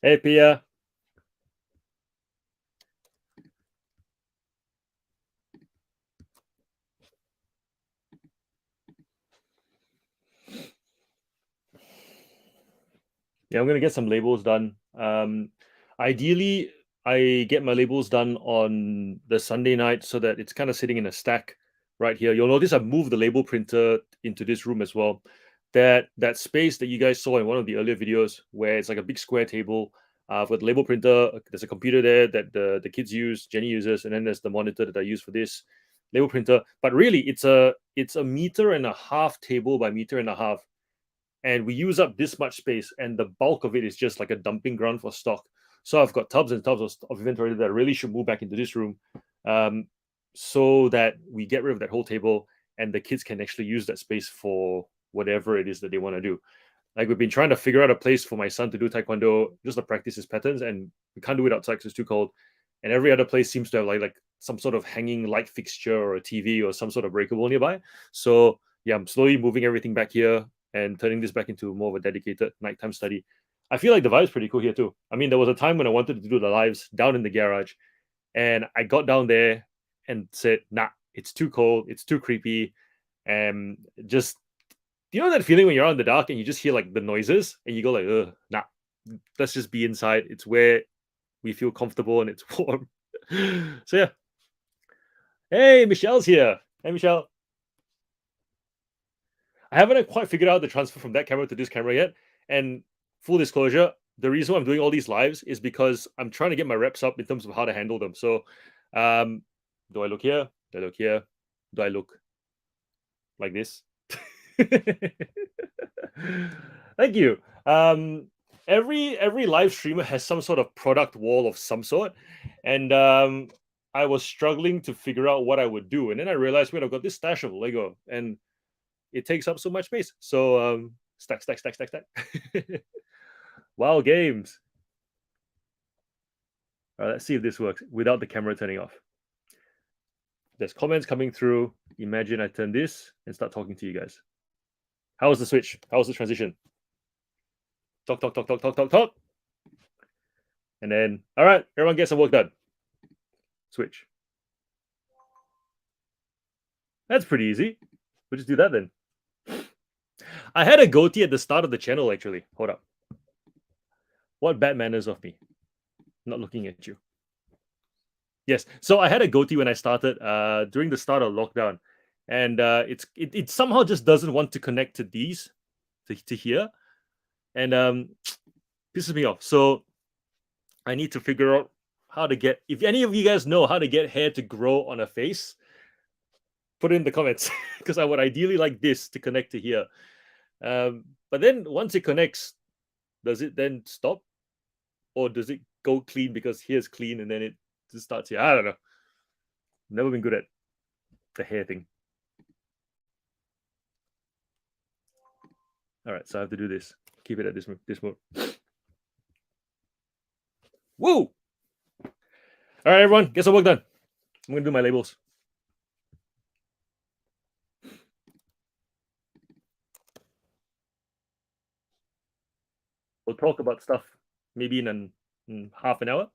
Hey, Pia. Yeah, I'm gonna get some labels done. Ideally, I get my labels done on the Sunday night so that it's kind of sitting in a stack right here. You'll notice I've moved the label printer into this room as well. That space that you guys saw in one of the earlier videos, where it's like a big square table. I've got the label printer. There's a computer there that the kids use, Jenny uses, and then there's the monitor that I use for this label printer. But really, it's a meter and a half table by meter and a half, and we use up this much space, and the bulk of it is just like a dumping ground for stock. So I've got tubs and tubs of inventory that I really should move back into this room, um, so that we get rid of that whole table and the kids can actually use that space for whatever it is that they want to do. Like, we've been trying to figure out a place for my son to do taekwondo just to practice his patterns, and we can't do it outside because it's too cold. And every other place seems to have like some sort of hanging light fixture or a TV or some sort of breakable nearby. So yeah, I'm slowly moving everything back here and turning this back into more of a dedicated nighttime study. I feel like the vibe's pretty cool here too. I mean, there was a time when I wanted to do the lives down in the garage, and I got down there and said, "Nah, it's too cold, it's too creepy," and just, you know that feeling when you're out in the dark and you just hear like the noises and you go like, "Ugh, nah, let's just be inside. It's where we feel comfortable and it's warm." So yeah, hey, Michelle's here. Hey, Michelle. I haven't quite figured out the transfer from that camera to this camera yet. And full disclosure, the reason why I'm doing all these lives is because I'm trying to get my reps up in terms of how to handle them. So, um, do I look here? Do I look here? Do I look like this? Thank you. Every live streamer has some sort of product wall of some sort, and I was struggling to figure out what I would do, and then I realized, wait, I've got this stash of Lego, and it takes up so much space. So stack, stack, stack, stack, stack. Wow, games. All right, let's see if this works without the camera turning off. There's comments coming through. Imagine I turn this and start talking to you guys. How was the switch? How was the transition? Talk, talk, talk, talk, talk, talk, talk. And then, all right, everyone get some work done. Switch. That's pretty easy. We'll just do that then. I had a goatee at the start of the channel, actually. Hold up. What bad manners of me. Not looking at you. Yes. So I had a goatee when I started during the start of lockdown. And it somehow just doesn't want to connect to these, to here. And pisses me off. So I need to figure out how to get, if any of you guys know how to get hair to grow on a face, put it in the comments, because I would ideally like this to connect to here. But then once it connects, does it then stop, or does it go clean because here's clean and then it just starts here? I don't know. Never been good at the hair thing. All right, so I have to do this. Keep it at this mode. Woo! All right, everyone, get some work done. I'm gonna do my labels. We'll talk about stuff maybe in half an hour.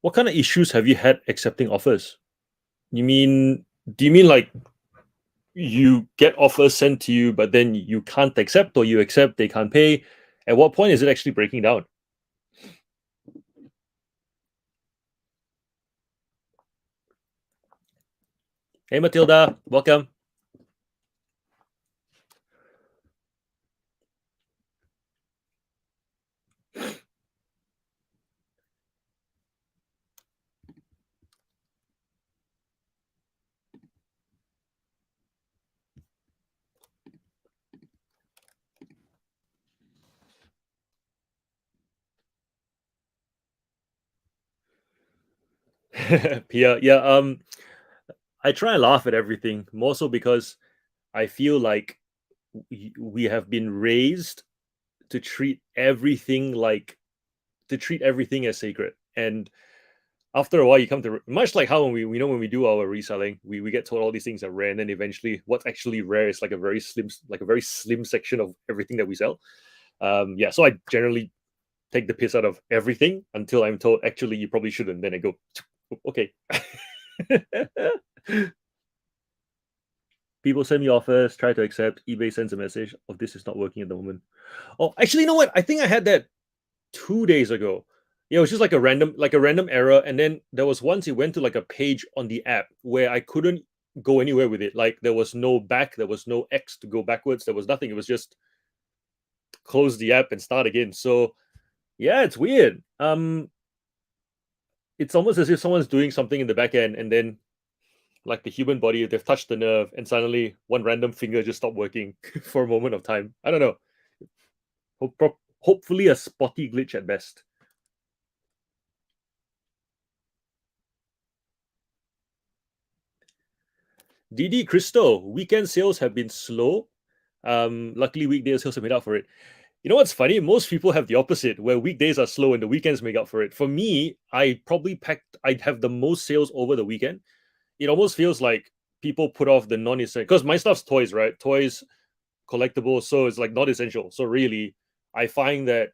What kind of issues have you had accepting offers? You mean, do you mean like you get offers sent to you, but then you can't accept, or you accept, they can't pay? At what point is it actually breaking down? Hey, Matilda, welcome. Pia, yeah. I try and laugh at everything, more so because I feel like we have been raised to treat everything like to treat everything as sacred. And after a while, you come to much like how when we know when we do our reselling, we get told all these things are rare, and then eventually, what's actually rare is like a very slim section of everything that we sell. Yeah, so I generally take the piss out of everything until I'm told actually you probably shouldn't. Then I go, okay. People send me offers, try to accept. eBay sends a message of this is not working at the moment. Oh, actually, you know what? I think I had that 2 days ago. Yeah, it was just like a random error, and then there was once it went to like a page on the app where I couldn't go anywhere with it. Like there was no back, there was no X to go backwards, there was nothing. It was just close the app and start again. So yeah, it's weird. It's almost as if someone's doing something in the back end, and then like the human body, they've touched the nerve, and suddenly one random finger just stopped working for a moment of time. I don't know. Hopefully a spotty glitch at best. DD Crystal, weekend sales have been slow. Luckily, weekday sales have made up for it. You know what's funny? Most people have the opposite, where weekdays are slow and the weekends make up for it. For me, I'd have the most sales over the weekend. It almost feels like people put off the non-essential, because my stuff's toys, right? Toys, collectibles, so it's like not essential. So really, I find that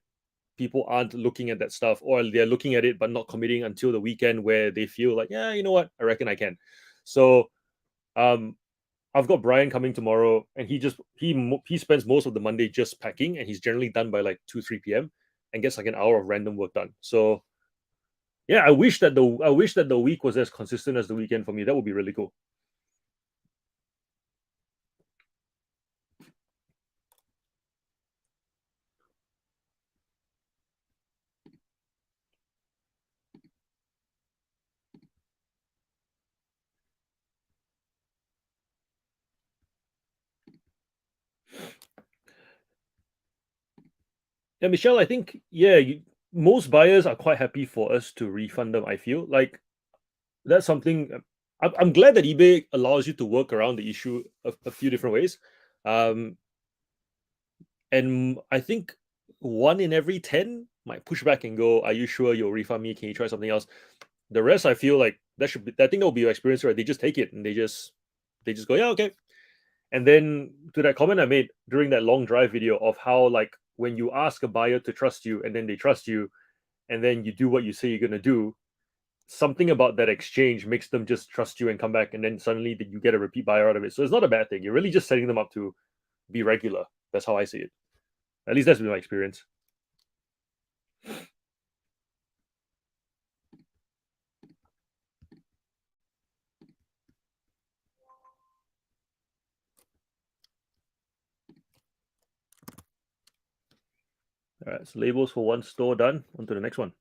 people aren't looking at that stuff, or they're looking at it but not committing until the weekend where they feel like, yeah, you know what, I reckon I can. So um I've got Brian coming tomorrow, and he spends most of the Monday just packing, and he's generally done by like 2 3 p.m. and gets like an hour of random work done. So yeah, I wish that the week was as consistent as the weekend for me. That would be really cool. Yeah, Michelle, I think most buyers are quite happy for us to refund them. I feel like that's something. I'm glad that eBay allows you to work around the issue a few different ways. Um, and I think one in every 10 might push back and go, "Are you sure you'll refund me? Can you try something else?" The rest, I feel like I think that will be your experience, right? They just take it and they just go, "Yeah, okay." And then to that comment I made during that long drive video of how, like, when you ask a buyer to trust you and then they trust you, and then you do what you say you're gonna do, something about that exchange makes them just trust you and come back, and then suddenly you get a repeat buyer out of it. So it's not a bad thing. You're really just setting them up to be regular. That's how I see it. At least that's been my experience. All right, so labels for one store done. On to the next one.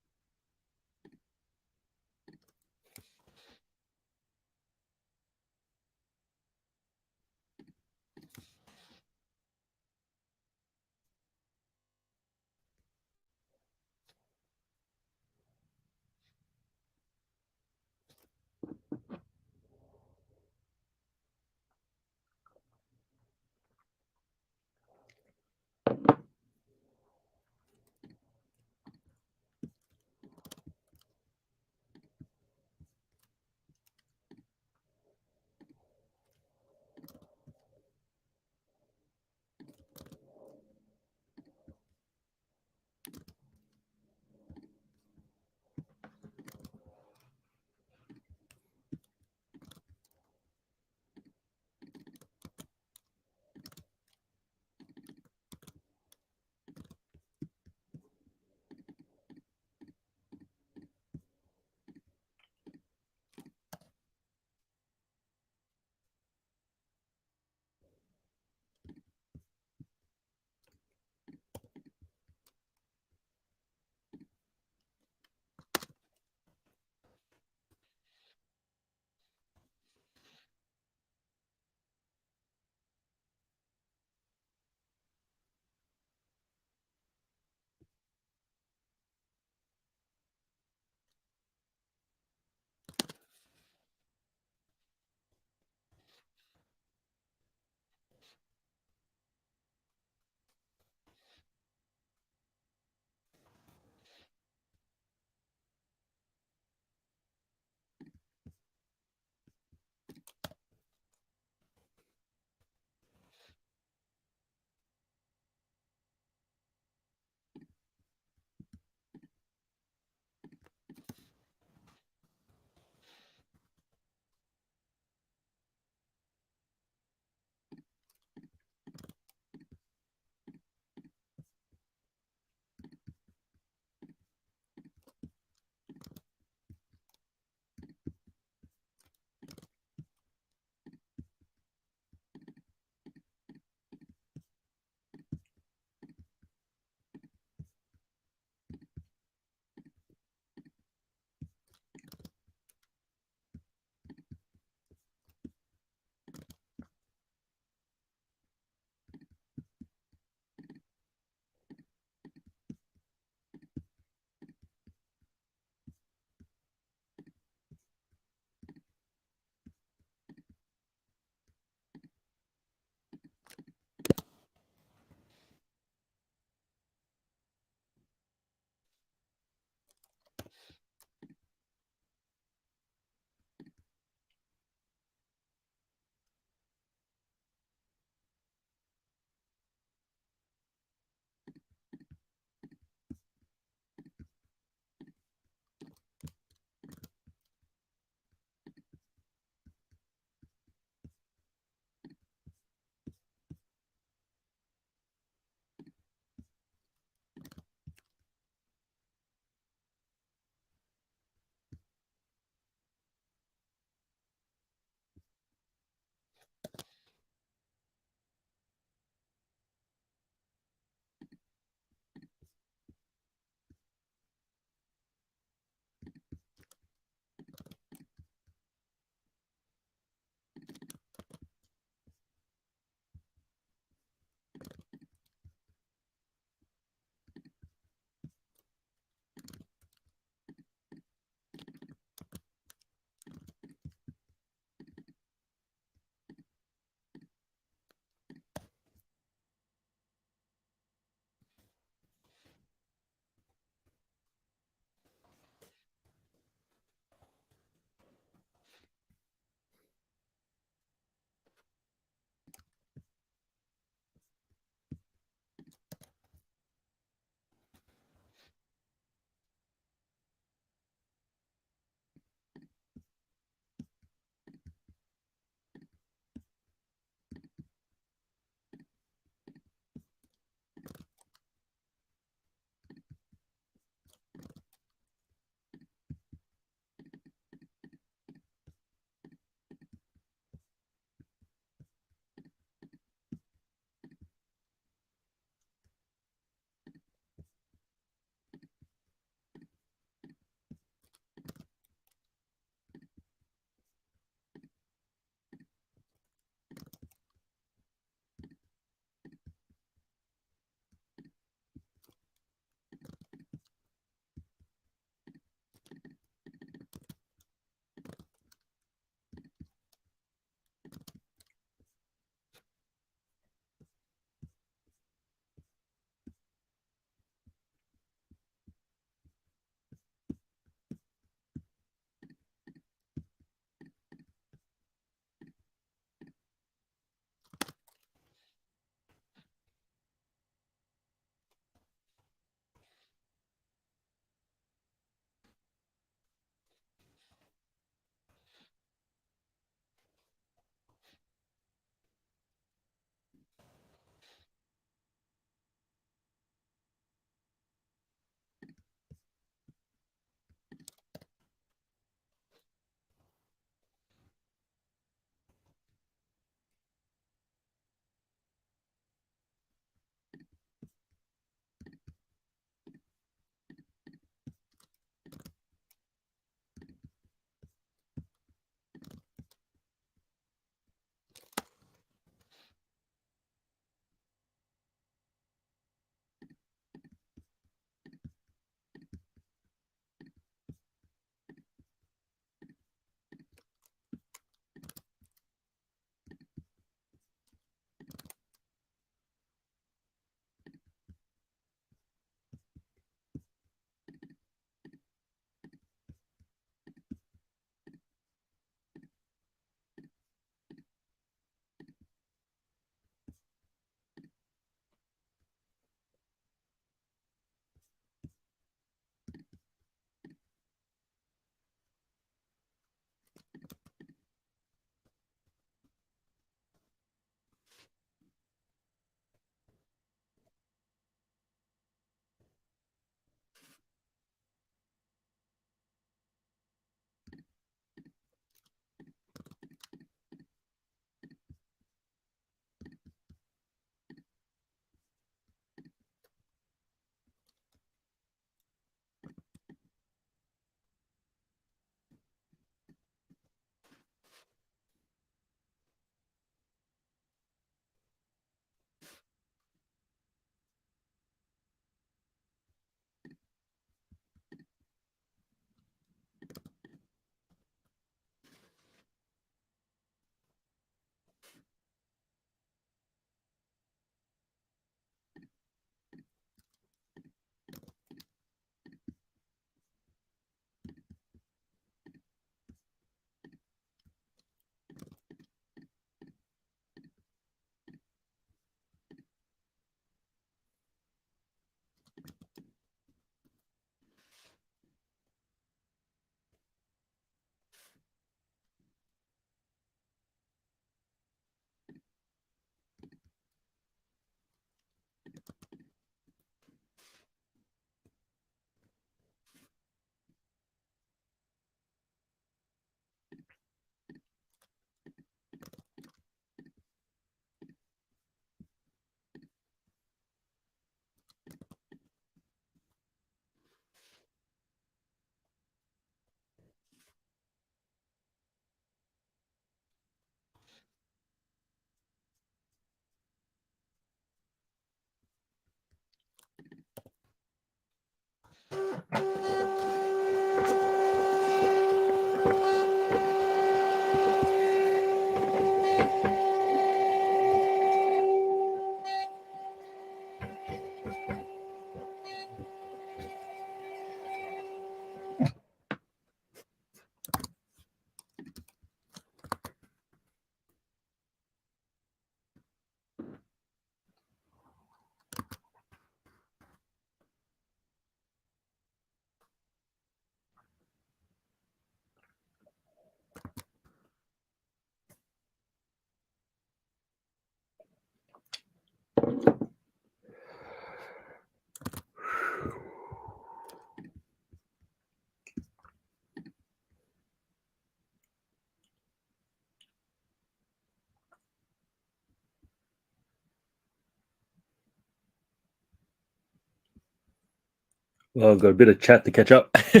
Well, got a bit of chat to catch up. All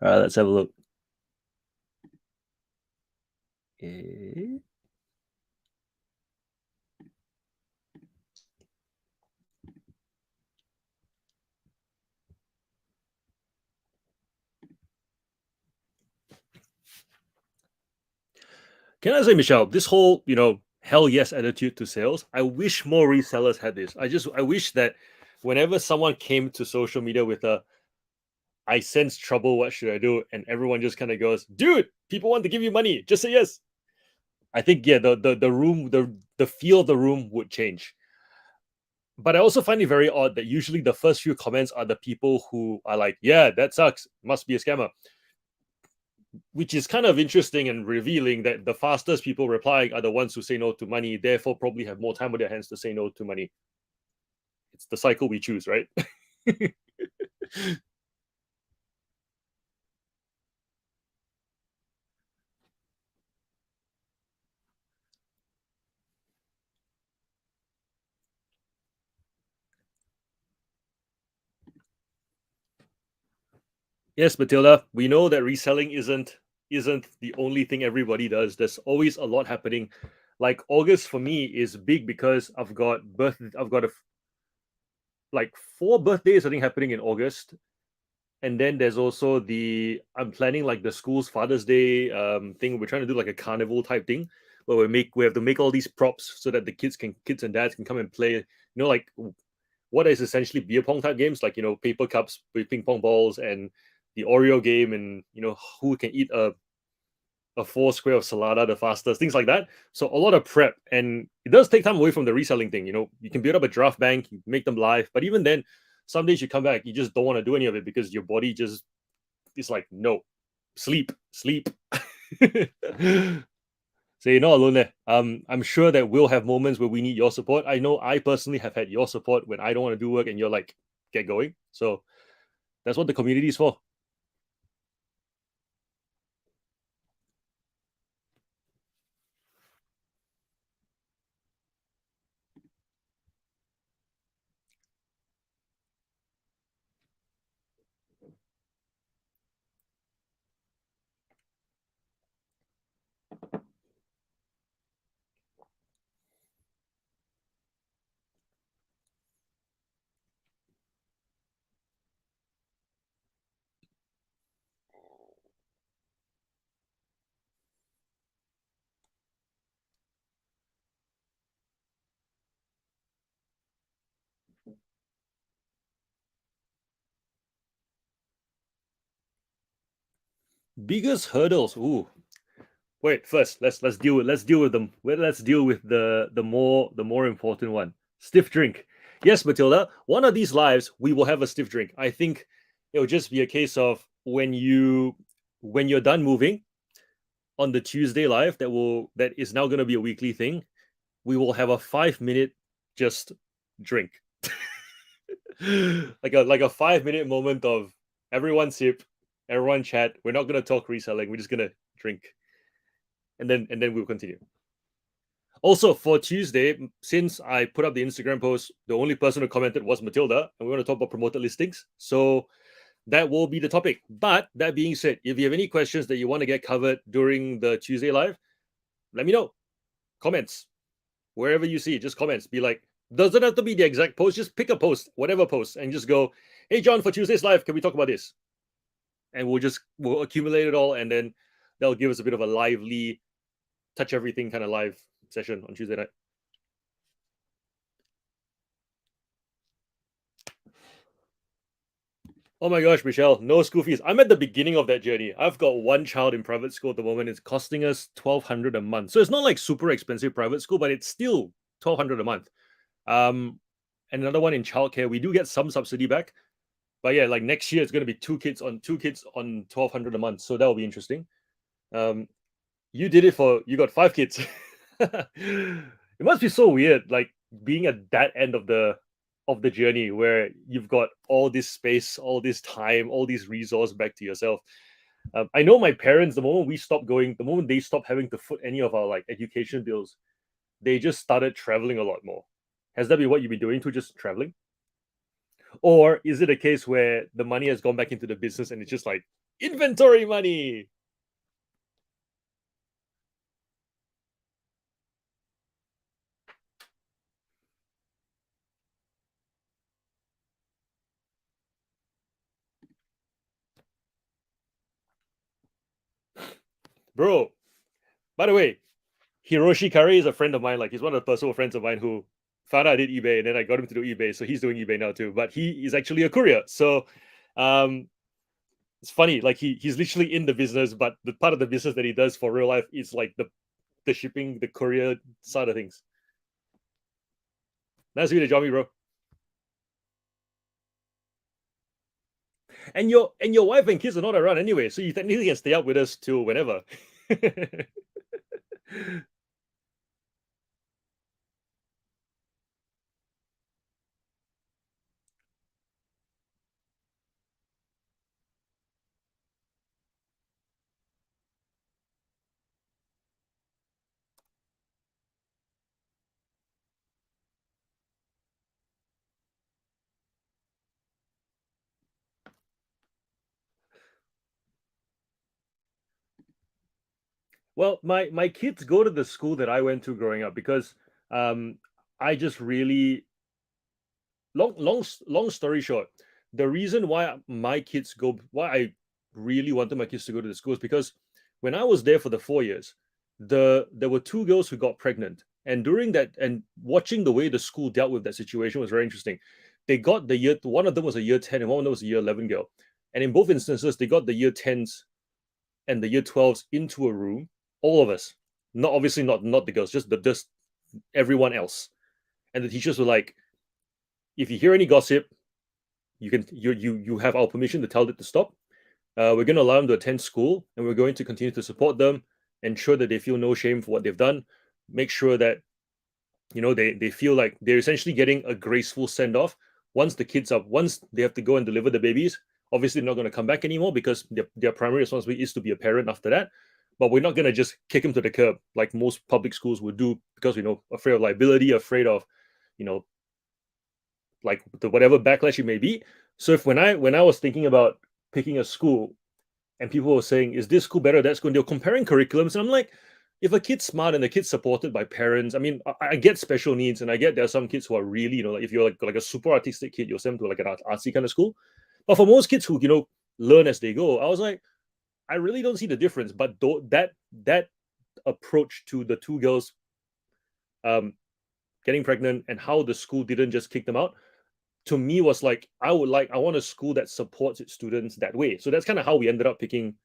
right, let's have a look. Eh, Can I say, Michelle, this whole, hell yes attitude to sales, I wish more resellers had this. I wish that whenever someone came to social media with a, I sense trouble, what should I do? And everyone just kind of goes, dude, people want to give you money. Just say yes. I think, yeah, the room, the feel of the room would change. But I also find it very odd that usually the first few comments are the people who are like, yeah, that sucks. Must be a scammer. Which is kind of interesting and revealing that the fastest people replying are the ones who say no to money, therefore probably have more time on their hands to say no to money. It's the cycle we choose, right? Yes, Matilda, we know that reselling isn't the only thing everybody does. There's always a lot happening. Like August for me is big because I've got like 4 birthdays I think happening in August. And then there's also I'm planning like the school's Father's Day thing. We're trying to do like a carnival type thing where we have to make all these props so that the kids and dads can come and play. Like what is essentially beer pong type games, like paper cups with ping pong balls and the Oreo game, and who can eat a 4 square of salada the fastest, things like that. So a lot of prep, and it does take time away from the reselling thing. You can build up a draft bank, you make them live, but even then, some days you come back, you just don't want to do any of it because your body just is like, no, sleep, sleep. So you're not alone there. I'm sure that we'll have moments where we need your support. I know I personally have had your support when I don't want to do work and you're like, get going. So that's what the community is for. Biggest hurdles. Ooh, wait. First, let's deal with them. Let's deal with the more important one. Stiff drink. Yes, Matilda. One of these lives, we will have a stiff drink. I think it'll just be a case of when you're done moving on the Tuesday live that is now going to be a weekly thing. We will have a 5 minute just drink. like a 5 minute moment of everyone sip, everyone chat. We're not gonna talk reselling. We're just gonna drink, and then we'll continue. Also for Tuesday, since I put up the Instagram post, the only person who commented was Matilda, and we want to talk about promoted listings. So that will be the topic. But that being said, if you have any questions that you want to get covered during the Tuesday live, let me know. Comments wherever you see, just comments. Be like, doesn't have to be the exact post. Just pick a post, whatever post, and just go, "Hey John, for Tuesday's live, can we talk about this?" And we'll accumulate it all, and then that'll give us a bit of a lively, touch everything kind of live session on Tuesday night. Oh my gosh, Michelle, no school fees. I'm at the beginning of that journey. I've got one child in private school at the moment. It's costing us 1,200 a month. So it's not like super expensive private school, but it's still 1,200 a month. Um, and another one in childcare. We do get some subsidy back, but yeah, like next year it's going to be two kids on 1,200 a month. So that will be interesting. Um, you got 5 kids. It must be so weird, like being at that end of the journey where you've got all this space, all this time, all these resource back to yourself. I know my parents, the moment they stopped having to foot any of our like education bills, they just started traveling a lot more. Has that been what you've been doing too, just traveling? Or is it a case where the money has gone back into the business and it's just like inventory money? Bro, by the way, Hiroshi Kari is a friend of mine. Like he's one of the personal friends of mine who found out I did eBay and then I got him to do eBay. So he's doing eBay now too. But he is actually a courier. So um it's funny, like he's literally in the business, but the part of the business that he does for real life is like the shipping, the courier side of things. Nice of you to join me, bro. And your wife and kids are not around anyway, so you technically can stay up with us till whenever. Well, my kids go to the school that I went to growing up because um I just really long story short, the reason why I really wanted my kids to go to the school is because when I was there for the 4 years, there were two girls who got pregnant, and during that and watching the way the school dealt with that situation was very interesting. They got the year one of them was a year 10 and one of them was a year 11 girl, and in both instances they got the year 10s and the year 12s into a room, all of us, not obviously not the girls, just everyone else, and the teachers were like, if you hear any gossip, you have our permission to tell it to stop. We're going to allow them to attend school, and we're going to continue to support them, ensure that they feel no shame for what they've done, make sure that they feel like they're essentially getting a graceful send off. Once they have to go and deliver the babies, obviously they're not going to come back anymore because their primary responsibility is to be a parent after that. But we're not going to just kick them to the curb like most public schools would do because afraid of liability, afraid of you know like the whatever backlash it may be. So if when I was thinking about picking a school and people were saying, is this school better, that school, and they're comparing curriculums, and I'm like, if a kid's smart and the kid's supported by parents, I mean, I get special needs, and I get there are some kids who are really, like if you're like a super artistic kid, you'll send them to like an artsy kind of school. But for most kids who learn as they go, I was like, I really don't see the difference. But that approach to the two girls um, getting pregnant and how the school didn't just kick them out, to me was like, I want a school that supports its students that way. So that's kind of how we ended up picking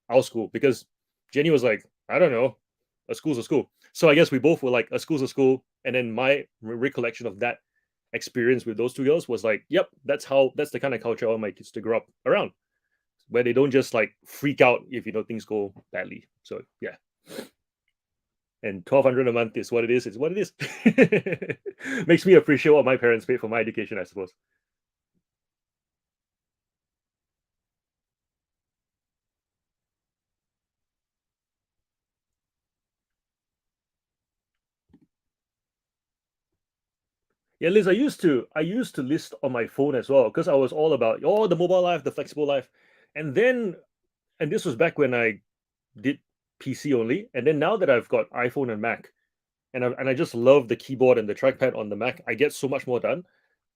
our school, because Jenny was like, I don't know, a school's a school. So I guess we both were like, a school's a school. And then my recollection of that experience with those two girls was like, yep, that's the kind of culture I want my kids to grow up around, where they don't just like freak out if things go badly. So yeah. And 1,200 a month is what it is. It's what it is. Makes me appreciate what my parents paid for my education, I suppose. Yeah, Liz, I used to list on my phone as well because I was all about the mobile life, the flexible life, and then and this was back when I did PC only, and then now that I've got iPhone and Mac, and I just love the keyboard and the trackpad on the Mac, I get so much more done.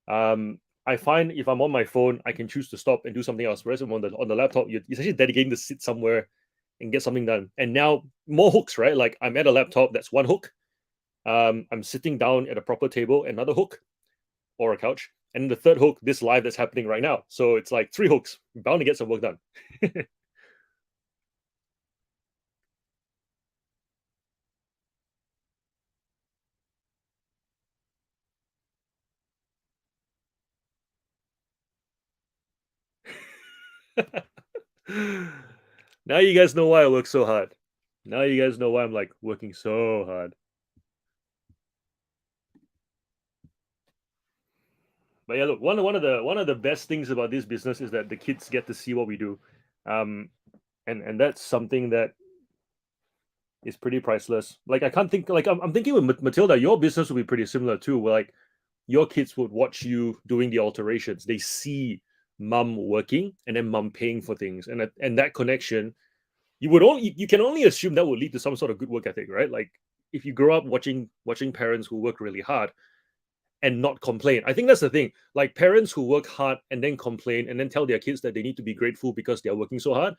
I find if I'm on my phone, I can choose to stop and do something else. Whereas on the laptop, you're essentially dedicating to sit somewhere and get something done. And now more hooks, right? Like I'm at a laptop, that's one hook. I'm sitting down at a proper table, another hook or a couch. And the third hook, this live that's happening right now. So it's like three hooks, bound to get some work done. Now you guys know why I work so hard. Now you guys know why I'm like working so hard. But yeah, look, one of the best things about this business is that the kids get to see what we do, um, and that's something that is pretty priceless. Like I can't think like I'm thinking with Matilda, your business will be pretty similar too. Where like your kids would watch you doing the alterations. They see mum working and then mum paying for things, and that connection, you can only assume that will lead to some sort of good work ethic, right? Like if you grow up watching parents who work really hard and not complain. I think that's the thing. Like parents who work hard and then complain and then tell their kids that they need to be grateful because they're working so hard.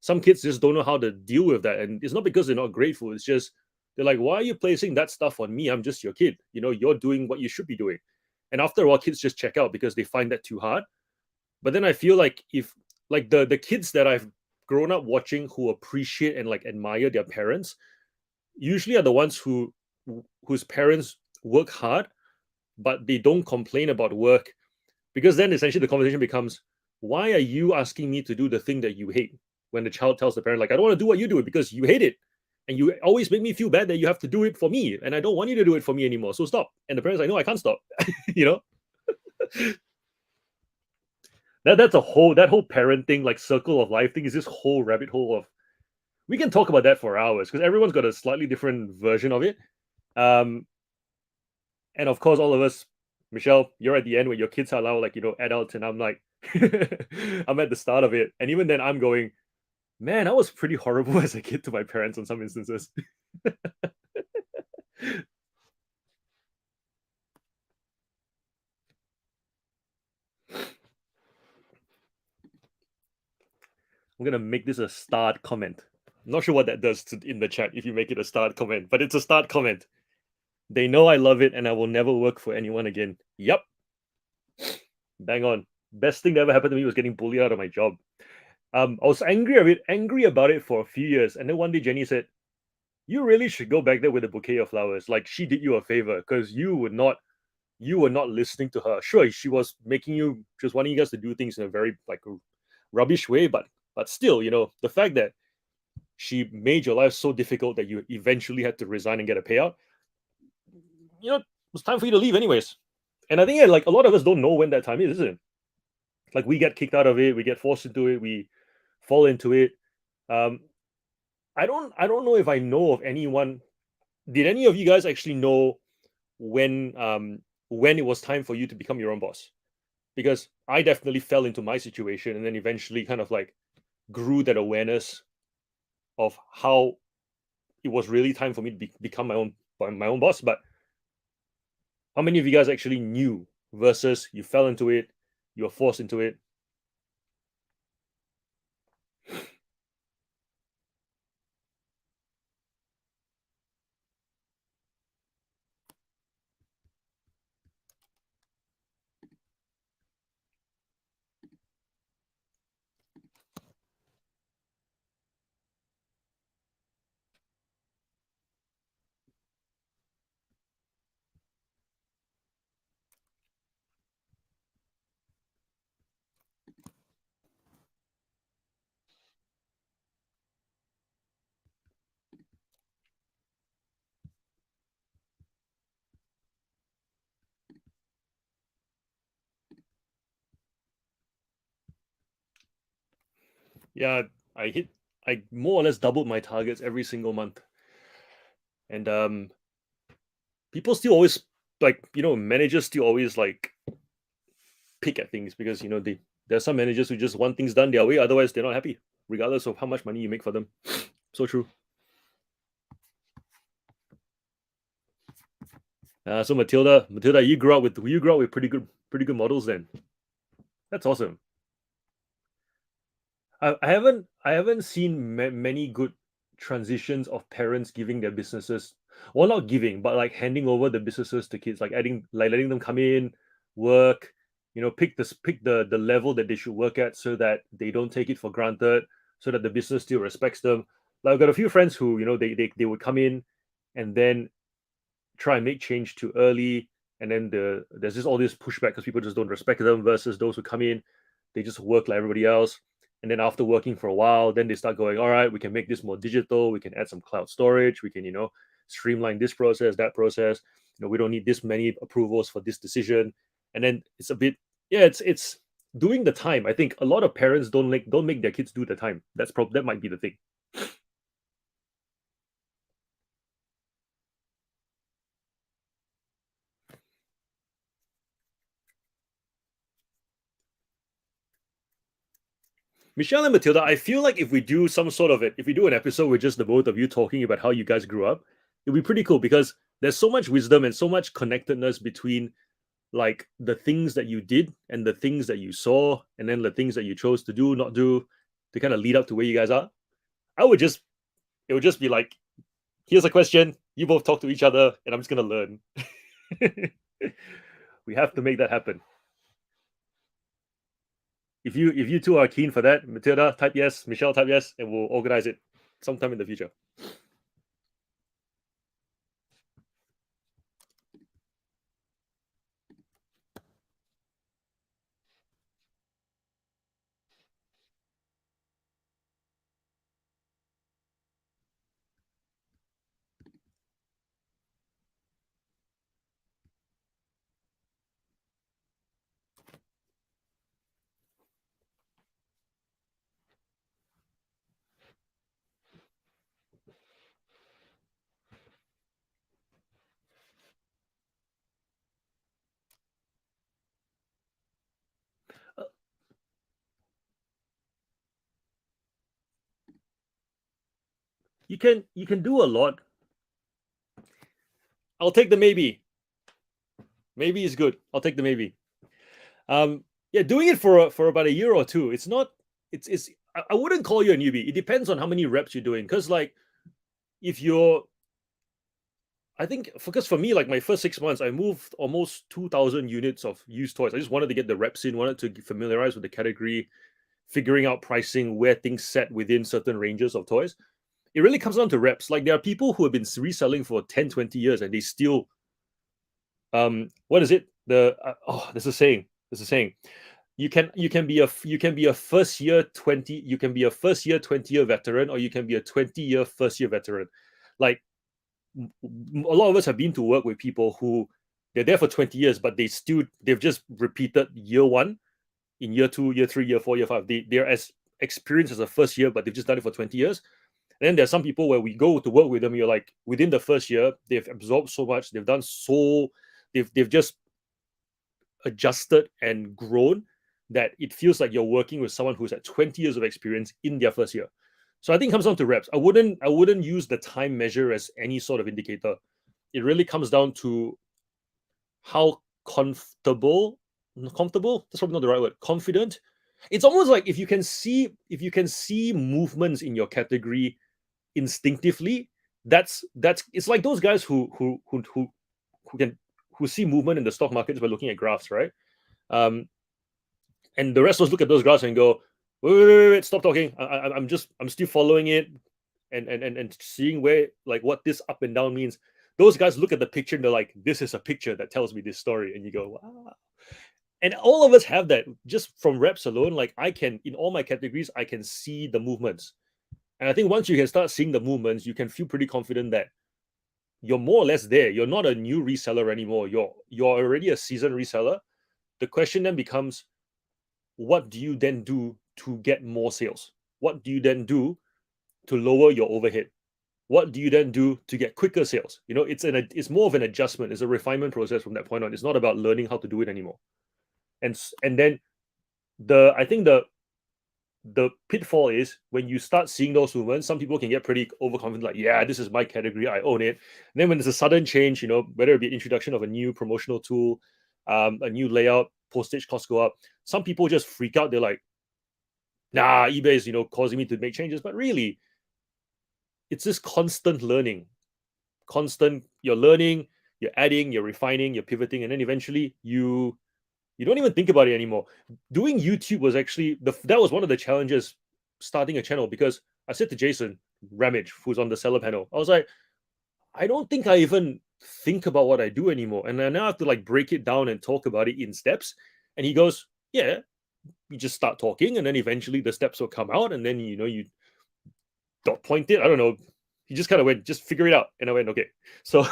Some kids just don't know how to deal with that. And it's not because they're not grateful. It's just they're like, why are you placing that stuff on me? I'm just your kid. You're doing what you should be doing. And after a while, kids just check out because they find that too hard. But then I feel like if like the kids that I've grown up watching who appreciate and like admire their parents usually are the ones whose parents work hard but they don't complain about work, because then essentially the conversation becomes, why are you asking me to do the thing that you hate? When the child tells the parent, like, I don't want to do what you do it because you hate it, and you always make me feel bad that you have to do it for me, and I don't want you to do it for me anymore, so stop. And the parent's like, no, I can't stop. you know that's that whole parenting like circle of life thing is this whole rabbit hole of, we can talk about that for hours because everyone's got a slightly different version of it. um and of course all of us, Michelle, you're at the end where your kids are now like adults, and I'm like I'm at the start of it, and even then I'm going, man, I was pretty horrible as a kid to my parents on some instances. I'm gonna make this a start comment. I'm not sure what that does in the chat if you make it a start comment, but it's a start comment. They know I love it and I will never work for anyone again. Yep. Bang on. Best thing that ever happened to me was getting bullied out of my job. I was angry about it for a few years, and then one day Jenny said, "You really should go back there with a bouquet of flowers. Like she did you a favor because you were not listening to her. Sure, she was wanting you guys to do things in a very like rubbish way, but still, the fact that she made your life so difficult that you eventually had to resign and get a payout, it was time for you to leave anyways." And I think like a lot of us don't know when that time is, isn't it? Like we get kicked out of it, we get forced into it, we fall into it. Um, I don't know if I know of anyone. Did any of you guys actually know when it was time for you to become your own boss? Because I definitely fell into my situation and then eventually kind of like grew that awareness of how it was really time for me to become my own boss. But how many of you guys actually knew versus you fell into it, you were forced into it? Yeah, I more or less doubled my targets every single month. And people still always like, managers still always like pick at things because there are some managers who just want things done their way, otherwise they're not happy, regardless of how much money you make for them. So true. So Matilda, you grew up with pretty good models then. That's awesome. I haven't seen many good transitions of parents giving their businesses, well, not giving, but like handing over the businesses to kids, like letting them come in, work, pick the level that they should work at, so that they don't take it for granted, so that the business still respects them. Like I've got a few friends who they would come in and then try and make change too early, and then there's just all this pushback because people just don't respect them, versus those who come in, they just work like everybody else, and then after working for a while, then they start going, all right, we can make this more digital, we can add some cloud storage, we can streamline this process, that process, we don't need this many approvals for this decision. And then it's a bit, yeah, it's doing the time. I think a lot of parents don't make their kids do the time. That might be the thing. Michelle and Matilda, I feel like if we do some sort of it, if we do an episode with just the both of you talking about how you guys grew up, it'd be pretty cool because there's so much wisdom and so much connectedness between like the things that you did and the things that you saw and then the things that you chose to do, not do, to kind of lead up to where you guys are. I would just it would just be like, here's a question, you both talk to each other, and I'm just gonna learn. We have to make that happen. If you two are keen for that, Matilda, type yes, Michelle, type yes, and we'll organize it sometime in the future. Uh, you can do a lot. I'll take the maybe. Maybe is good. I'll take the maybe. Yeah, doing it for about a year or two. It's not. It's. I wouldn't call you a newbie. It depends on how many reps you're doing. Because like, if you're, I think, because for me, like my first 6 months, I moved almost 2,000 units of used toys. I just wanted to get the reps in, wanted to familiarize with the category, figuring out pricing, where things set within certain ranges of toys. It really comes down to reps. Like there are people who have been reselling for 10, 20 years and they still, what is it? There's a saying. There's a saying. You can be a first year 20, you can be a first year 20-year veteran, or you can be a 20-year first year veteran. Like a lot of us have been to work with people who they're there for 20 years, but they've just repeated year one in year two, year three, year four, year five. They're as experienced as a first year, but they've just done it for 20 years. And then there's some people where we go to work with them, you're like, within the first year, they've absorbed so much, they've just adjusted and grown that it feels like you're working with someone who's at 20 years of experience in their first year. So I think it comes down to reps. I wouldn't use the time measure as any sort of indicator. It really comes down to how comfortable, that's probably not the right word, confident. It's almost like if you can see movements in your category instinctively, that's it's like those guys who see movement in the stock markets by looking at graphs, right? um and the rest of us look at those graphs and go, wait, stop talking. I'm still following it, and seeing where, like, what this up and down means. Those guys look at the picture and they're like, this is a picture that tells me this story, and you go, wow. And all of us have that just from reps alone. Like, I can, in all my categories, I can see the movements. And I think once you can start seeing the movements, you can feel pretty confident that you're more or less there. You're not a new reseller anymore. You're already a seasoned reseller. The question then becomes, what do you then do to get more sales? What do you then do to lower your overhead? What do you then do to get quicker sales? It's more of an adjustment. It's a refinement process from that point on. It's not about learning how to do it anymore. And then I think the pitfall is when you start seeing those movements, some people can get pretty overconfident, like, yeah, this is my category, I own it. And then when there's a sudden change, whether it be introduction of a new promotional tool, a new layout, postage costs go up, some people just freak out. They're like, nah, eBay is, causing me to make changes. But really, it's this constant learning. You're learning, you're adding, you're refining, you're pivoting, and then eventually you don't even think about it anymore. Doing YouTube was actually that was one of the challenges starting a channel, because I said to Jason Ramage, who's on the seller panel, I was like, I don't think I even think about what I do anymore. And I now have to like break it down and talk about it in steps. And he goes, yeah, you just start talking, and then eventually the steps will come out, and then you dot point it. I don't know. He just kind of went, just figure it out. And I went, okay. So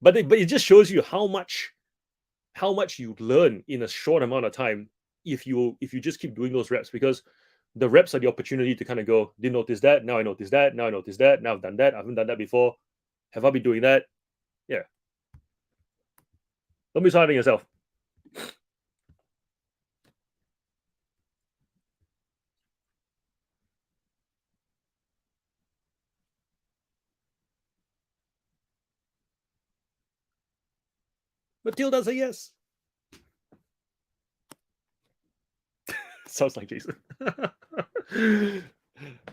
but it just shows you how much you learn in a short amount of time if you just keep doing those reps, because the reps are the opportunity to kind of go, didn't notice that, now I notice that, now I notice that, now I've done that, I haven't done that before, have I been doing that? Yeah, don't be so hard on yourself. Matilda's a yes. Sounds like Jason.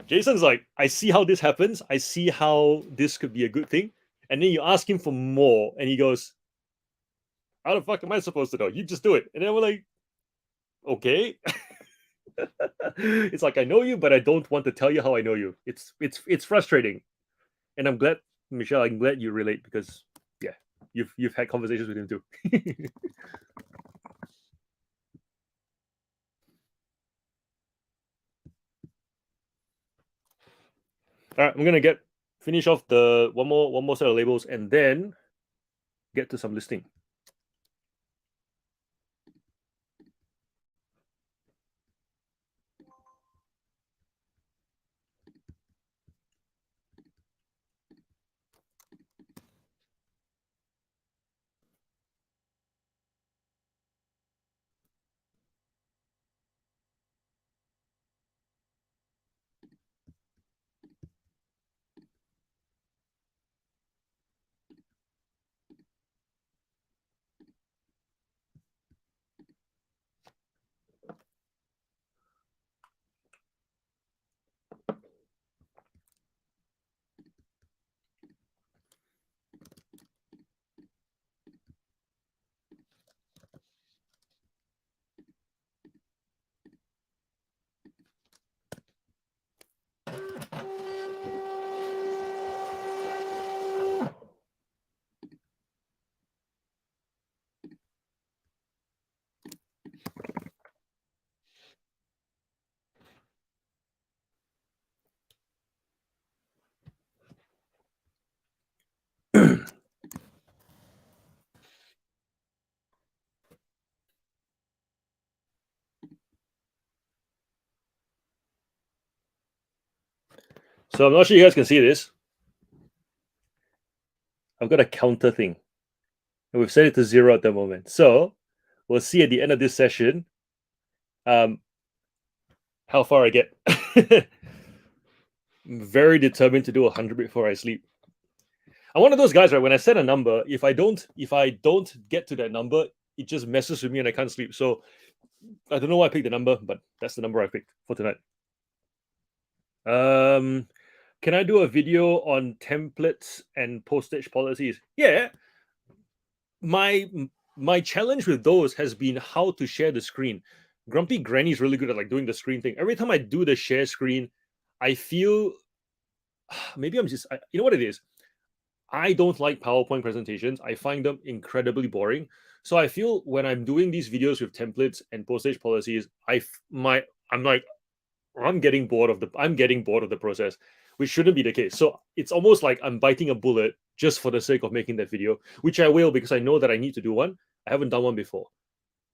Jason's like, I see how this happens. I see how this could be a good thing. And then you ask him for more, and he goes, how the fuck am I supposed to know? You just do it. And then we're like, okay. It's like I know you, but I don't want to tell you how I know you. It's frustrating. And I'm glad, Michelle, I'm glad you relate because yeah, you've had conversations with him too. All right, I'm gonna get finish off the one more set of labels and then get to some listing. So I'm not sure you guys can see this. I've got a counter thing. And we've set it to 0 at the moment. So we'll see at the end of this session how far I get. I'm very determined to do 100 before I sleep. I'm one of those guys, right? When I set a number, if I don't get to that number, it just messes with me and I can't sleep. So I don't know why I picked the number, but that's the number I picked for tonight. Um, can I do a video on templates and postage policies? Yeah. My my challenge with those has been how to share the screen. Grumpy Granny's really good at like doing the screen thing. Every time I do the share screen, I feel maybe I'm just you know what it is. I don't like PowerPoint presentations. I find them incredibly boring. So I feel when I'm doing these videos with templates and postage policies, I'm like I'm getting bored of the process, which shouldn't be the case. So it's almost like I'm biting a bullet just for the sake of making that video, which I will because I know that I need to do one. I haven't done one before.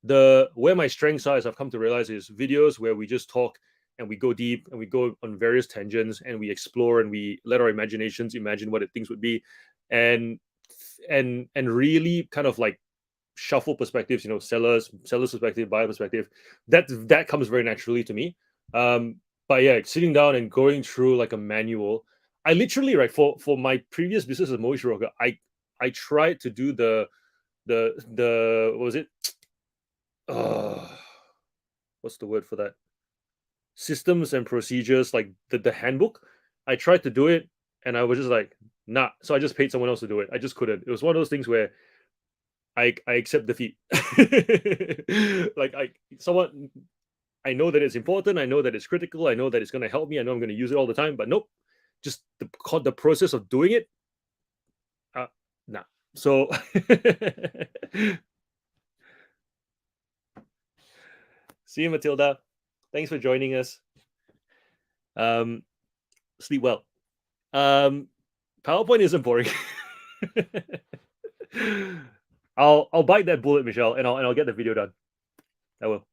The where my strengths are, as I've come to realize, is videos where we just talk and we go deep and we go on various tangents and we explore and we let our imaginations imagine what things would be, and and really kind of like shuffle perspectives, seller's perspective, buyer perspective. That comes very naturally to me. But yeah, sitting down and going through like a manual, I literally, right, for my previous business as mortgage broker, I tried to do the what was it, uh, what's the word for that, systems and procedures, like the handbook. I tried to do it and I was just like, nah, so I just paid someone else to do it. I just couldn't. It was one of those things where I accept defeat. Like someone, I know that it's important. I know that it's critical. I know that it's going to help me. I know I'm going to use it all the time. But nope, just the process of doing it. Uh, nah. So see you, Matilda. Thanks for joining us. Um, sleep well. PowerPoint isn't boring. I'll bite that bullet, Michelle, and I'll get the video done. I will.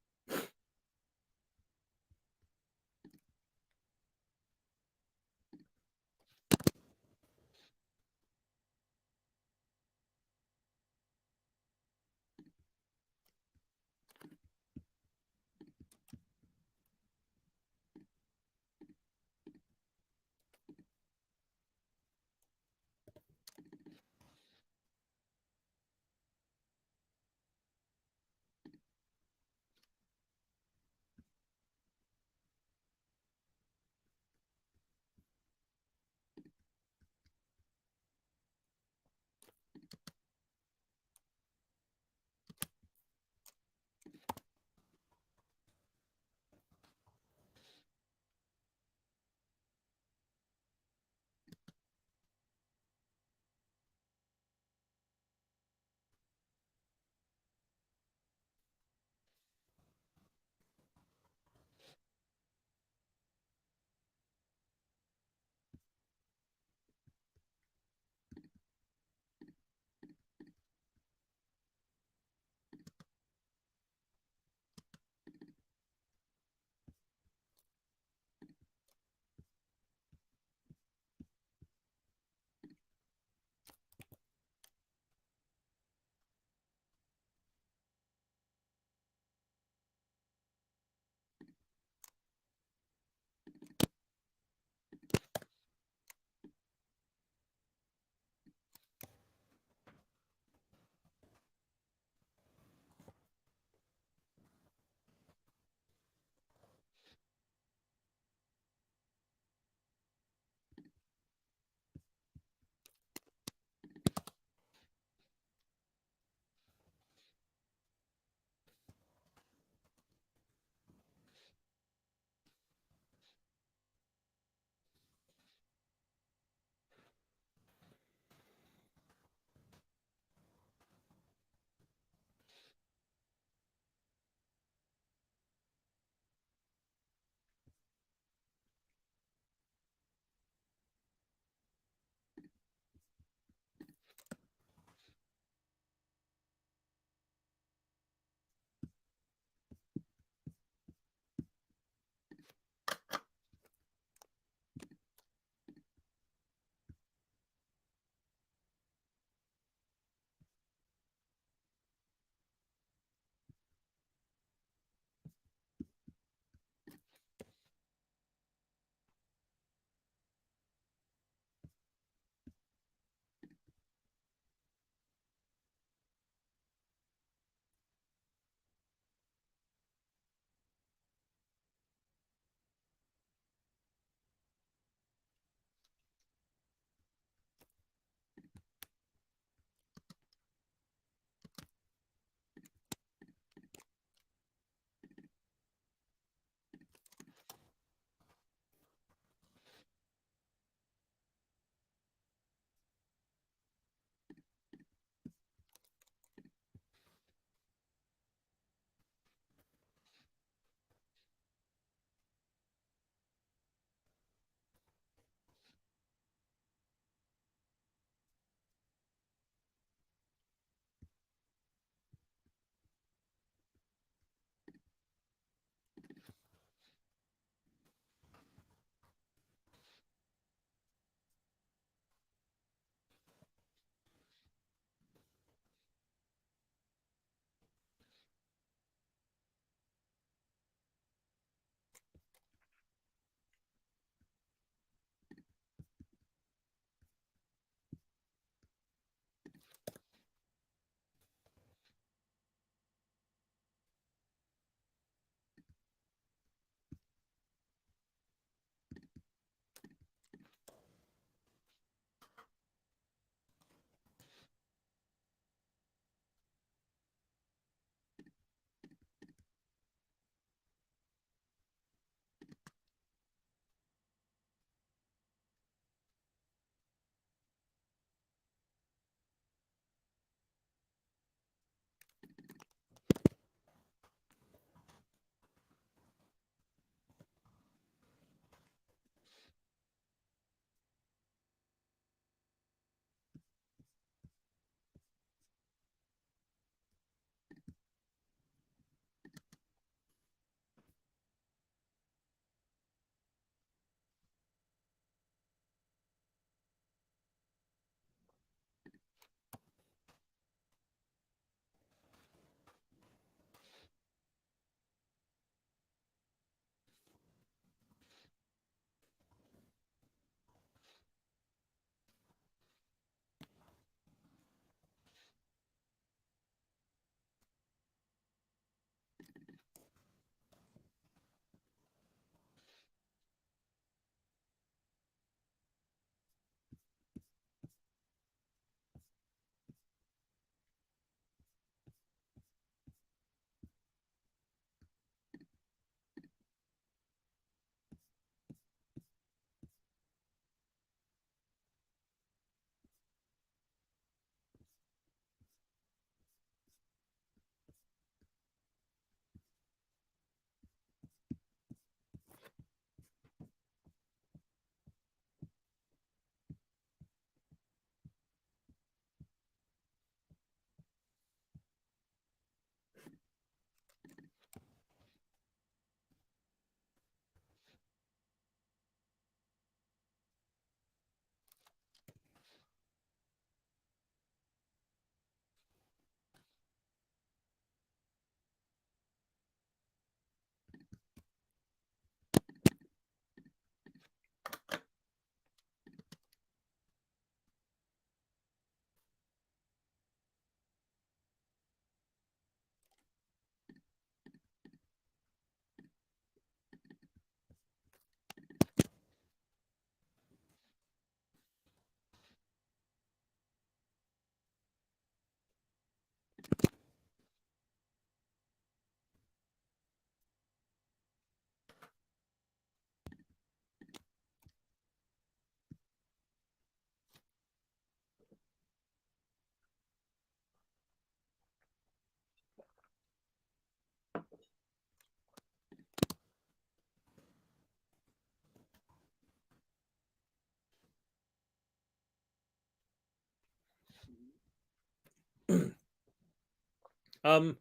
Um,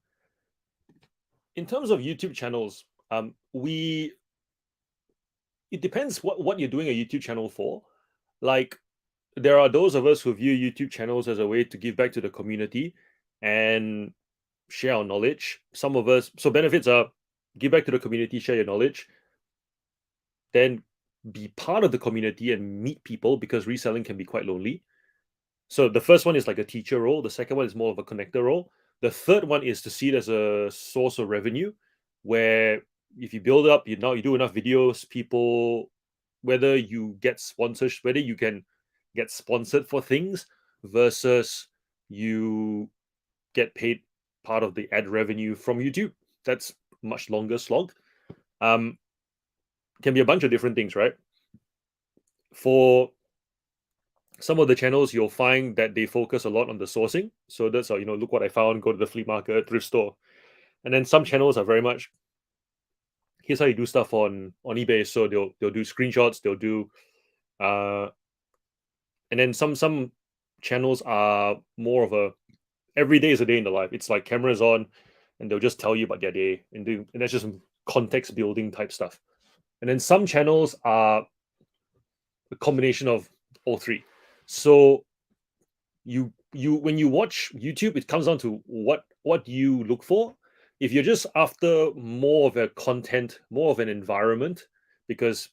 in terms of YouTube channels, we it depends what you're doing a YouTube channel for. Like, there are those of us who view YouTube channels as a way to give back to the community and share our knowledge. Some of us, so benefits are give back to the community, share your knowledge, then be part of the community and meet people, because reselling can be quite lonely. So the first one is like a teacher role. The second one is more of a connector role. The third one is to see it as a source of revenue, where if you build up, you do enough videos, people, whether you get sponsors, whether you can get sponsored for things versus you get paid part of the ad revenue from YouTube. That's much longer slog. Um, can be a bunch of different things, right? For some of the channels, you'll find that they focus a lot on the sourcing. So that's how, look what I found, go to the flea market, thrift store. And then some channels are very much, here's how you do stuff on eBay. So they'll do screenshots, they'll do and then some channels are more of a every day is a day in the life. It's like cameras on and they'll just tell you about their day and that's just some context building type stuff. And then some channels are a combination of all three. So you when you watch YouTube, it comes down to what you look for. If you're just after more of a content, more of an environment, because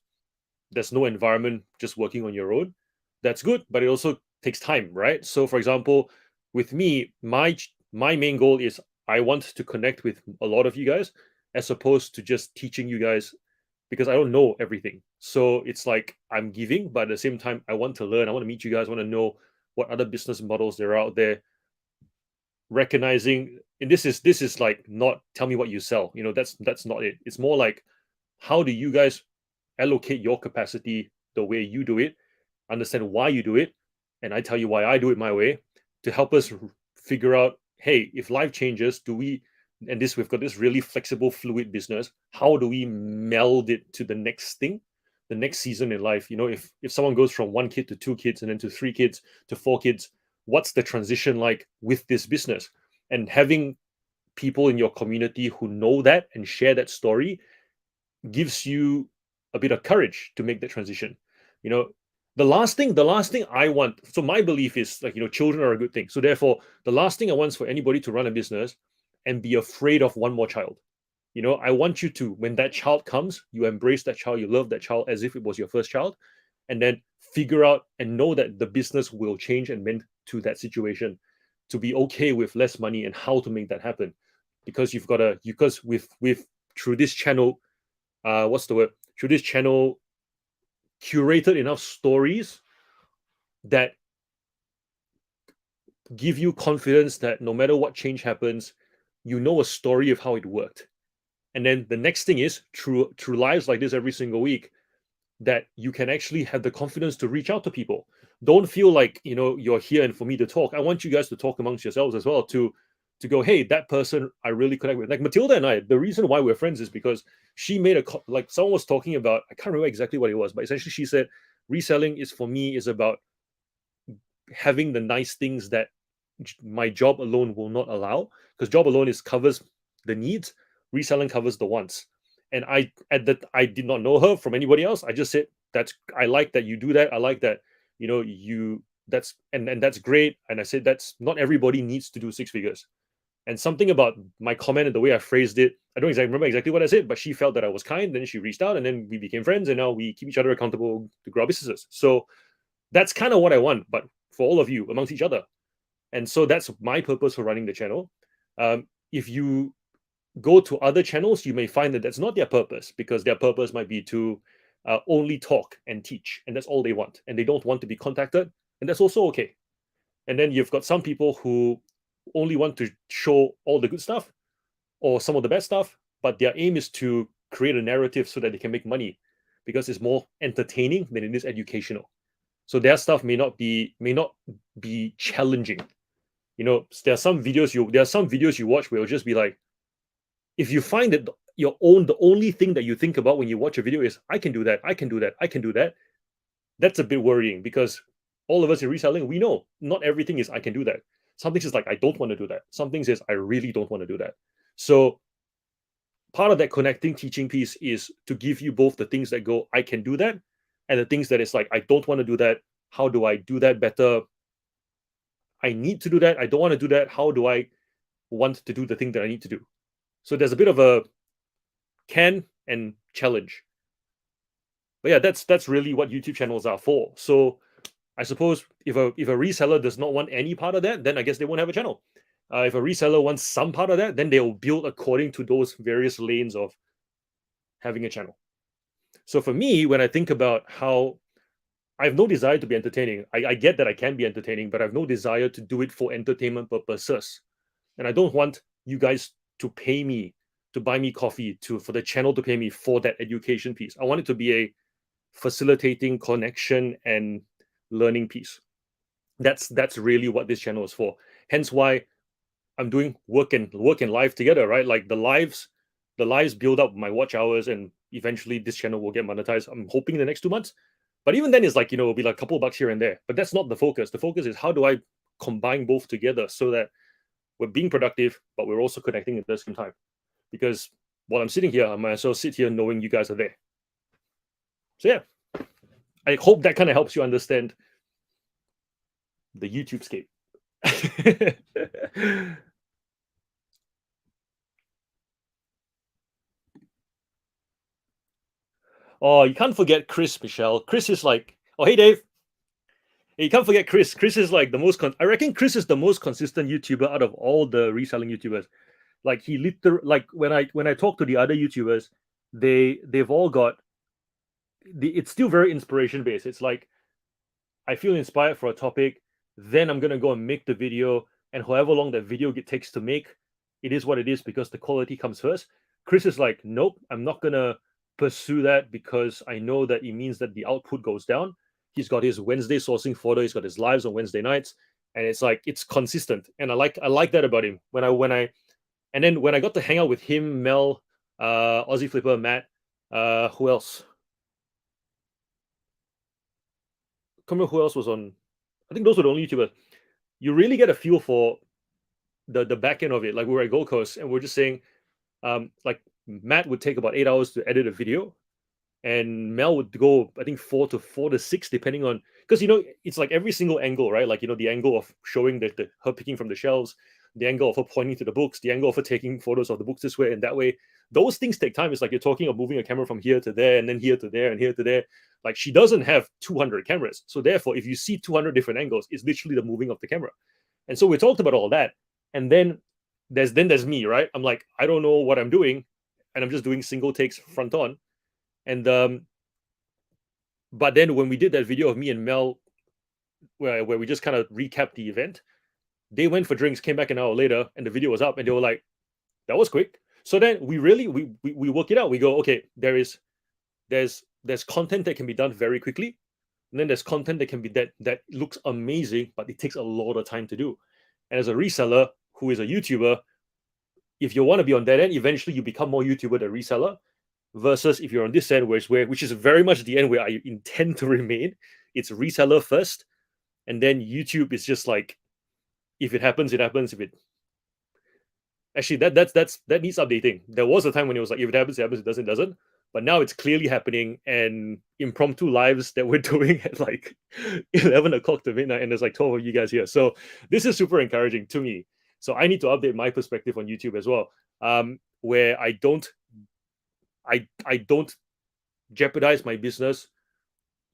there's no environment just working on your own, that's good, but it also takes time, right? So for example, with me, my main goal is I want to connect with a lot of you guys, as opposed to just teaching you guys, because I don't know everything. So it's like I'm giving, but at the same time, I want to learn. I want to meet you guys. I want to know what other business models there are out there. Recognizing, and this is like not tell me what you sell. That's not it. It's more like, how do you guys allocate your capacity the way you do it, understand why you do it, and I tell you why I do it my way, to help us figure out, hey, if life changes, do we, and this we've got this really flexible, fluid business, how do we meld it to the next thing, the next season in life? If someone goes from 1 kid to 2 kids and then to 3 kids to 4 kids, what's the transition like with this business? And having people in your community who know that and share that story gives you a bit of courage to make that transition. You know, the last thing I want. So my belief is, like, children are a good thing. So therefore, the last thing I want is for anybody to run a business and be afraid of one more child. I want you to, when that child comes, you embrace that child, you love that child as if it was your first child, and then figure out and know that the business will change and mend to that situation, to be okay with less money and how to make that happen. because you've got a because with through this channel, what's the word? Through this channel, curated enough stories that give you confidence that no matter what change happens, you know a story of how it worked. And then the next thing is through lives like this every single week, that you can actually have the confidence to reach out to people. Don't feel like you're here and for me to talk. I want you guys to talk amongst yourselves as well, to go, hey, that person I really connect with. Like Matilda and I, the reason why we're friends is because she made like someone was talking about, I can't remember exactly what it was, but essentially she said reselling is for me is about having the nice things that my job alone will not allow, because job alone is covers the needs, reselling covers the wants. And I did not know her from anybody else. I just said, that's, I like that you do that. I like that you that's and that's great. And I said, that's not everybody needs to do six figures. And something about my comment and the way I phrased it, I don't exactly remember exactly what I said, but she felt that I was kind. Then she reached out, and then we became friends, and now we keep each other accountable to grow our businesses. So that's kind of what I want, but for all of you amongst each other. And so that's my purpose for running the channel. If you go to other channels, you may find that that's not their purpose, because their purpose might be to only talk and teach, and that's all they want, and they don't want to be contacted, and that's also okay. And then you've got some people who only want to show all the good stuff or some of the bad stuff, but their aim is to create a narrative so that they can make money, because it's more entertaining than it is educational. So their stuff may not be challenging. There are some videos you watch where it'll just be like, if you find that the only thing that you think about when you watch a video is, I can do that, I can do that, I can do that, that's a bit worrying, because all of us in reselling, we know not everything is I can do that. Some things is like, I don't want to do that. Some things is I really don't want to do that. So part of that connecting teaching piece is to give you both the things that go, I can do that, and the things that is like, I don't want to do that. How do I do that better? I need to do that. I don't want to do that. How do I want to do the thing that I need to do? So there's a bit of a can and challenge. But yeah, that's really what YouTube channels are for. So I suppose if a reseller does not want any part of that, then I guess they won't have a channel. If a reseller wants some part of that, then they'll build according to those various lanes of having a channel. So for me, when I think about how I have no desire to be entertaining, I get that I can be entertaining, but I have no desire to do it for entertainment purposes. And I don't want you guys to pay me to buy me coffee, for the channel to pay me for that education piece. I want it to be a facilitating connection and learning piece. That's really what this channel is for. Hence why I'm doing work and live together, right? Like the lives build up my watch hours, and eventually this channel will get monetized. I'm hoping in the next 2 months. But even then, it's like, it'll be like a couple of bucks here and there. But that's not the focus. The focus is, how do I combine both together so that we're being productive, but we're also connecting at the same time? Because while I'm sitting here, I might as well sit here knowing you guys are there. So yeah, I hope that kind of helps you understand the YouTube scape. Oh, you can't forget Chris, Michelle. Chris is like, oh, hey, Dave. Hey, you can't forget Chris. Chris is like the most, I reckon Chris is the most consistent YouTuber out of all the reselling YouTubers. Like he literally, like when I talk to the other YouTubers, they've all got, it's still very inspiration based. It's like, I feel inspired for a topic, then I'm gonna go and make the video, and however long that video takes to make, it is what it is, because the quality comes first. Chris is like, nope, I'm not gonna pursue that, because I know that it means that the output goes down. He's got his Wednesday sourcing photo, he's got his lives on Wednesday nights, and it's like, it's consistent. And I like that about him. And then when I got to hang out with him, Mel, Aussie Flipper, Matt, who else? Can't remember who else was on. I think those were the only YouTubers. You really get a feel for the back end of it. Like we were at Gold Coast, and we're just saying, like Matt would take about 8 hours to edit a video, and Mel would go, I think, 4 to 6, depending on, because it's like every single angle, right? Like the angle of showing the her picking from the shelves, the angle of her pointing to the books, the angle of her taking photos of the books this way and that way. Those things take time. It's like you're talking of moving a camera from here to there, and then here to there, and here to there. Like she doesn't have 200 cameras, so therefore, if you see 200 different angles, it's literally the moving of the camera. And so we talked about all that, and then there's me, right? I'm like, I don't know what I'm doing, and I'm just doing single takes front on. And but then when we did that video of me and Mel, where we just kind of recapped the event, they went for drinks, came back an hour later, and the video was up, and they were like, that was quick. So then we really we work it out. We go, okay, there's content that can be done very quickly, and then there's content that can be that looks amazing, but it takes a lot of time to do. And as a reseller who is a YouTuber, if you want to be on that end, eventually you become more YouTuber than reseller. Versus if you're on this end, which is very much the end where I intend to remain, it's reseller first, and then YouTube is just like, if it happens, it happens. If it actually that needs updating. There was a time when it was like, if it happens, it happens. It doesn't, it doesn't. But now it's clearly happening, and impromptu lives that we're doing at like 11 o'clock to midnight, and there's like 12 of you guys here. So this is super encouraging to me. So I need to update my perspective on YouTube as well, where I don't jeopardize my business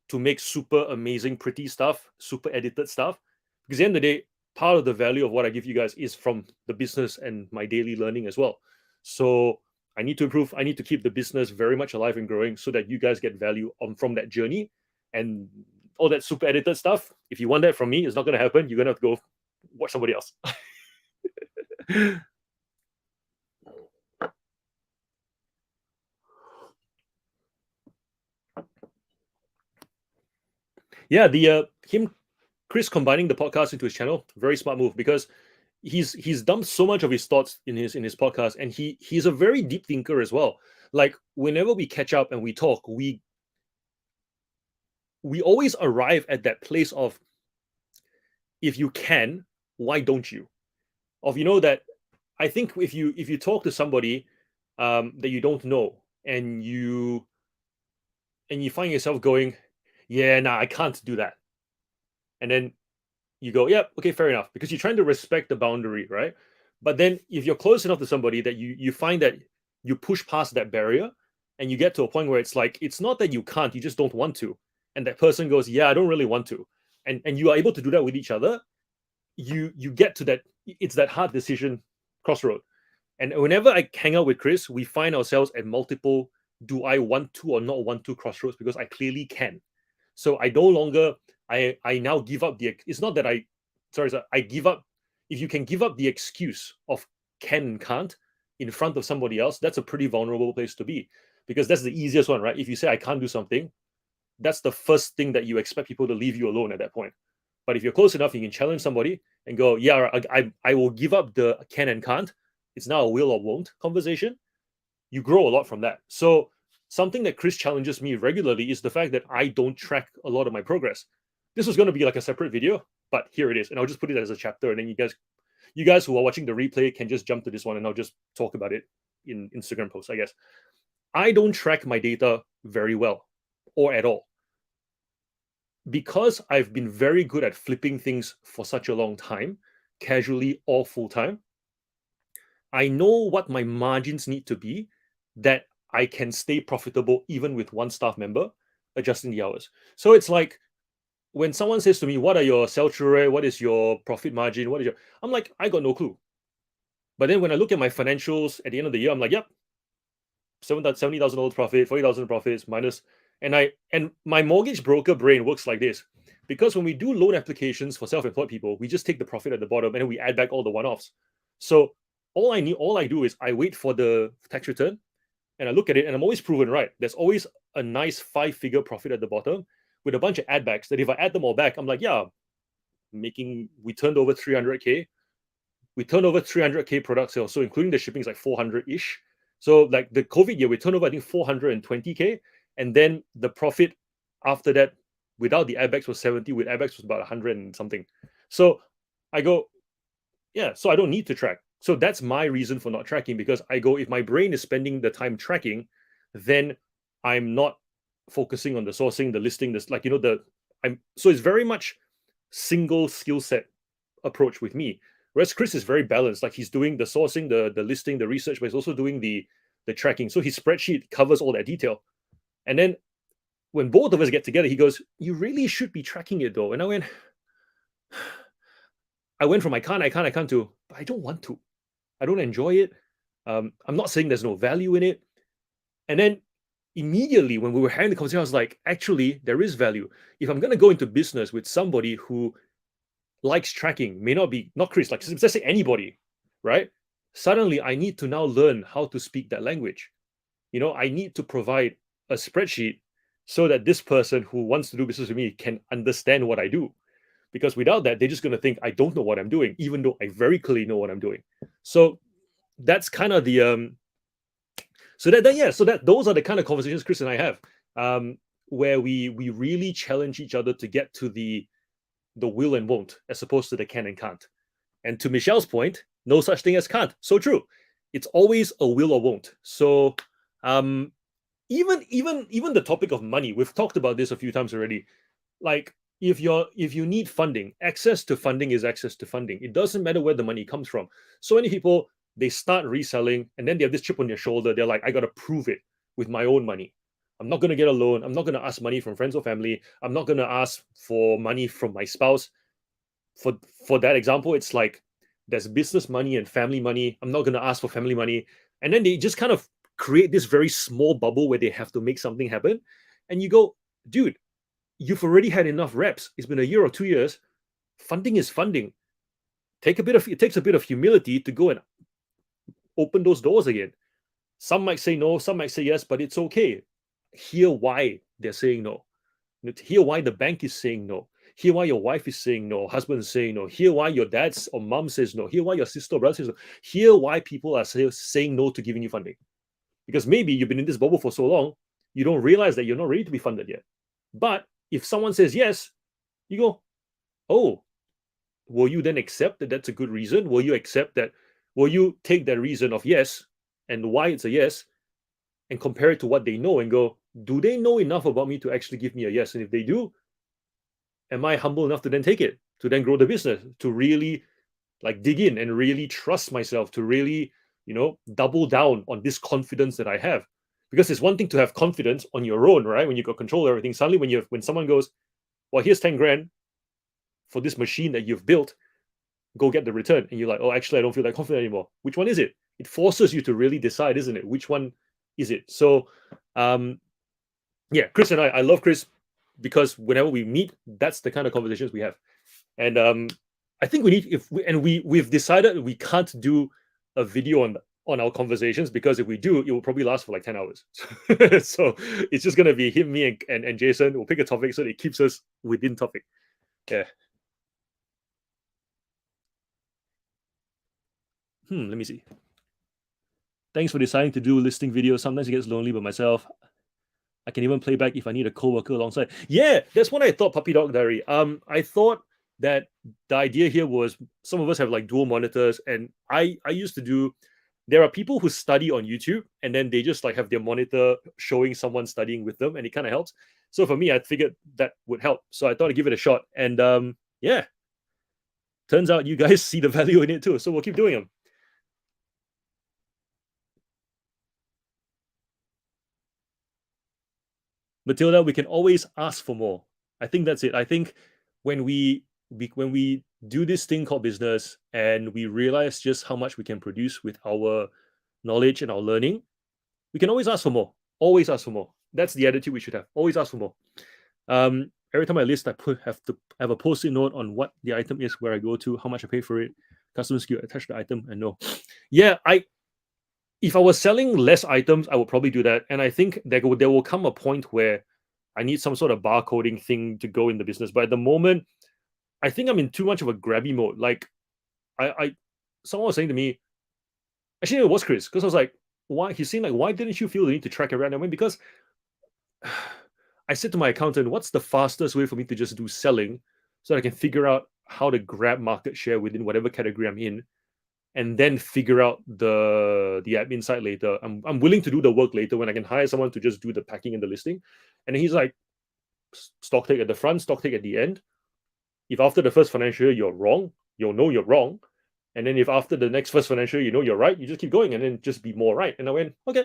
to make super amazing, pretty stuff, super edited stuff. Because at the end of the day, part of the value of what I give you guys is from the business and my daily learning as well. So I need to improve. I need to keep the business very much alive and growing so that you guys get value from that journey. And all that super edited stuff, if you want that from me, it's not going to happen. You're going to have to go watch somebody else. Yeah, the Chris combining the podcast into his channel, very smart move, because he's dumped so much of his thoughts in his podcast, and he's a very deep thinker as well. Like whenever we catch up and we talk, we always arrive at that place of, if you can, why don't you? Of, that I think if you talk to somebody that you don't know, and you find yourself going, yeah, nah, I can't do that, and then you go, yep, okay, fair enough, because you're trying to respect the boundary, right? But then if you're close enough to somebody that you find that you push past that barrier, and you get to a point where it's like, it's not that you can't, you just don't want to, and that person goes, yeah, I don't really want to, and you are able to do that with each other, you get to that, it's that hard decision crossroad. And whenever I hang out with Chris, we find ourselves at multiple do I want to or not want to crossroads, because I clearly can. So I no longer, I now give up it's not that I give up. If you can give up the excuse of can and can't in front of somebody else, that's a pretty vulnerable place to be, because that's the easiest one, right? If you say I can't do something, that's the first thing that you expect people to leave you alone at that point. But if you're close enough, you can challenge somebody and go, yeah, I will give up the can and can't. It's now a will or won't conversation. You grow a lot from that. So something that Chris challenges me regularly is the fact that I don't track a lot of my progress. This was going to be like a separate video, but here it is. And I'll just put it as a chapter. And then you guys who are watching the replay can just jump to this one, and I'll just talk about it in Instagram posts, I guess. I don't track my data very well or at all, because I've been very good at flipping things for such a long time, casually or full time. I know what my margins need to be that I can stay profitable even with one staff member adjusting the hours. So it's like when someone says to me, what are your sell-through rate? What is your profit margin? I'm like, I got no clue. But then when I look at my financials at the end of the year, I'm like, yep, $70,000 profit, 40,000 profits minus. And my mortgage broker brain works like this. Because when we do loan applications for self-employed people, we just take the profit at the bottom and then we add back all the one-offs. So all I do is I wait for the tax return and I look at it, and I'm always proven right. There's always a nice 5-figure profit at the bottom with a bunch of add backs that if I add them all back, I'm like, yeah, we turned over 300K. We turned over 300K product sales. So including the shipping is like 400-ish. So like the COVID year, we turned over, I think, 420K. And then the profit after that, without the add backs, was 70. With add backs was about 100 and something. So I go, yeah, so I don't need to track. So that's my reason for not tracking, because I go, if my brain is spending the time tracking, then I'm not focusing on the sourcing, the listing, this, like, so it's very much single skill set approach with me. Whereas Chris is very balanced. Like he's doing the sourcing, the listing, the research, but he's also doing the tracking. So his spreadsheet covers all that detail. And then when both of us get together, he goes, you really should be tracking it though. And I went from I can't to, but I don't want to. I don't enjoy it. I'm not saying there's no value in it. And then immediately when we were having the conversation, I was like, actually, there is value. If I'm going to go into business with somebody who likes tracking, may not be, not Chris, like let's say anybody, right? Suddenly I need to now learn how to speak that language. I need to provide a spreadsheet so that this person who wants to do business with me can understand what I do. Because without that, they're just going to think I don't know what I'm doing, even though I very clearly know what I'm doing. So that's kind of the so that those are the kind of conversations Chris and I have, where we really challenge each other to get to the will and won't, as opposed to the can and can't. And to Michelle's point, no such thing as can't. So true. It's always a will or won't. So um, even the topic of money, we've talked about this a few times already. Like if you need funding, access to funding is access to funding. It doesn't matter where the money comes from. So many people, they start reselling and then they have this chip on their shoulder. They're like, I got to prove it with my own money. I'm not going to get a loan. I'm not going to ask money from friends or family. I'm not going to ask for money from my spouse. For that example, it's like there's business money and family money. I'm not going to ask for family money. And then they just kind of create this very small bubble where they have to make something happen. And you go, dude, you've already had enough reps. It's been a year or 2 years. Funding is funding. It takes a bit of humility to go and open those doors again. Some might say no, some might say yes, but it's okay. Hear why they're saying no. Hear why the bank is saying no. Hear why your wife is saying no, husband is saying no. Hear why your dad or mom says no. Hear why your sister or brother says no. Hear why people are saying no to giving you funding. Because maybe you've been in this bubble for so long, you don't realize that you're not ready to be funded yet. But if someone says yes, you go, oh, will you then accept that that's a good reason? Will you take that reason of yes and why it's a yes and compare it to what they know and go, do they know enough about me to actually give me a yes? And if they do, am I humble enough to then take it, to then grow the business, to really like dig in and really trust myself, to really, double down on this confidence that I have? Because it's one thing to have confidence on your own, right? When you got control of everything. Suddenly when someone goes, well, here's 10 grand for this machine that you've built, go get the return. And you're like, oh, actually, I don't feel that confident anymore. Which one is it? It forces you to really decide, isn't it? Which one is it? So yeah, Chris and I love Chris because whenever we meet, that's the kind of conversations we have. And I think we need we've decided we can't do a video on our conversations, because if we do, it will probably last for like 10 hours. So it's just gonna be him, me, and Jason. We'll pick a topic so that it keeps us within topic. Yeah. Let me see. Thanks for deciding to do listing videos. Sometimes it gets lonely by myself. I can even play back if I need a co-worker alongside. Yeah, that's what I thought, Puppy Dog Diary. I thought that the idea here was some of us have like dual monitors, and I used to do. There are people who study on YouTube and then they just like have their monitor showing someone studying with them, and it kind of helps. So for me, I figured that would help. So I thought I'd give it a shot, and yeah, turns out you guys see the value in it too. So we'll keep doing them. Matilda, we can always ask for more. I think that's it. I think when we do this thing called business and we realize just how much we can produce with our knowledge and our learning, we can always ask for more. Always ask for more. That's the attitude we should have. Always ask for more. Every time I list, I have to have a post-it note on what the item is, where I go to, how much I pay for it, customer SKU, attach the item, and no. Yeah, if I was selling less items, I would probably do that. And I think there will come a point where I need some sort of barcoding thing to go in the business. But at the moment, I think I'm in too much of a grabby mode. Like, someone was saying to me, actually, it was Chris, because I was like, why? He's saying like, why didn't you feel the need to track everyone? I mean, because I said to my accountant, what's the fastest way for me to just do selling so that I can figure out how to grab market share within whatever category I'm in, and then figure out the admin side later. I'm willing to do the work later when I can hire someone to just do the packing and the listing. And he's like, stock take at the front, stock take at the end. If after the first financial year you're wrong, you'll know you're wrong. And then if after the next first financial year you know you're right, you just keep going and then just be more right. And I went, okay.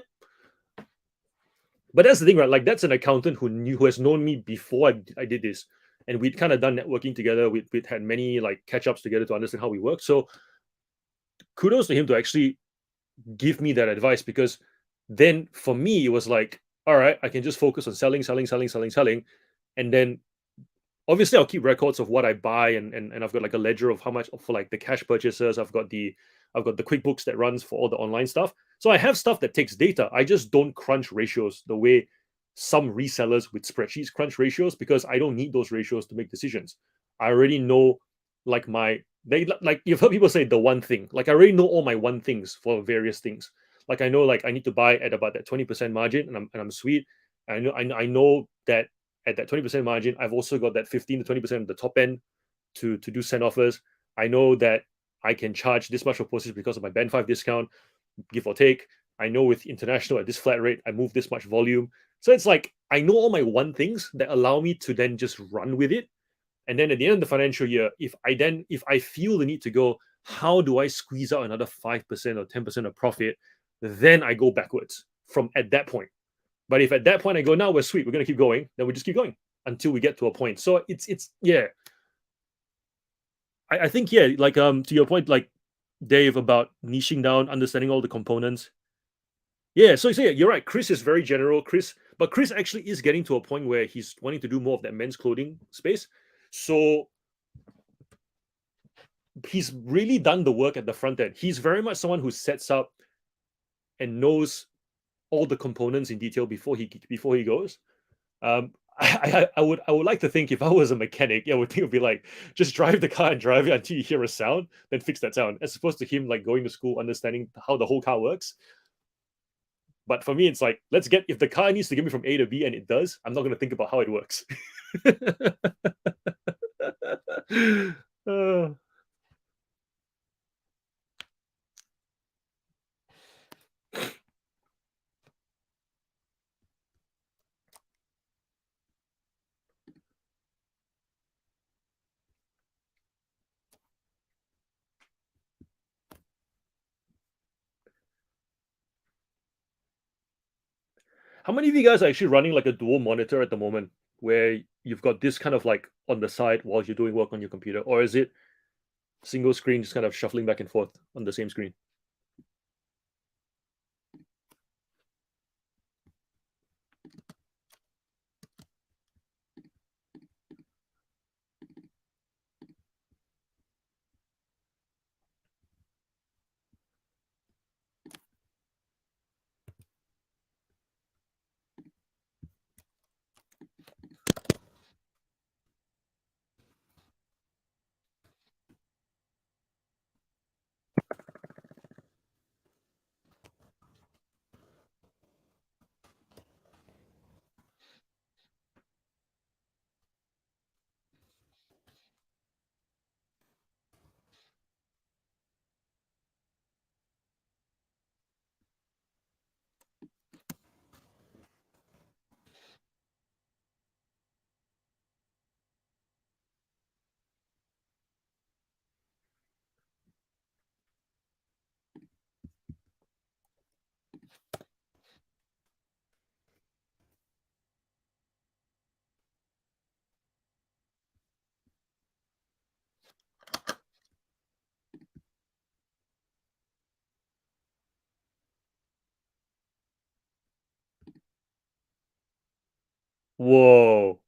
But that's the thing, right? Like, that's an accountant who has known me before I did this. And we'd kind of done networking together. We'd had many like catch-ups together to understand how we work. So kudos to him to actually give me that advice, because then for me it was like, all right, I can just focus on selling, selling, selling, selling, selling, and then obviously I'll keep records of what I buy, and I've got like a ledger of how much for like the cash purchases. I've got the QuickBooks that runs for all the online stuff. So I have stuff that takes data. I just don't crunch ratios the way some resellers with spreadsheets crunch ratios, because I don't need those ratios to make decisions. I already know, like my they like you've heard people say the one thing. Like I already know all my one things for various things. Like I know, like I need to buy at about that 20% margin, and I'm sweet. I know that at that 20% margin, I've also got that 15 to 20% of the top end to do send offers. I know that I can charge this much for postage because of my band 5 discount, give or take. I know with international at this flat rate, I move this much volume. So it's like I know all my one things that allow me to then just run with it. And then at the end of the financial year, if I feel the need to go, how do I squeeze out another 5% or 10% of profit? Then I go backwards from at that point. But if at that point I go, now we're sweet, we're gonna keep going, then we just keep going until we get to a point. So it's yeah. I think yeah, like to your point, like Dave, about niching down, understanding all the components. Yeah, so yeah, you're right. Chris is very general. But Chris actually is getting to a point where he's wanting to do more of that men's clothing space. So he's really done the work at the front end. He's very much someone who sets up and knows all the components in detail before he goes. I would like to think if I was a mechanic, yeah, I would think it would be like, just drive the car and drive it until you hear a sound, then fix that sound, as opposed to him like going to school, understanding how the whole car works. But for me, it's like, let's get, if the car needs to get me from A to B and it does, I'm not going to think about how it works. Uh, how many of you guys are actually running like a dual monitor at the moment, where you've got this kind of like on the side while you're doing work on your computer, or is it single screen, just kind of shuffling back and forth on the same screen? Whoa.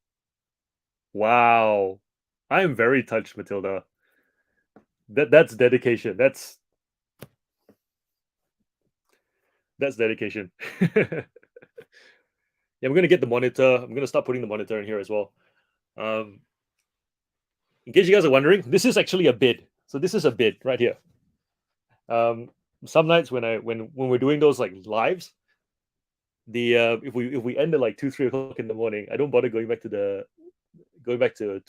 Wow. I am very touched, Matilda. That's dedication. That's dedication. Yeah, I'm gonna get the monitor. I'm gonna start putting the monitor in here as well. Um, in case you guys are wondering, this is actually a bid. So this is a bid right here. Um, some nights when we're doing those like lives, the if we end at like 2-3 o'clock in the morning, I don't bother going back to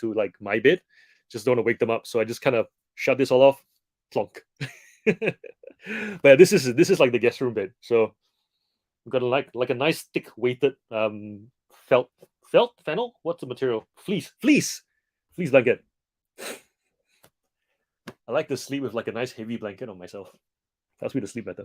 like my bid. Just don't want to wake them up. So I just kind of shut this all off, plonk. But this is like the guest room bed. So we've got like a nice thick weighted felt fennel. What's the material? Fleece blanket. I like to sleep with like a nice heavy blanket on myself. Helps me to sleep better.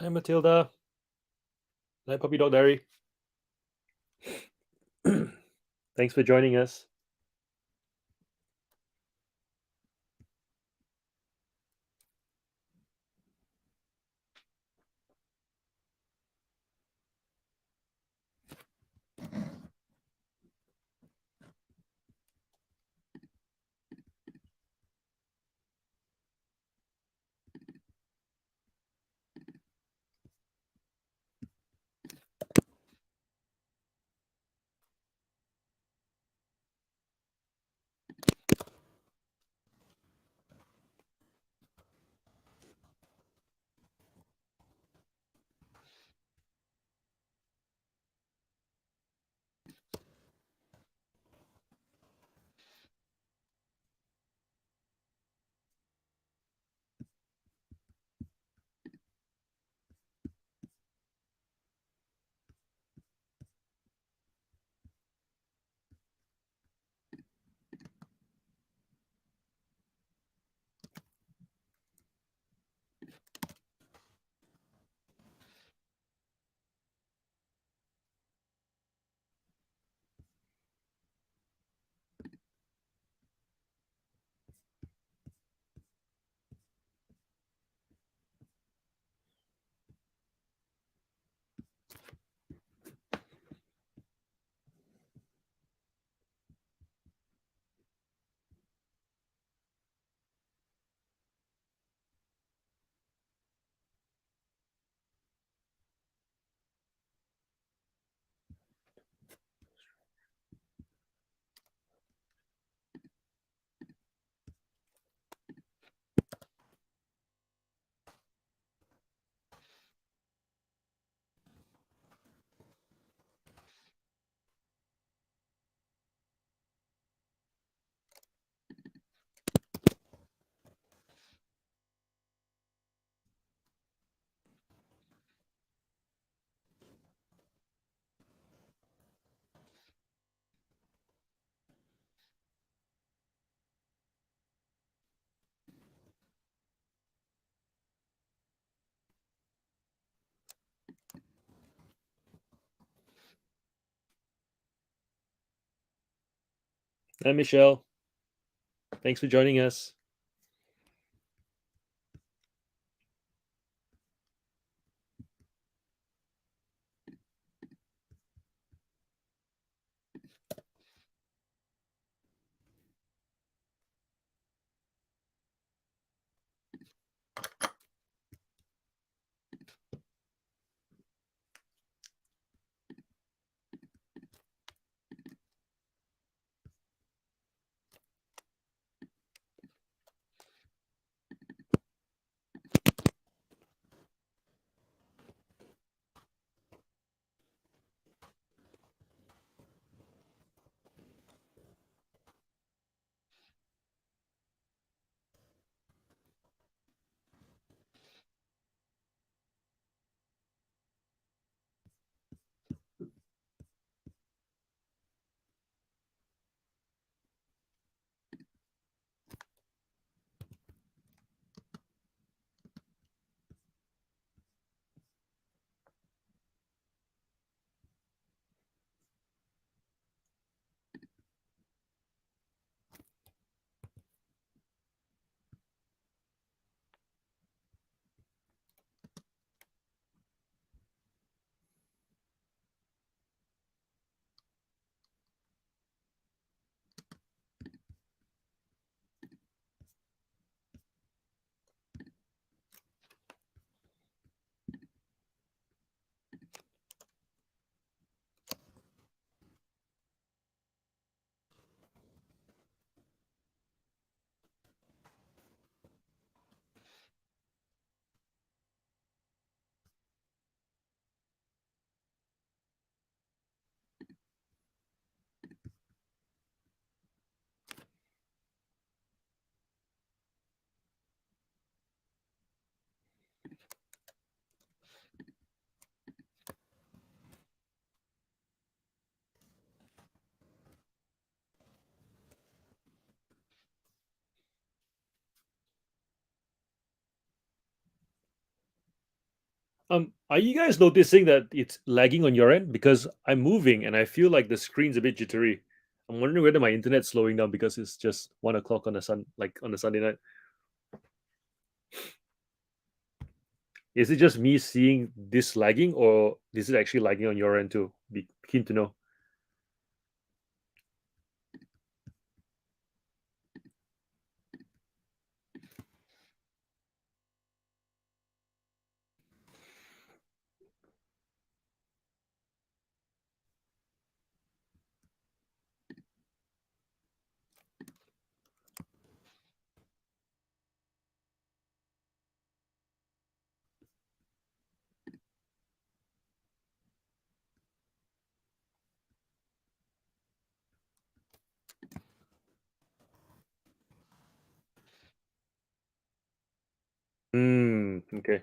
Hi, Matilda. Hi, Puppy Dog Diary. Thanks for joining us. Hi, Michelle. Thanks for joining us. Are you guys noticing that it's lagging on your end? Because I'm moving and I feel like the screen's a bit jittery. I'm wondering whether my internet's slowing down because it's just 1 o'clock on the Sunday night. Is it just me seeing this lagging, or is it actually lagging on your end too? Be keen to know. Okay.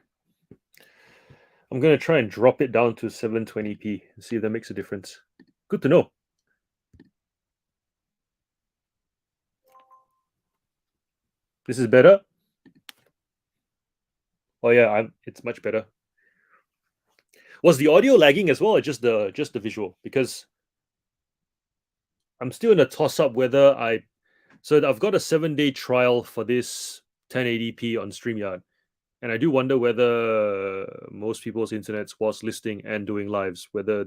I'm gonna try and drop it down to 720p and see if that makes a difference. Good to know. This is better. Oh yeah, it's much better. Was the audio lagging as well, or just the visual? Because I'm still in a toss up whether I. So I've got a 7-day trial for this 1080p on StreamYard, and I do wonder whether most people's internets was listing and doing lives, whether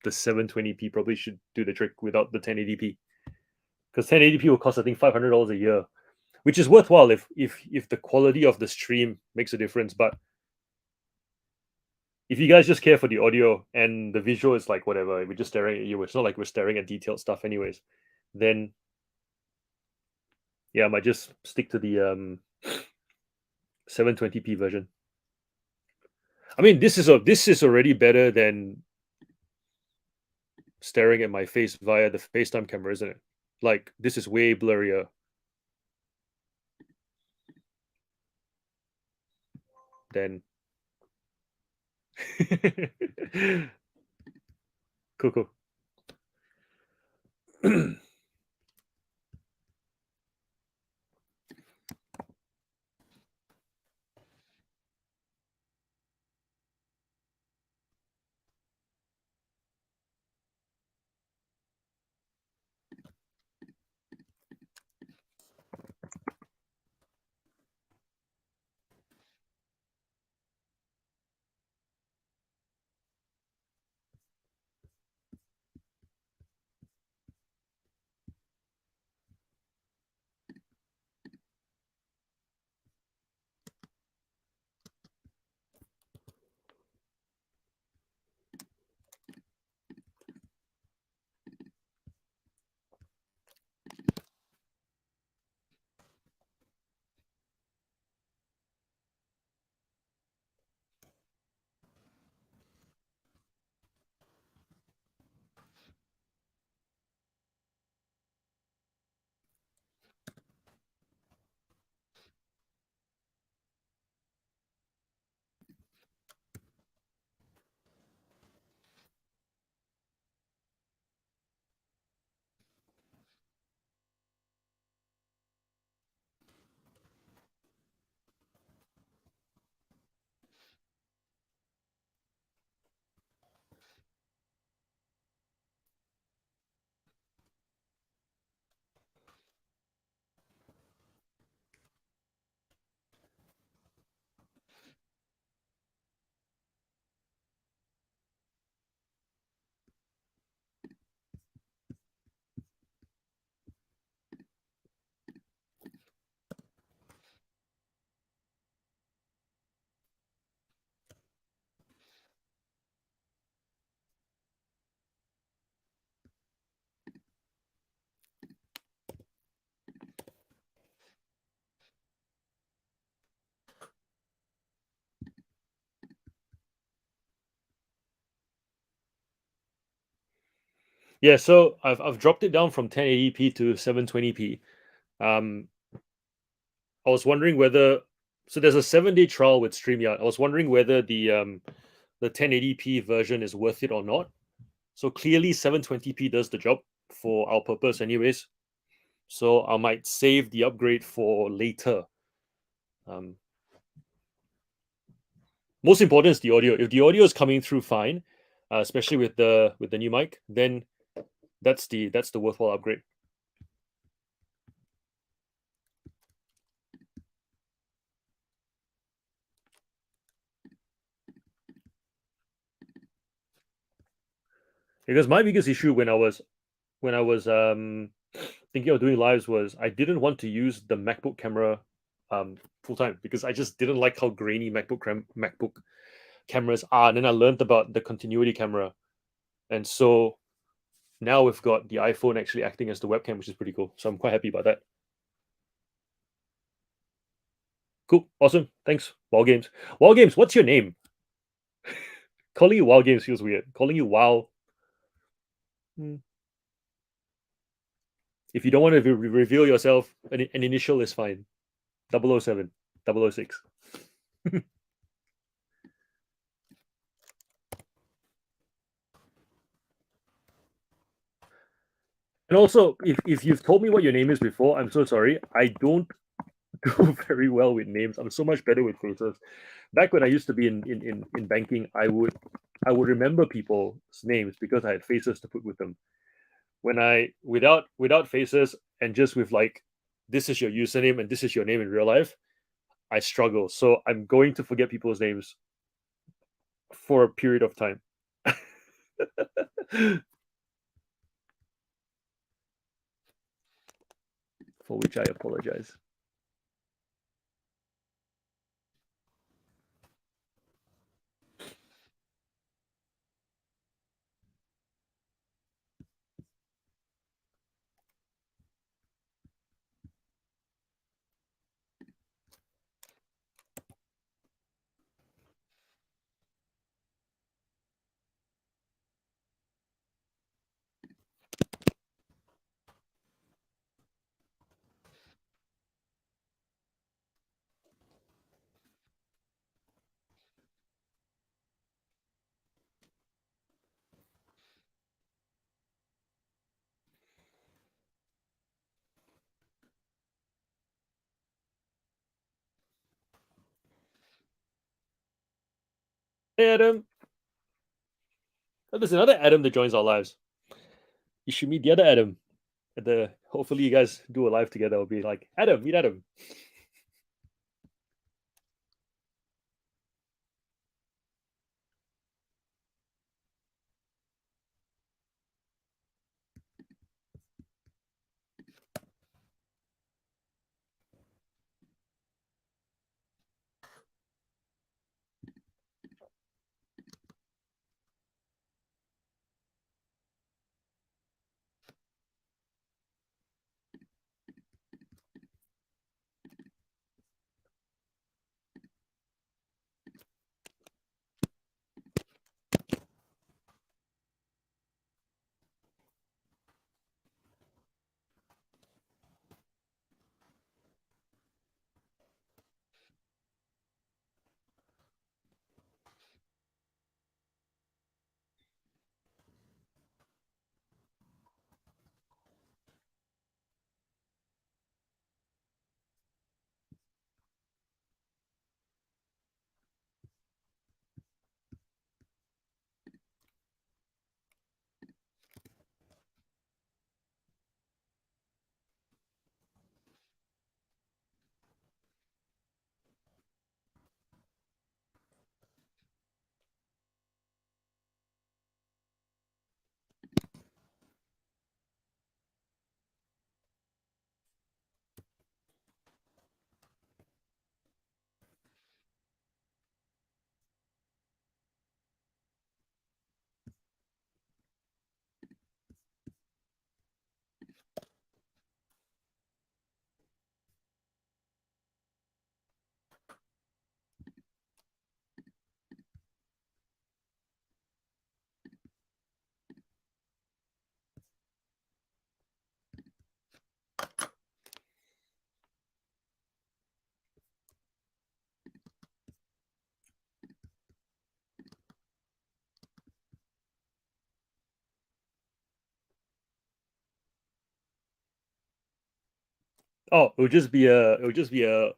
the 720p probably should do the trick without the 1080p. Because 1080p will cost I think $500 a year, which is worthwhile if the quality of the stream makes a difference. But if you guys just care for the audio and the visual is like whatever, we're just staring at you. It's not like we're staring at detailed stuff, anyways. Then yeah, I might just stick to the 720p version. I mean, this is already better than staring at my face via the FaceTime camera, isn't it? Like this is way blurrier than. Cool, cool. Yeah, so I've dropped it down from 1080p to 720p. Um, I was wondering whether so there's a 7-day trial with StreamYard. I was wondering whether the 1080p version is worth it or not. So clearly 720p does the job for our purpose, anyways. So I might save the upgrade for later. Um, Most important is the audio. If the audio is coming through fine, especially with the new mic, then that's the worthwhile upgrade. Because my biggest issue when I was thinking of doing lives was I didn't want to use the MacBook camera full time because I just didn't like how grainy MacBook cameras are. And then I learned about the continuity camera, and so now we've got the iPhone actually acting as the webcam, which is pretty cool. So I'm quite happy about that. Cool, awesome, thanks. Wow Games, Wow Games. What's your name? Calling you Wow Games feels weird. Calling you Wow. Hmm. If you don't want to reveal yourself, an initial is fine. 007, 006. And also, if you've told me what your name is before, I'm so sorry. I don't do very well with names. I'm so much better with faces. Back when I used to be in banking, I would remember people's names because I had faces to put with them. When I without faces and just with like this is your username and this is your name in real life, I struggle. So I'm going to forget people's names for a period of time. For which I apologize. Hey Adam. Oh, there's another Adam that joins our lives. You should meet the other Adam. At the hopefully you guys do a live together. It'll be like Adam, meet Adam. Oh, it would just be a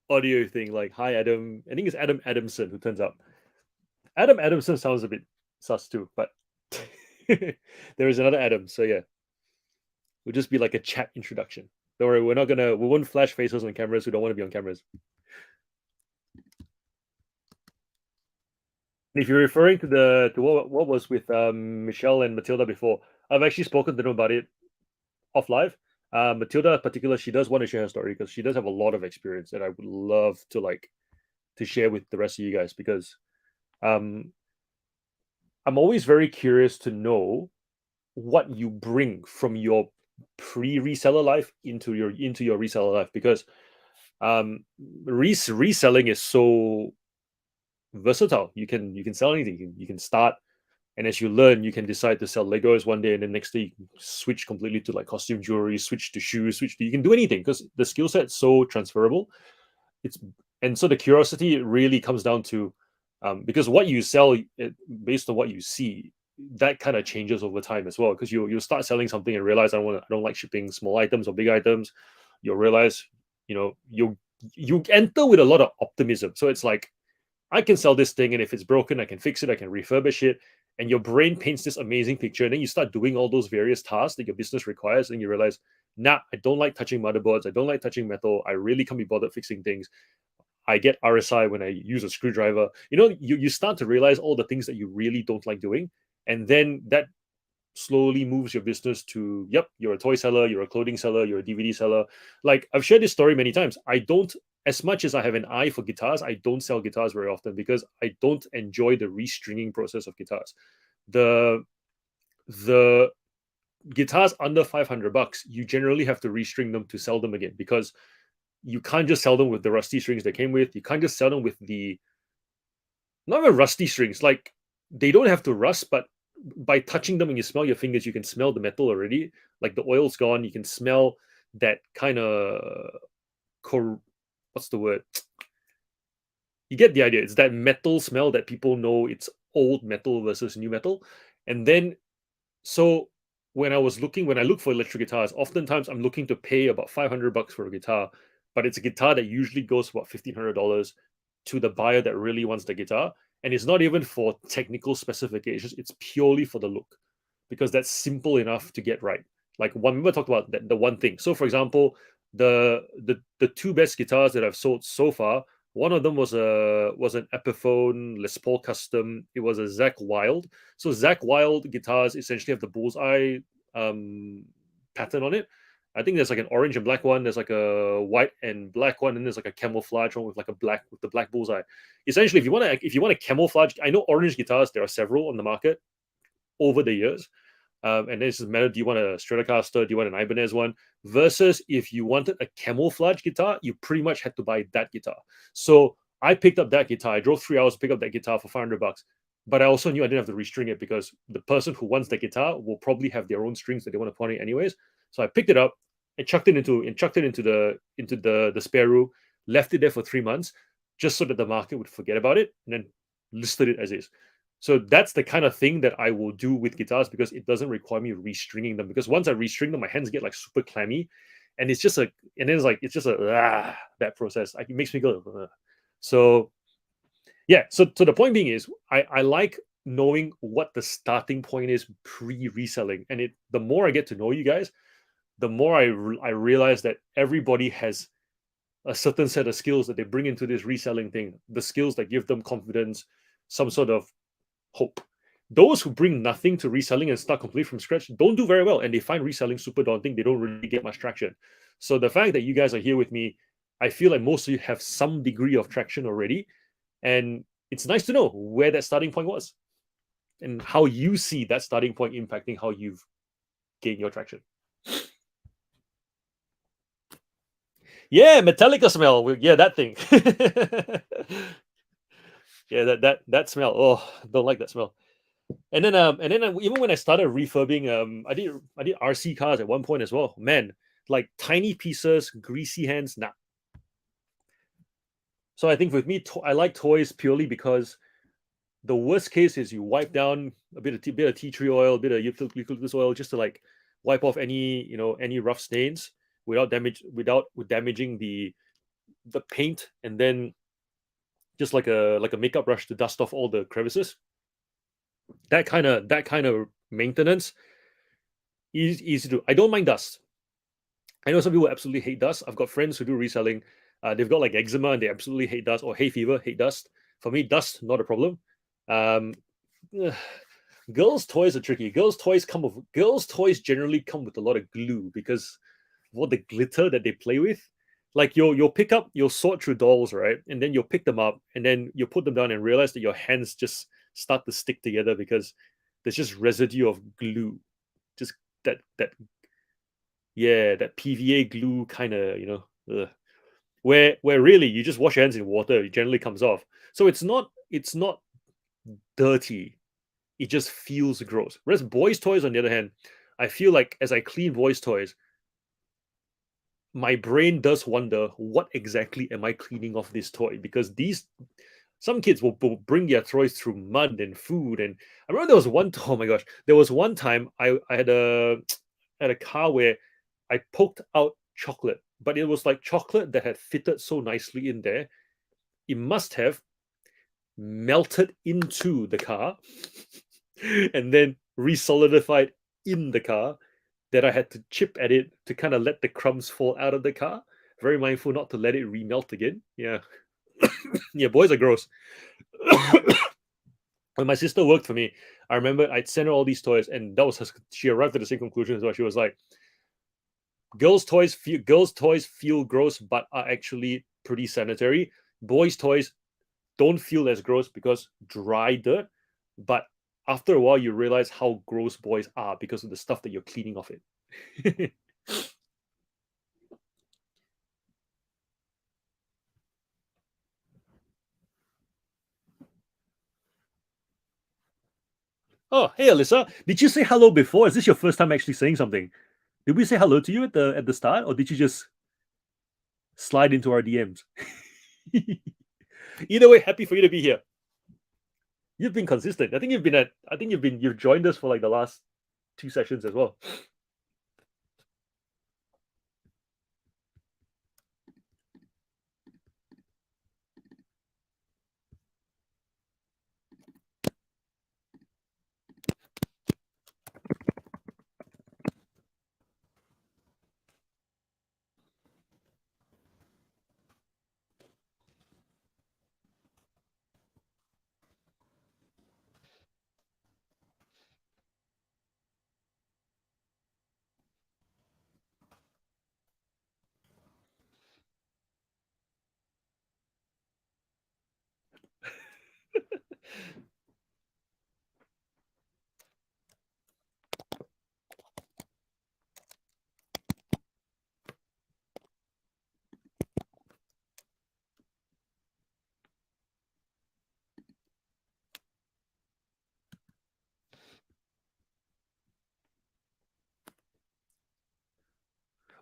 audio thing. Like, hi Adam. I think it's Adam Adamson who turns up. Adam Adamson sounds a bit sus too, but there is another Adam. So yeah, we'll just be like a chat introduction. Don't worry, we won't flash faces on cameras who don't want to be on cameras. If you're referring to what was with Michelle and Matilda before, I've actually spoken to them about it off live. Matilda in particular, she does want to share her story because she does have a lot of experience that I would love to share with the rest of you guys, because um I'm always very curious to know what you bring from your pre-reseller life into your reseller life, because um reselling is so versatile. You can sell anything. You can start, and as you learn, you can decide to sell Legos one day, and then next day you can switch completely to like costume jewelry, switch to shoes, you can do anything because the skill set's so transferable. It's And so the curiosity really comes down to, because what you sell, based on what you see, that kind of changes over time as well, because you start selling something and realize I don't like shipping small items or big items. You'll realize, you enter with a lot of optimism, so it's like, I can sell this thing, and if it's broken, I can fix it, I can refurbish it. And your brain paints this amazing picture. And then you start doing all those various tasks that your business requires. And you realize, nah, I don't like touching motherboards. I don't like touching metal. I really can't be bothered fixing things. I get RSI when I use a screwdriver. You start to realize all the things that you really don't like doing. And then that slowly moves your business to, yep, you're a toy seller, you're a clothing seller, you're a DVD seller. Like, I've shared this story many times. I don't, as much as I have an eye for guitars, I don't sell guitars very often because I don't enjoy the restringing process of guitars. The the guitars under $500, you generally have to restring them to sell them again, because you can't just sell them with the rusty strings they came with. You can't just sell them with the, not even rusty strings. Like, they don't have to rust, but by touching them and you smell your fingers, you can smell the metal already. Like, the oil's gone. You can smell that kind of what's the word? You get the idea. It's that metal smell that people know it's old metal versus new metal. And then, so when I look for electric guitars, oftentimes I'm looking to pay about $500 for a guitar, but it's a guitar that usually goes for about $1,500 to the buyer that really wants the guitar. And it's not even for technical specifications, it's purely for the look, because that's simple enough to get right. Like, one member talked about the one thing. So, for example, the two best guitars that I've sold so far, one of them was an Epiphone Les Paul custom. It was a Zach Wild. So Zach Wild guitars essentially have the bullseye pattern on it. I think there's like an orange and black one. There's like a white and black one, and there's like a camouflage one with like the black bullseye. Essentially, if you want a camouflage, I know orange guitars, there are several on the market over the years. And this is a matter: do you want a Stratocaster? Do you want an Ibanez one? Versus if you wanted a camouflage guitar, you pretty much had to buy that guitar. So I picked up that guitar. I drove 3 hours to pick up that guitar for $500. But I also knew I didn't have to restring it, because the person who wants the guitar will probably have their own strings that they want to put on it anyways. So I picked it up and chucked it into the spare room, left it there for 3 months, just so that the market would forget about it, and then listed it as is. So that's the kind of thing that I will do with guitars, because it doesn't require me restringing them. Because once I restring them, my hands get like super clammy, and it's just a, and then it's just a that process. Like, it makes me go. So yeah. So the point being is, I like knowing what the starting point is pre-reselling, and the more I get to know you guys, the more I realize that everybody has a certain set of skills that they bring into this reselling thing. The skills that give them confidence, some sort of hope. Those who bring nothing to reselling and start completely from scratch don't do very well, and they find reselling super daunting. They don't really get much traction. So the fact that you guys are here with me, I feel like most of you have some degree of traction already, and it's nice to know where that starting point was and how you see that starting point impacting how you've gained your traction. Yeah, Metallica smell. Yeah, that thing. Yeah, that smell. Oh, don't like that smell. And then even when I started refurbing, I did RC cars at one point as well. Man, like tiny pieces, greasy hands. Nah. So I think with me, I like toys purely because the worst case is you wipe down a bit of tea tree oil, a bit of eucalyptus oil, just to like wipe off any rough stains without damaging the paint and then just like a makeup brush to dust off all the crevices. That kind of maintenance is easy to do. I don't mind dust. I know some people absolutely hate dust. I've got friends who do reselling. They've got like eczema and they absolutely hate dust, or hay fever, hate dust. For me, dust not a problem. Um, girls' toys are tricky. Girls' toys generally come with a lot of glue because of all the glitter that they play with. Like you'll sort through dolls, right? And then you'll pick them up and then you'll put them down and realize that your hands just start to stick together because there's just residue of glue. Just that yeah, that PVA glue kind of, where really you just wash your hands in water, it generally comes off. So it's not dirty. It just feels gross. Whereas boys' toys, on the other hand, I feel like as I clean boys' toys, my brain does wonder what exactly am I cleaning off this toy? Because these some kids will bring their toys through mud and food. And I remember there was one oh my gosh, there was one time I had a car where I poked out chocolate, but it was like chocolate that had fitted so nicely in there. It must have melted into the car and then resolidified in the car that I had to chip at it to kind of let the crumbs fall out of the car. Very mindful not to let it remelt again. Yeah. Yeah, boys are gross. When my sister worked for me, I remember I'd send her all these toys, and she arrived at the same conclusion as well. She was like, girls' toys feel gross, but are actually pretty sanitary. Boys' toys don't feel as gross because dry dirt, but after a while you realize how gross boys are because of the stuff that you're cleaning off it. Oh, hey Alyssa, did you say hello before? Is this your first time actually saying something? Did we say hello to you at the start, or did you just slide into our DMs? Either way, happy for you to be here. You've been consistent. You've joined us for like the last two sessions as well.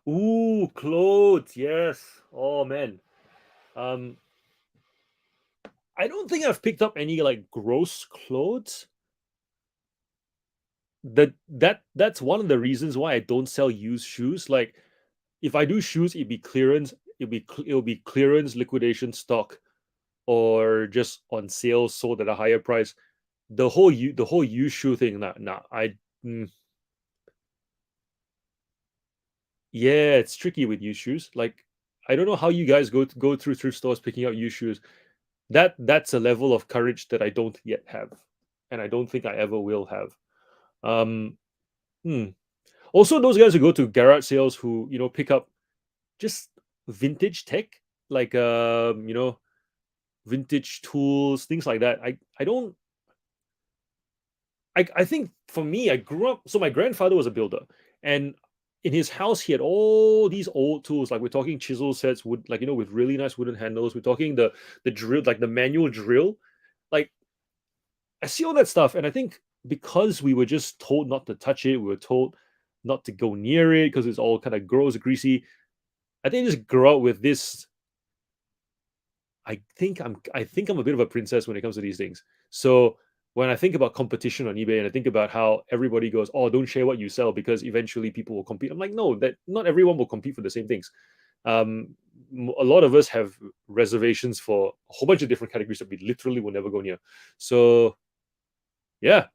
Ooh, clothes, yes. Oh man. Um, I don't think I've picked up any like gross clothes. That's one of the reasons why I don't sell used shoes. Like if I do shoes, it'd be clearance, it'll be clearance, liquidation stock, or just on sale, sold at a higher price. The whole used shoe thing, nah, yeah, it's tricky with used shoes. Like I don't know how you guys go through thrift stores picking out used shoes. That's a level of courage that I don't yet have, and I don't think I ever will have. Um, hmm. Also, those guys who go to garage sales who pick up just vintage tech, like vintage tools, things like that. I don't. I think for me, I grew up. So my grandfather was a builder, and in his house he had all these old tools. Like we're talking chisel sets, wood, like with really nice wooden handles. We're talking the drill, like the manual drill. Like I see all that stuff, and I think because we were just told not to touch it, we were told not to go near it because it's all kind of gross, greasy. I think I just grow up with this. I think I'm a bit of a princess when it comes to these things. So when I think about competition on eBay and I think about how everybody goes, "Oh, don't share what you sell because eventually people will compete." I'm like, no, that not everyone will compete for the same things. a lot of us have reservations for a whole bunch of different categories that we literally will never go near. So yeah.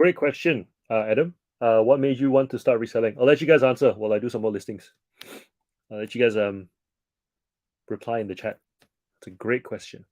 Great question, Adam. What made you want to start reselling? I'll let you guys answer while I do some more listings. I'll let you guys reply in the chat. It's a great question.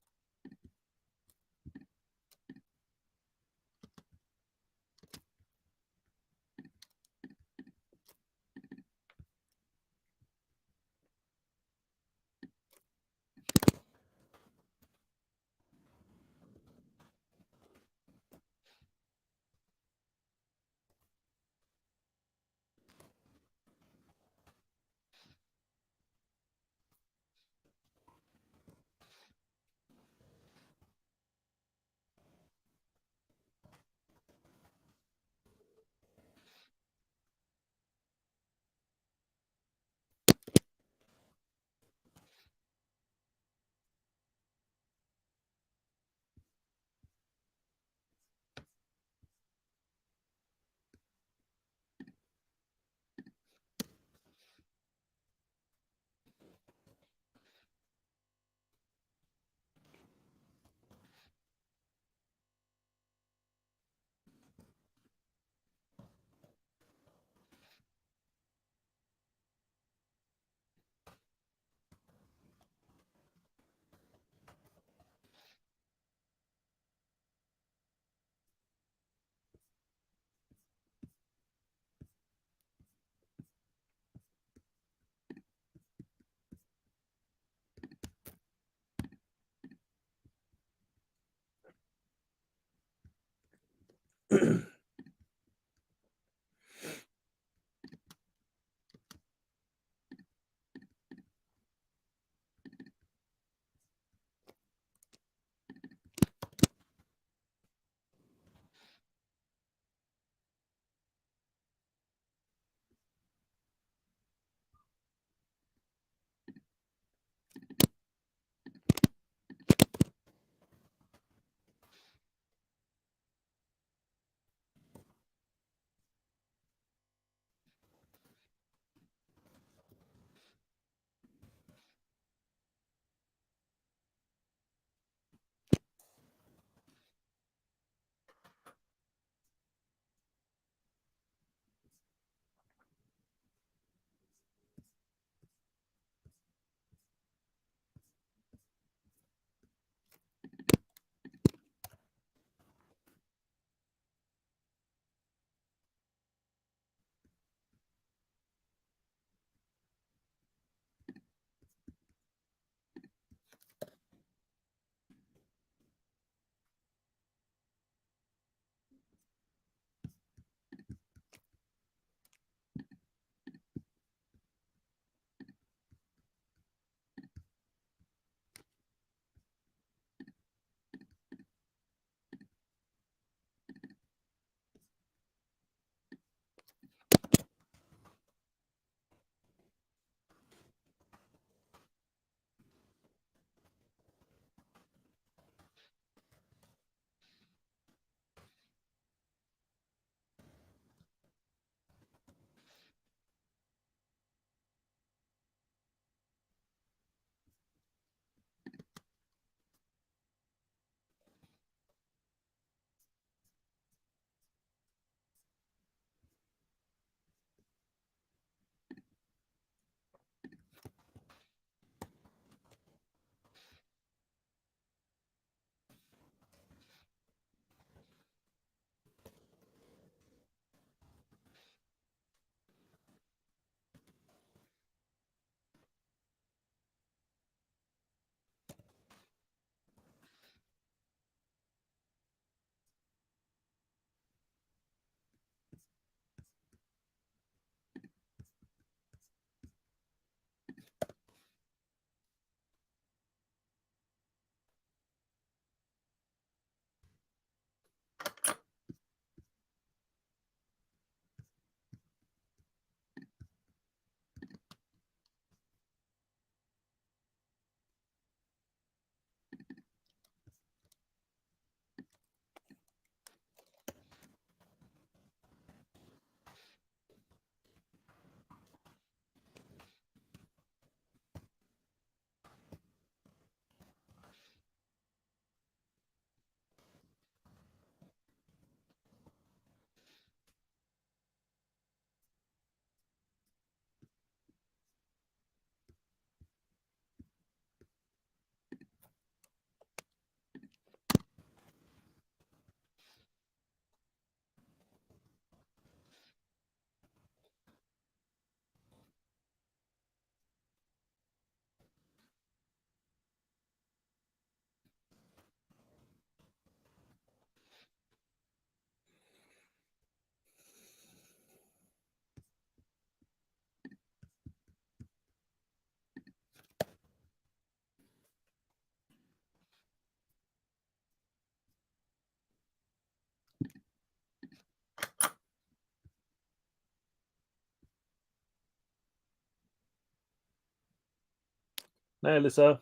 Hi, Alyssa.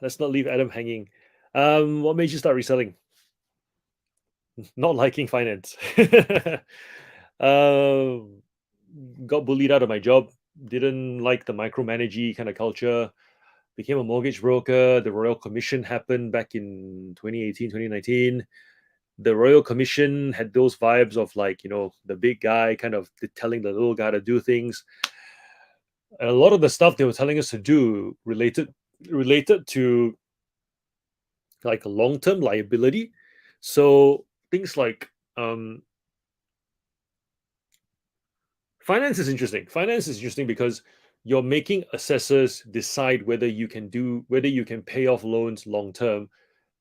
Let's not leave Adam hanging. What made you start reselling? Not liking finance. um, got bullied out of my job. Didn't like the micromanagey kind of culture. Became a mortgage broker. The Royal Commission happened back in 2018, 2019. The Royal Commission had those vibes of like, the big guy kind of telling the little guy to do things. And a lot of the stuff they were telling us to do related to like a long-term liability. So things like finance is interesting. Finance is interesting because you're making assessors decide whether you can pay off loans long term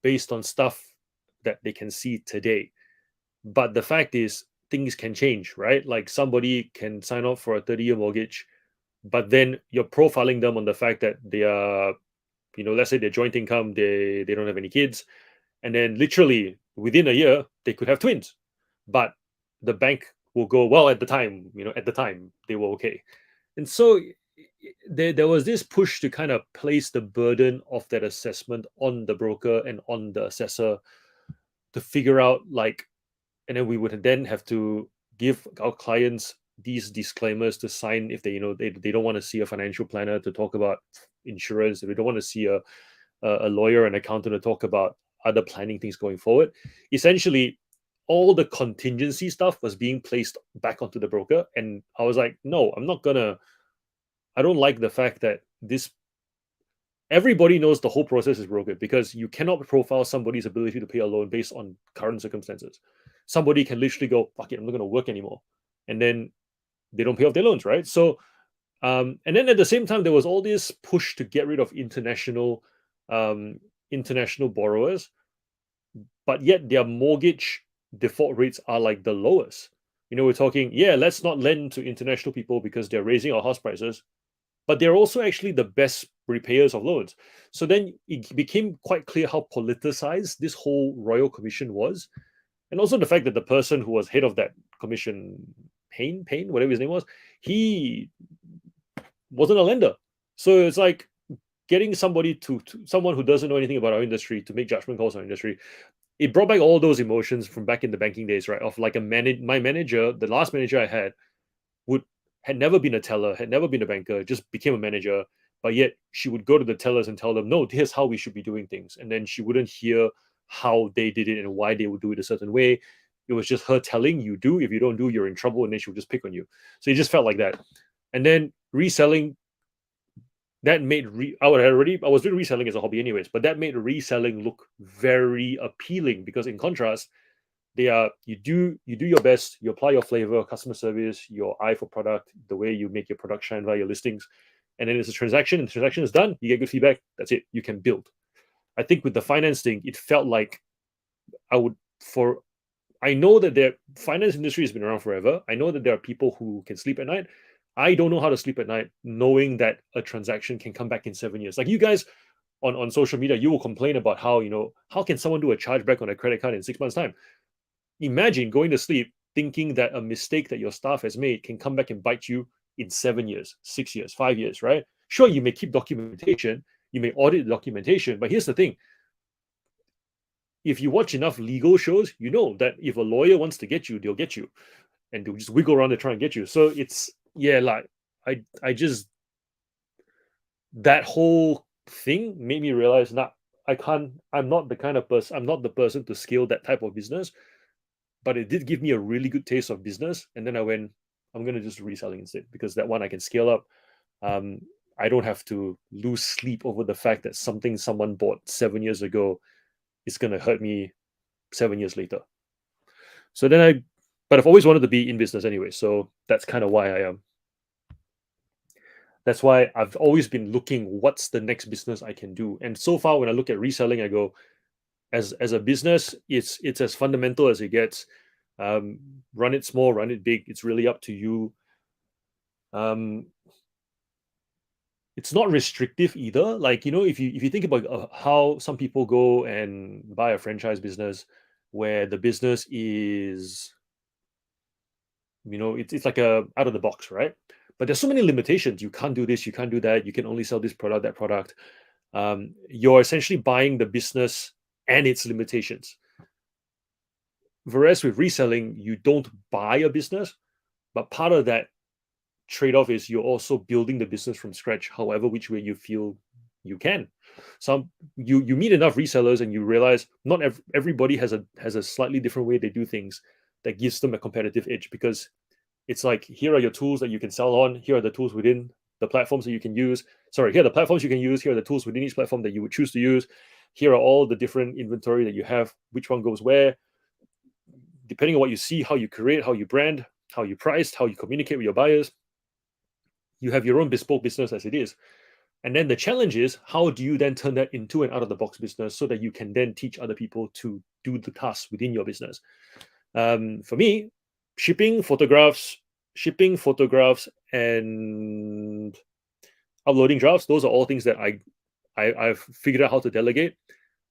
based on stuff that they can see today. But the fact is things can change, right? Like somebody can sign up for a 30-year mortgage, but then you're profiling them on the fact that they are, let's say their joint income, they don't have any kids, and then literally within a year they could have twins, but the bank will go, well, at the time they were okay. And so there was this push to kind of place the burden of that assessment on the broker and on the assessor to figure out, like, and then we would then have to give our clients these disclaimers to sign if they don't want to see a financial planner to talk about insurance, if they don't want to see a lawyer and accountant to talk about other planning things going forward. Essentially, all the contingency stuff was being placed back onto the broker. And I was like, no, I don't like the fact that this everybody knows the whole process is broken because you cannot profile somebody's ability to pay a loan based on current circumstances. Somebody can literally go, fuck it, I'm not going to work anymore. And then they don't pay off their loans, right? So, and then at the same time, there was all this push to get rid of um, international borrowers, but yet their mortgage default rates are like the lowest. We're talking, yeah, let's not lend to international people because they're raising our house prices, but they're also actually the best repayers of loans. So then it became quite clear how politicized this whole Royal Commission was. And also the fact that the person who was head of that commission, Payne, whatever his name was, he wasn't a lender. So it's like getting somebody to someone who doesn't know anything about our industry to make judgment calls on our industry. It brought back all those emotions from back in the banking days, right? Of like my manager, the last manager I would had never been a teller, had never been a banker, just became a manager. But yet she would go to the tellers and tell them, no, here's how we should be doing things. And then she wouldn't hear how they did it and why they would do it a certain way. It was just her telling you do. If you don't do, you're in trouble, and then she would just pick on you. So it just felt like that. And then reselling that made I was doing reselling as a hobby anyways, but that made reselling look very appealing because in contrast, they are you do your best, you apply your flavor, customer service, your eye for product, the way you make your product shine via your listings, and then it's a transaction, and the transaction is done, you get good feedback, that's it, you can build. I think with the finance thing, it felt like I would for I know that the finance industry has been around forever. I know that there are people who can sleep at night. I don't know how to sleep at night knowing that a transaction can come back in 7 years. Like you guys on social media, you will complain about how, how can someone do a chargeback on a credit card in 6 months' time? Imagine going to sleep thinking that a mistake that your staff has made can come back and bite you in 7 years, 6 years, 5 years, right? Sure, you may keep documentation, you may audit the documentation, but here's the thing. If you watch enough legal shows, you know that if a lawyer wants to get you, they'll get you and they'll just wiggle around to try and get you. So it's yeah, like I just that whole thing made me realize not I can't I'm not the kind of person I'm not the person to scale that type of business, but it did give me a really good taste of business. And then I went, I'm gonna just do reselling instead because that one I can scale up. Um, I don't have to lose sleep over the fact that something someone bought 7 years ago is gonna hurt me 7 years later. So then but I've always wanted to be in business anyway. So that's kind of why I am. That's why I've always been looking what's the next business I can do. And so far, when I look at reselling, I go, as a business, it's as fundamental as it gets. Um, Run it small, run it big. It's really up to you. Um, it's not restrictive either. Like if you think about how some people go and buy a franchise business, where the business is It's like a out of the box, right? But there's so many limitations. You can't do this, you can't do that. You can only sell this product, that product. You're essentially buying the business and its limitations. Whereas with reselling, you don't buy a business, but part of that trade-off is you're also building the business from scratch, however which way you feel you can. Some you meet enough resellers and you realize not everybody has a slightly different way they do things that gives them a competitive edge, because it's like, here are your tools that you can sell on, here are the tools within the platforms that you can use. Sorry, here are the platforms you can use, here are the tools within each platform that you would choose to use. Here are all the different inventory that you have, which one goes where, depending on what you see, how you create, how you brand, how you price, how you communicate with your buyers. You have your own bespoke business as it is. And then the challenge is, how do you then turn that into an out of the box business so that you can then teach other people to do the tasks within your business? For me, shipping shipping photographs, and uploading drafts, those are all things that I've figured out how to delegate.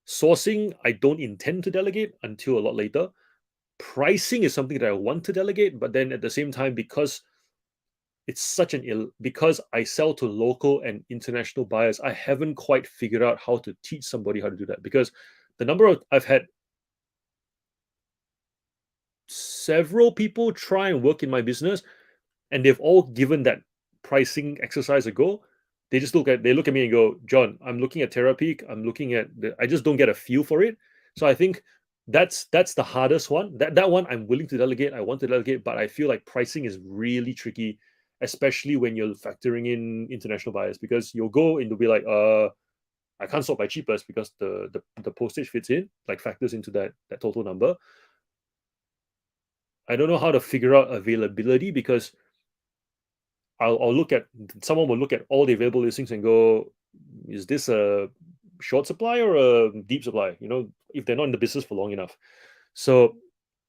Sourcing, I don't intend to delegate until a lot later. Pricing is something that I want to delegate, but then at the same time, because I sell to local and international buyers, I haven't quite figured out how to teach somebody how to do that, because I've had several people try and work in my business, and they've all given that pricing exercise a go. They look at me and go, John, I'm looking at Terapeak, I just don't get a feel for it. So I think that's the hardest one. That one I'm willing to delegate. I want to delegate, but I feel like pricing is really tricky, especially when you're factoring in international buyers, because you'll go and they'll be like, I can't sort by cheapest because the postage fits in, like factors into that total number. I don't know how to figure out availability, because I'll look at someone will look at all the available listings and go, is this a short supply or a deep supply? If they're not in the business for long enough. So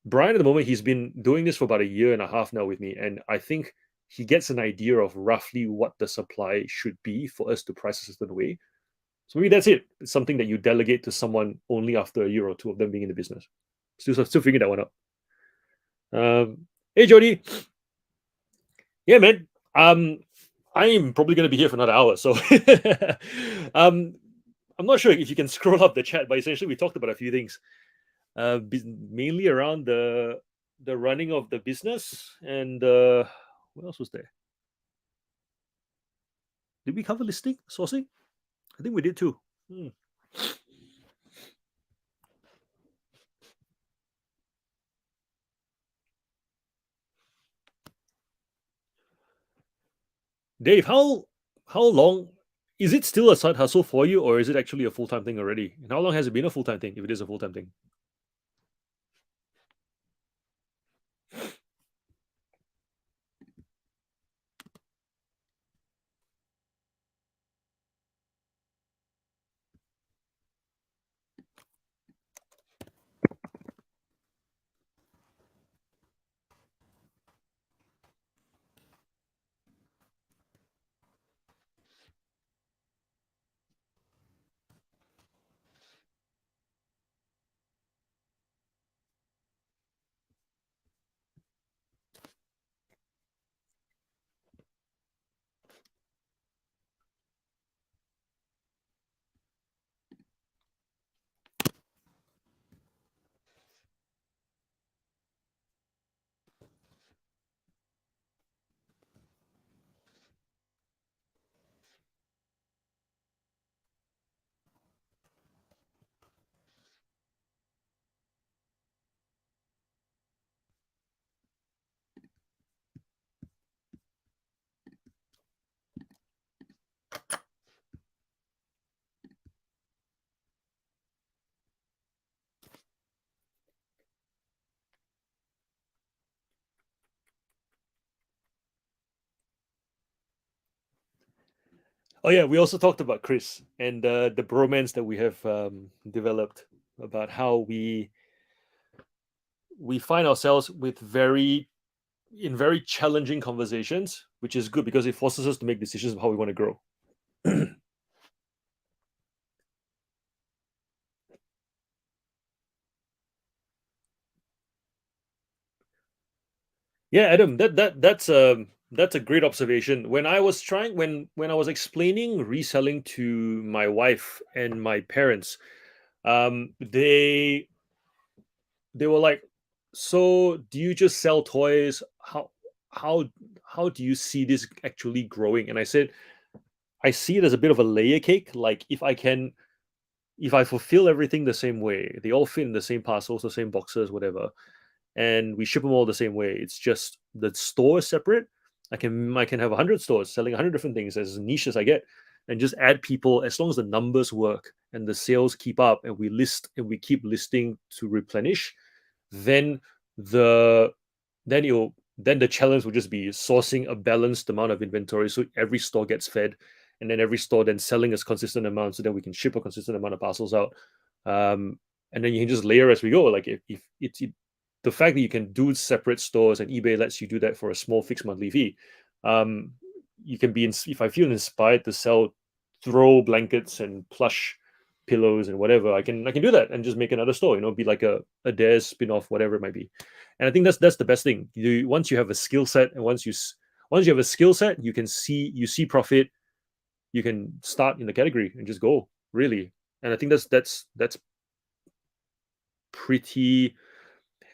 Brian, at the moment, he's been doing this for about a year and a half now with me, and I think he gets an idea of roughly what the supply should be for us to price a certain way. So maybe that's it. It's something that you delegate to someone only after a year or two of them being in the business. Still figuring that one out. Hey Jody, yeah man. I'm probably going to be here for another hour, so um, I'm not sure if you can scroll up the chat, but essentially we talked about a few things, mainly around the running of the business, and what else was there? Did we cover listing sourcing? I think we did too. Dave, how long is it still a side hustle for you, or is it actually a full-time thing already? And how long has it been a full-time thing, if it is a full-time thing? Oh yeah, we also talked about Chris and the bromance that we have developed, about how we find ourselves in very challenging conversations, which is good because it forces us to make decisions of how we want to grow. Yeah, Adam, that's a great observation. When I was explaining reselling to my wife and my parents, they were like, "So, do you just sell toys? How how do you see this actually growing?" And I said, "I see it as a bit of a layer cake. Like if I fulfill everything the same way, they all fit in the same parcels, the same boxes, whatever, and we ship them all the same way. It's just the store is separate. I can have 100 stores selling 100 different things as niche as I get, and just add people as long as the numbers work and the sales keep up, and we keep listing to replenish. Then the then the challenge will just be sourcing a balanced amount of inventory so every store gets fed, and then every store then selling a consistent amount so that we can ship a consistent amount of parcels out. Um, and then you can just layer as we go. Like if it's the fact that you can do separate stores and eBay lets you do that for a small fixed monthly fee. Um, you can be if I feel inspired to sell throw blankets and plush pillows and whatever, I can do that and just make another store. Be like a Dares spin-off, whatever it might be. And I think that's the best thing. Once you have a skill set, and once you have a skill set, you see profit. You can start in the category and just go really. And I think that's pretty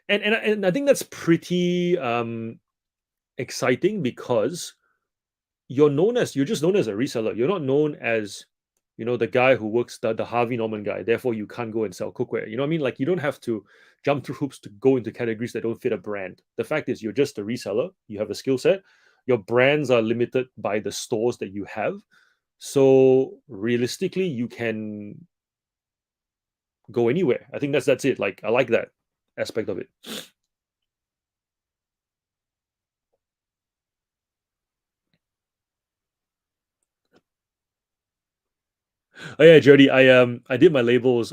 and I think that's pretty exciting because you're just known as a reseller. You're not known as the guy who works the Harvey Norman guy. Therefore, you can't go and sell cookware. You know what I mean? Like you don't have to jump through hoops to go into categories that don't fit a brand. The fact is, you're just a reseller. You have a skill set. Your brands are limited by the stores that you have. So realistically, you can go anywhere. I think that's it. Like I like that aspect of it. Oh yeah, Jody. I did my labels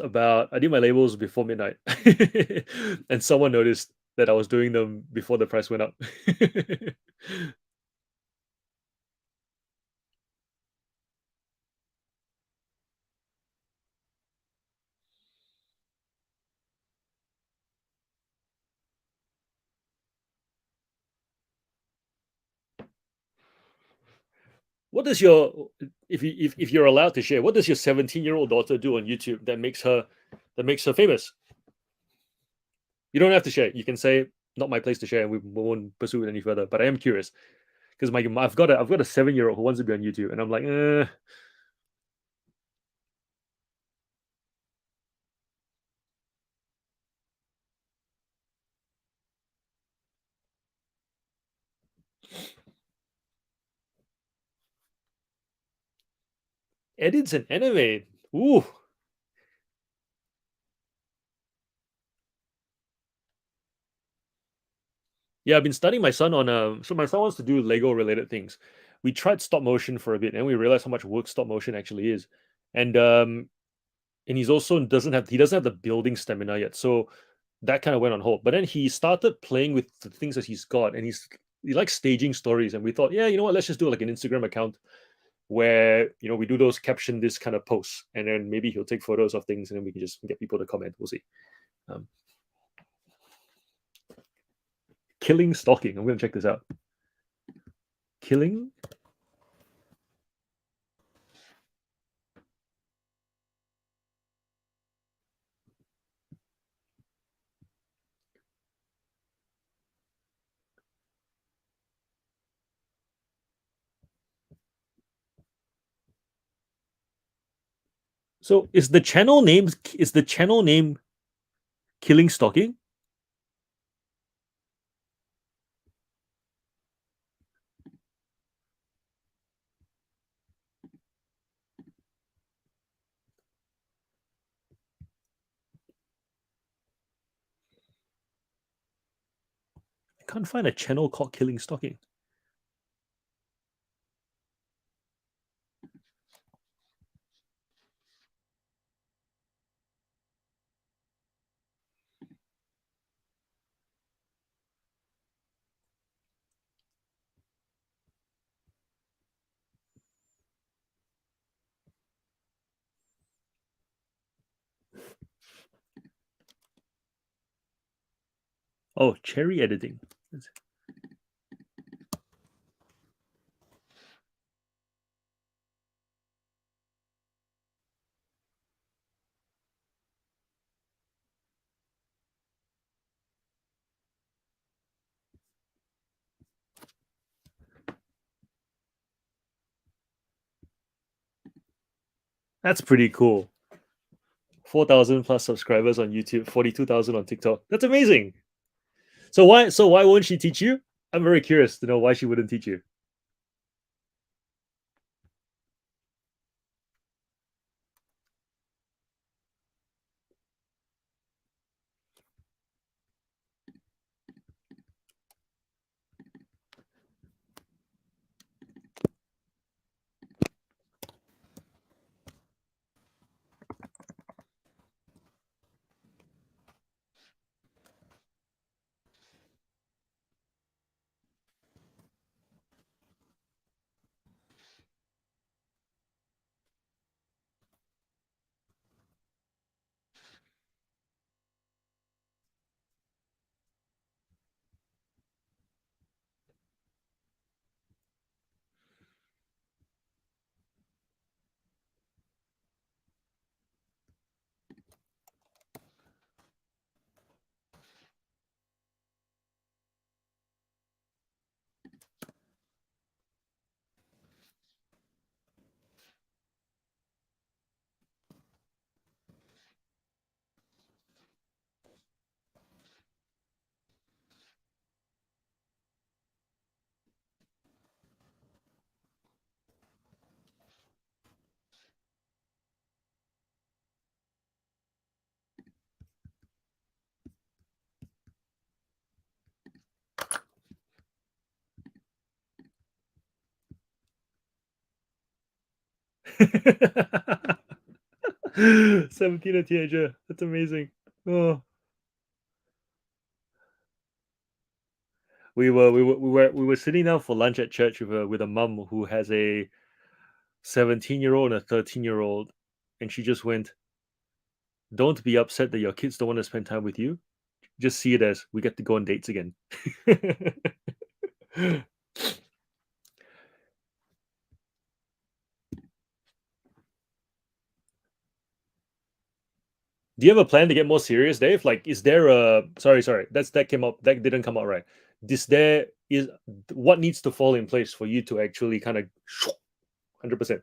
before midnight, and someone noticed that I was doing them before the price went up. What does your if you're allowed to share, what does your 17-year-old daughter do on YouTube that makes her famous? You don't have to share. You can say not my place to share, and we won't pursue it any further. But I am curious because I've got a 7-year-old who wants to be on YouTube, and I'm like, edits and anime. Ooh, yeah, I've been studying my son on so my son wants to do Lego related things. We tried stop motion for a bit and we realized how much work stop motion actually is. And he's also doesn't have the building stamina yet. So that kind of went on hold. But then he started playing with the things that he's got and he likes staging stories. And we thought, yeah, you know what, let's just do like an Instagram account where we do those caption this kind of posts and then maybe he'll take photos of things and then we can just get people to comment. We'll see. Um, Killing stalking. I'm gonna check this out. Killing. So is the channel name Killing Stalking? I can't find a channel called Killing Stalking. Oh, cherry editing. That's pretty cool. 4,000 plus subscribers on YouTube, 42,000 on TikTok. That's amazing. So why won't she teach you? I'm very curious to know why she wouldn't teach you. – 17 a teenager. That's amazing. Oh, we were sitting down for lunch at church with a mum who has a 17-year-old and a 13-year-old, and she just went, "Don't be upset that your kids don't want to spend time with you. Just see it as we get to go on dates again." Do you have a plan to get more serious, Dave? Like, is there a sorry, that didn't come out right. Is there is what needs to fall in place for you to actually kind of 100%?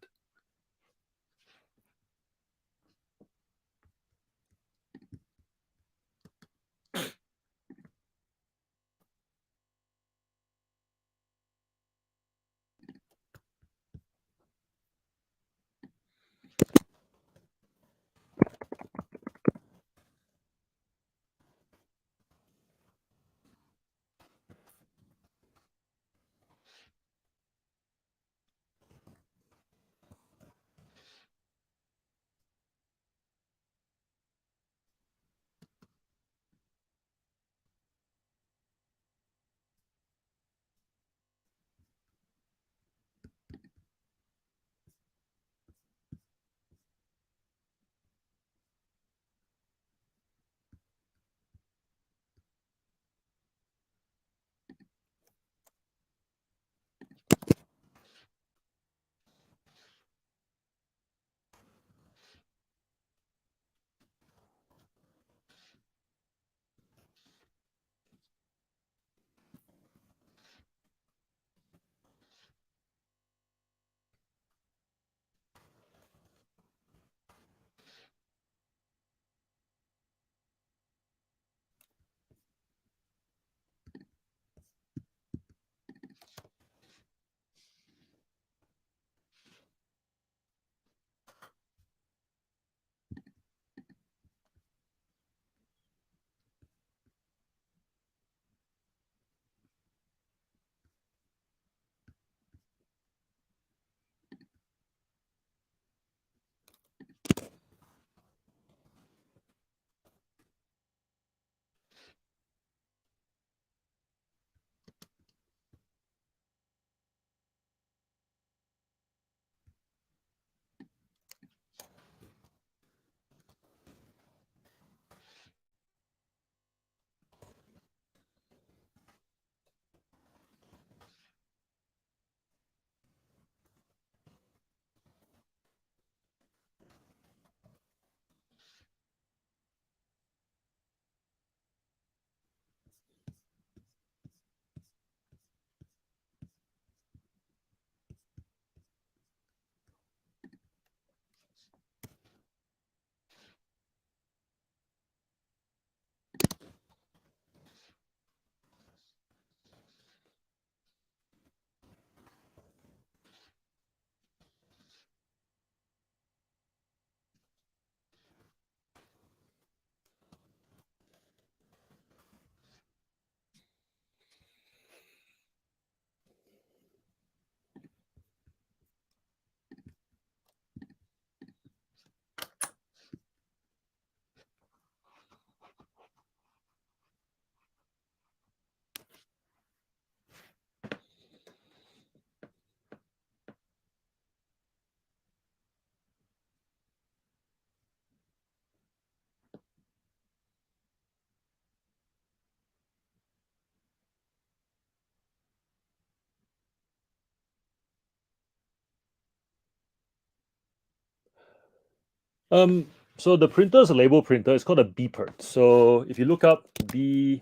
So the printer is a label printer. It's called a BPERT. So if you look up B,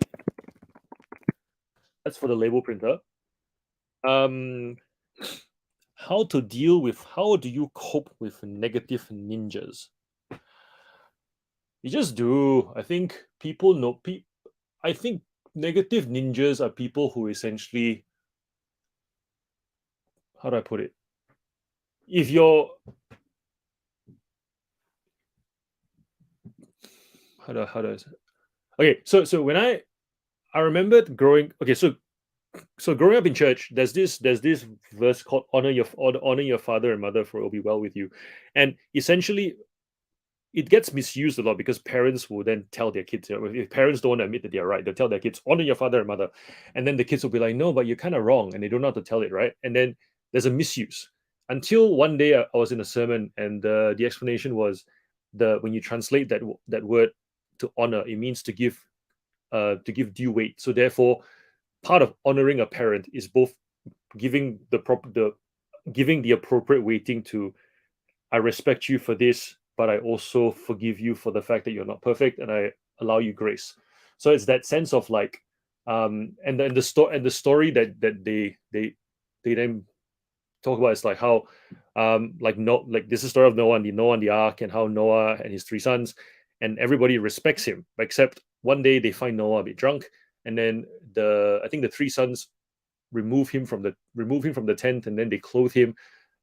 that's for the label printer. Um, how to deal with, how do you cope with negative ninjas? You just do. I think people know. I think negative ninjas are people who essentially, how do I put it? If you're, how do I say? Okay, so when I remembered growing. Okay, so growing up in church, there's this verse called honor your father and mother, for it will be well with you, and essentially it gets misused a lot because parents will then tell their kids, if parents don't want to admit that they're right, they'll tell their kids, honor your father and mother. And then the kids will be like, no, but you're kind of wrong. And they don't know how to tell it, right? And then there's a misuse. Until one day I was in a sermon and the explanation was when you translate that word to honor, it means to give due weight. So therefore, part of honoring a parent is both giving giving the appropriate weighting to, I respect you for this, but I also forgive you for the fact that you're not perfect, and I allow you grace. So it's that sense of like, and the story that they then talk about is like how, like no, like this is the story of Noah and the ark, and how Noah and his three sons, and everybody respects him, except one day they find Noah a bit drunk, and then I think the three sons remove him from the tent, and then they clothe him,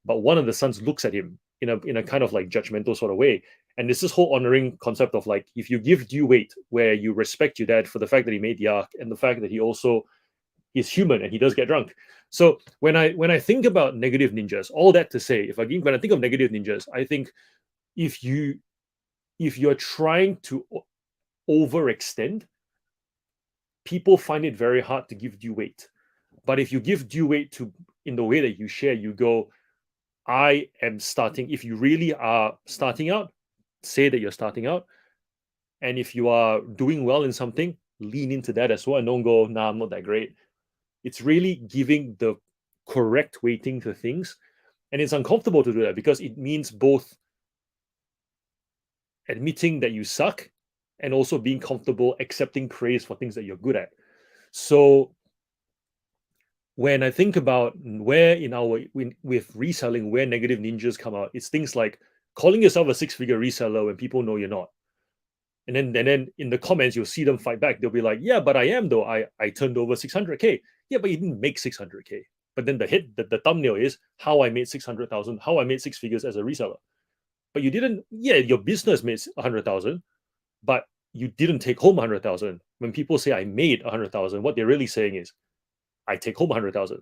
but one of the sons looks at him in a kind of like judgmental sort of way. And this is whole honoring concept of like, if you give due weight, where you respect your dad for the fact that he made the ark and the fact that he also is human and he does get drunk. So when I think about negative ninjas, all that to say, when I think of negative ninjas, I think if you're trying to overextend, people find it very hard to give due weight. But if you give due weight to, in the way that you share, you go, I am starting. If you really are starting out, say that you're starting out. And if you are doing well in something, lean into that as well. And don't go, nah, I'm not that great. It's really giving the correct weighting to things. And it's uncomfortable to do that because it means both admitting that you suck and also being comfortable accepting praise for things that you're good at. So when I think about where in our with reselling, where negative ninjas come out, it's things like calling yourself a six-figure reseller when people know you're not. And then in the comments, you'll see them fight back. They'll be like, yeah, but I am though. I turned over 600K. Yeah, but you didn't make 600K. But then the thumbnail is how I made 600,000, how I made six figures as a reseller. But you didn't, yeah, your business made 100,000, but you didn't take home 100,000. When people say I made 100,000, what they're really saying is I take home 100,000,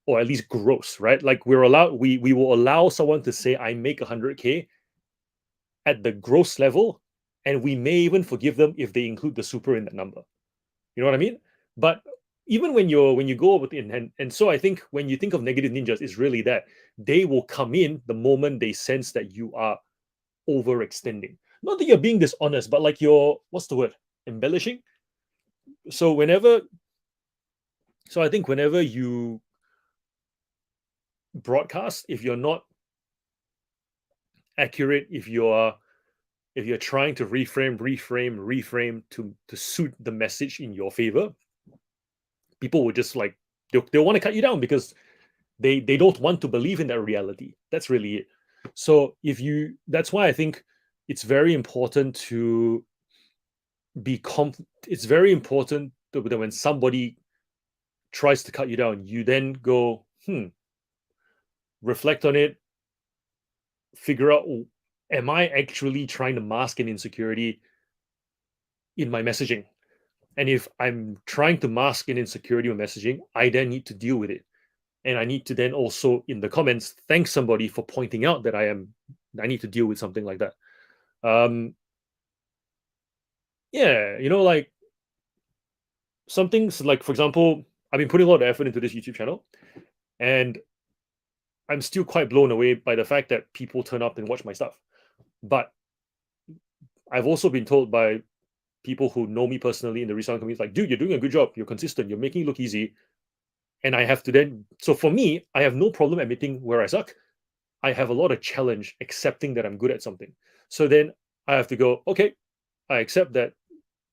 or at least gross, right? Like we will allow someone to say I make 100K at the gross level, and we may even forgive them if they include the super in that number. You know what I mean? But even when you go over and so I think when you think of negative ninjas, it's really that they will come in the moment they sense that you are overextending. Not that you're being dishonest, but like you're, what's the word? Embellishing. So I think whenever you broadcast, if you're not accurate, if you're trying to reframe to suit the message in your favor, people will just like they'll want to cut you down because they don't want to believe in that reality. That's really it. So that's why I think it's very important to it's very important that when somebody tries to cut you down, you then go, reflect on it, figure out, am I actually trying to mask an insecurity in my messaging? And if I'm trying to mask an insecurity in messaging, I then need to deal with it. And I need to then also in the comments thank somebody for pointing out that I need to deal with something like that. Yeah, like some things, like for example, I've been putting a lot of effort into this YouTube channel, and I'm still quite blown away by the fact that people turn up and watch my stuff. But I've also been told by people who know me personally in the reselling community, like, dude, you're doing a good job, you're consistent, you're making it look easy. And I have to then, so for me, I have no problem admitting where I suck. I have a lot of challenge accepting that I'm good at something. So then I have to go, okay, I accept that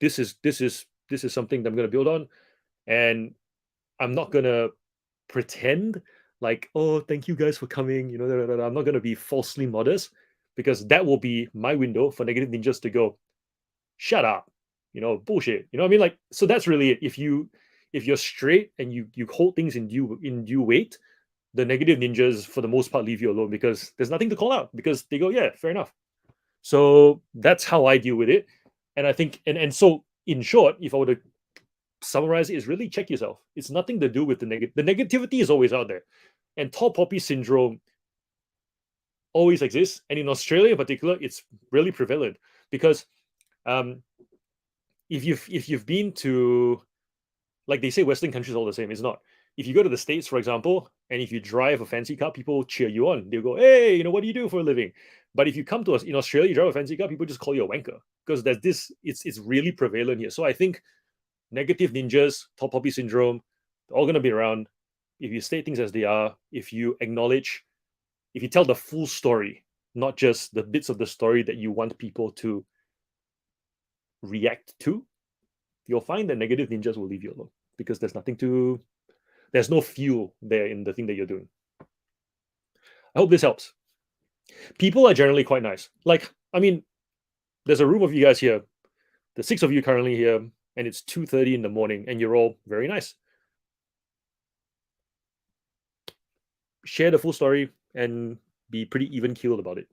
this is something that I'm going to build on, and I'm not going to pretend like, oh, thank you guys for coming. I'm not going to be falsely modest, because that will be my window for negative ninjas to go, shut up, bullshit. You know what I mean? Like, so that's really it. If you're straight and you hold things in due weight, the negative ninjas for the most part leave you alone, because there's nothing to call out, because they go, yeah, fair enough. So that's how I deal with it. And I think, and so in short, if I were to summarize it, is really check yourself. It's nothing to do with the negativity is always out there. And tall poppy syndrome always exists. And in Australia in particular, it's really prevalent, because um, if you've been to, like, they say Western countries are all the same. It's not. If you go to the States, for example, and if you drive a fancy car, people cheer you on. They'll go, hey, what do you do for a living? But if you come to us in Australia, you drive a fancy car, people just call you a wanker, because there's this, it's really prevalent here. So I think negative ninjas, tall poppy syndrome, they're all gonna be around. If you state things as they are, if you acknowledge, if you tell the full story, not just the bits of the story that you want people to react to, you'll find that negative ninjas will leave you alone, because there's no fuel there in the thing that you're doing. I hope this helps. People are generally quite nice. Like, I mean, there's a room of you guys here, the six of you currently here, and it's 2:30 in the morning, and you're all very nice. Share the full story and be pretty even keeled about it.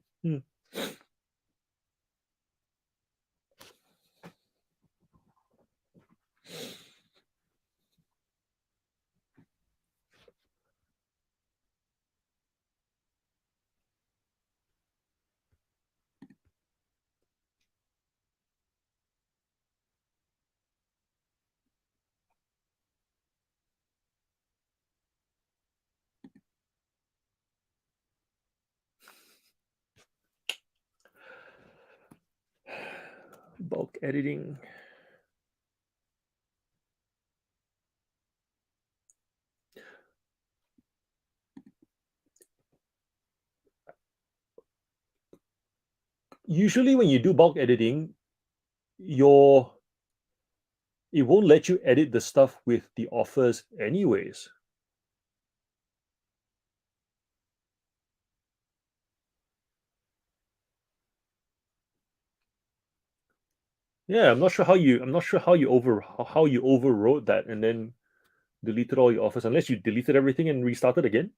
Bulk editing. Usually when you do bulk editing, your it won't let you edit the stuff with the offers anyways. Yeah, I'm not sure how you overrode that and then deleted all your offers, unless you deleted everything and restarted again.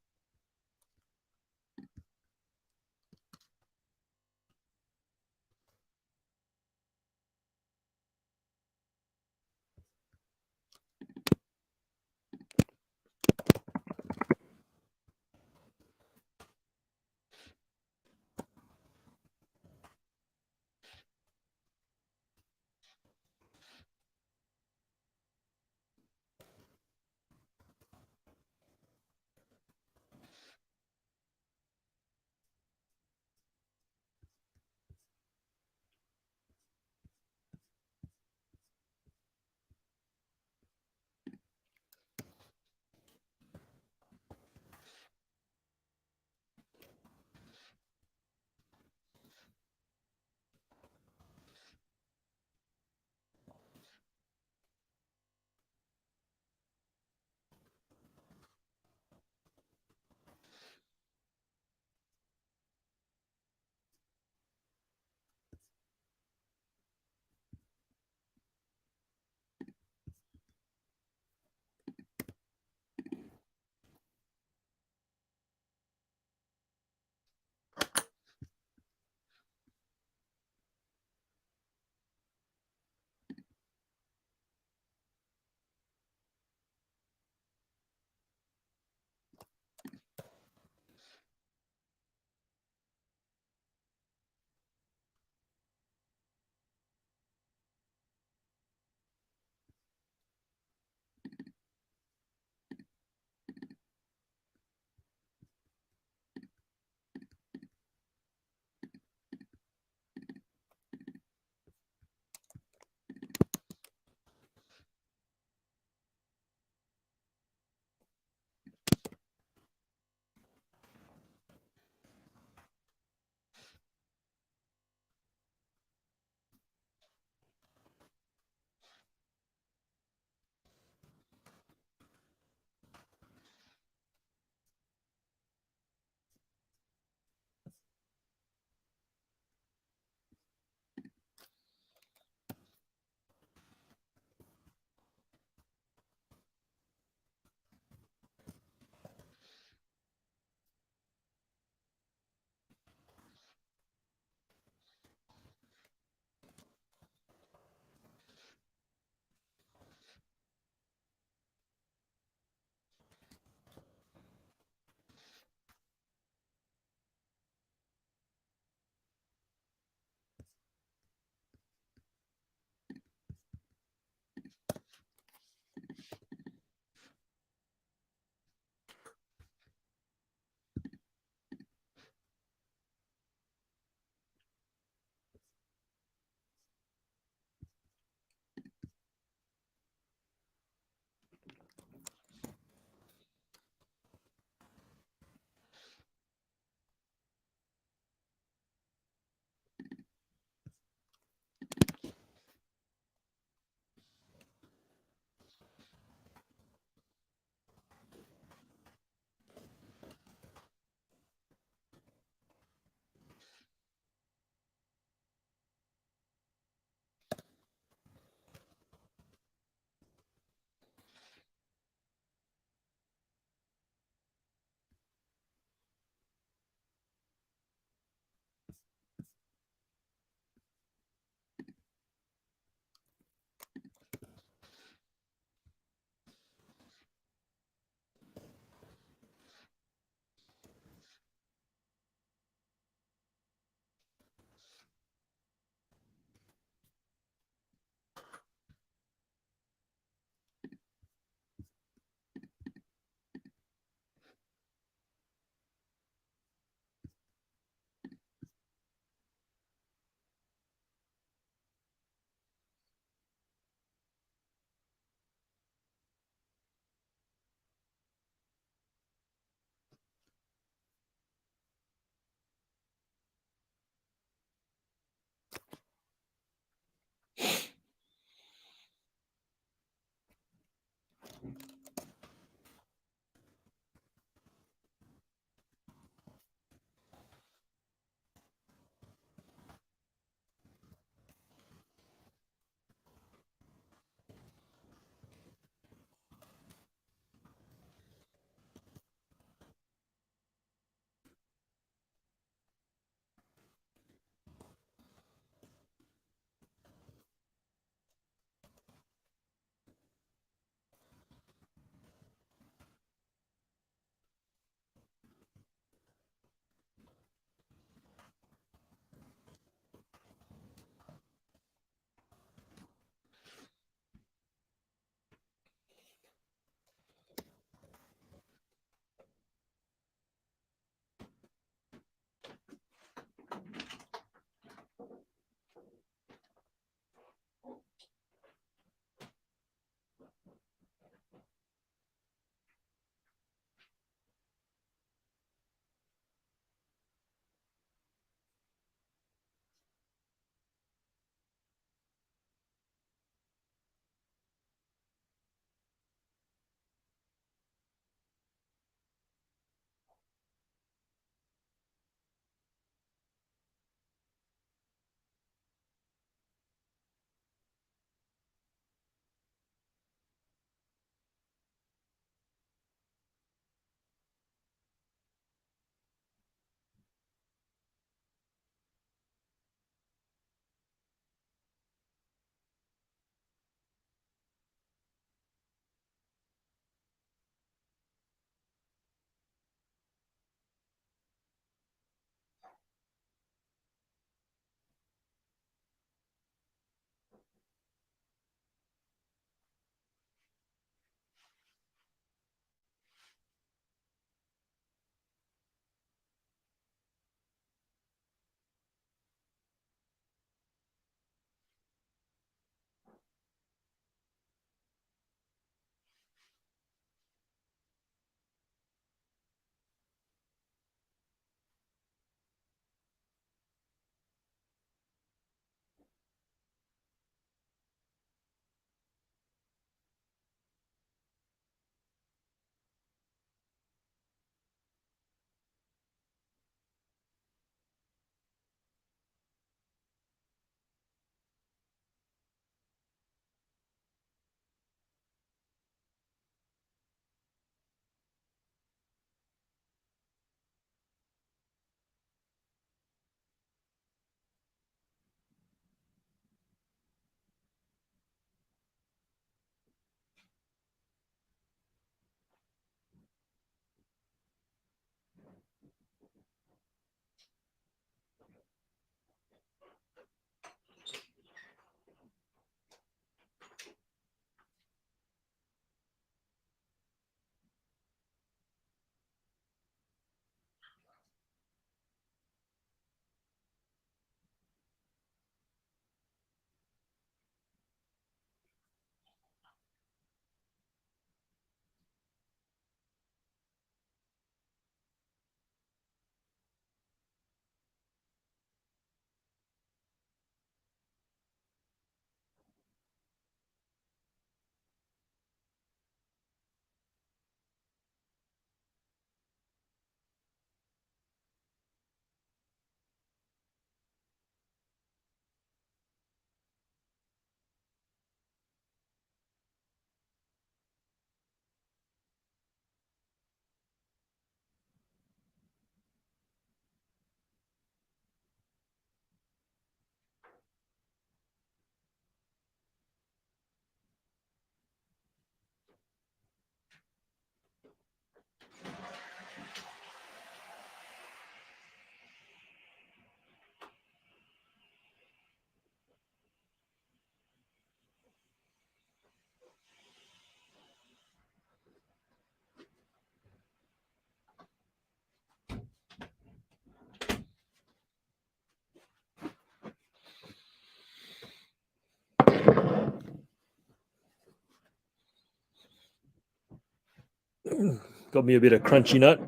Got me a bit of crunchy nut.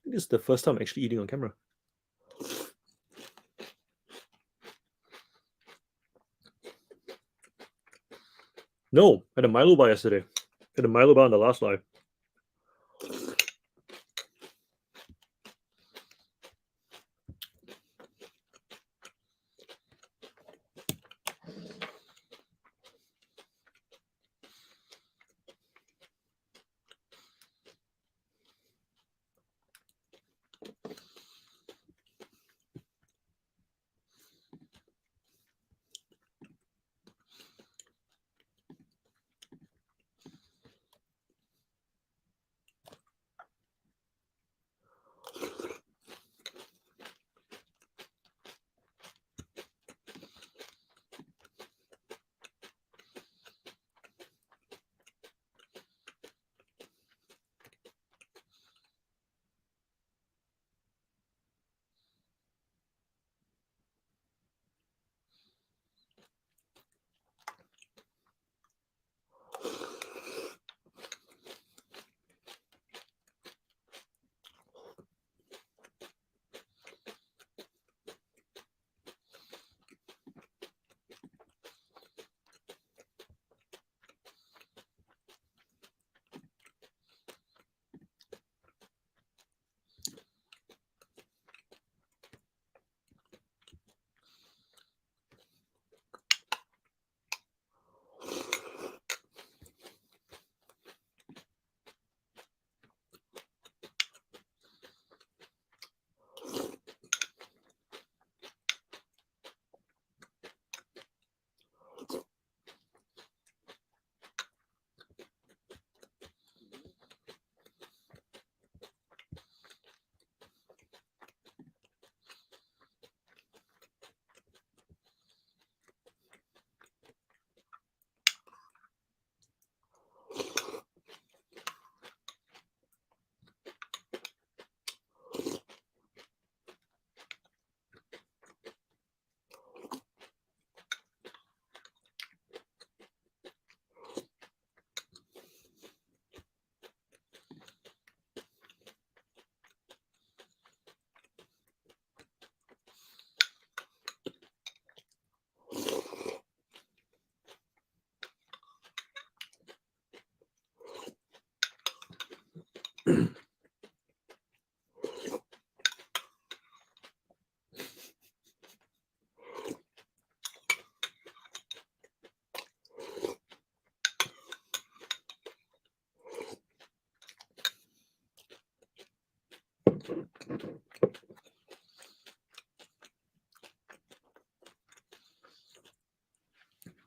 This is the first time I'm actually eating on camera. No, had a Milo bar yesterday. Had a Milo bar on the last live.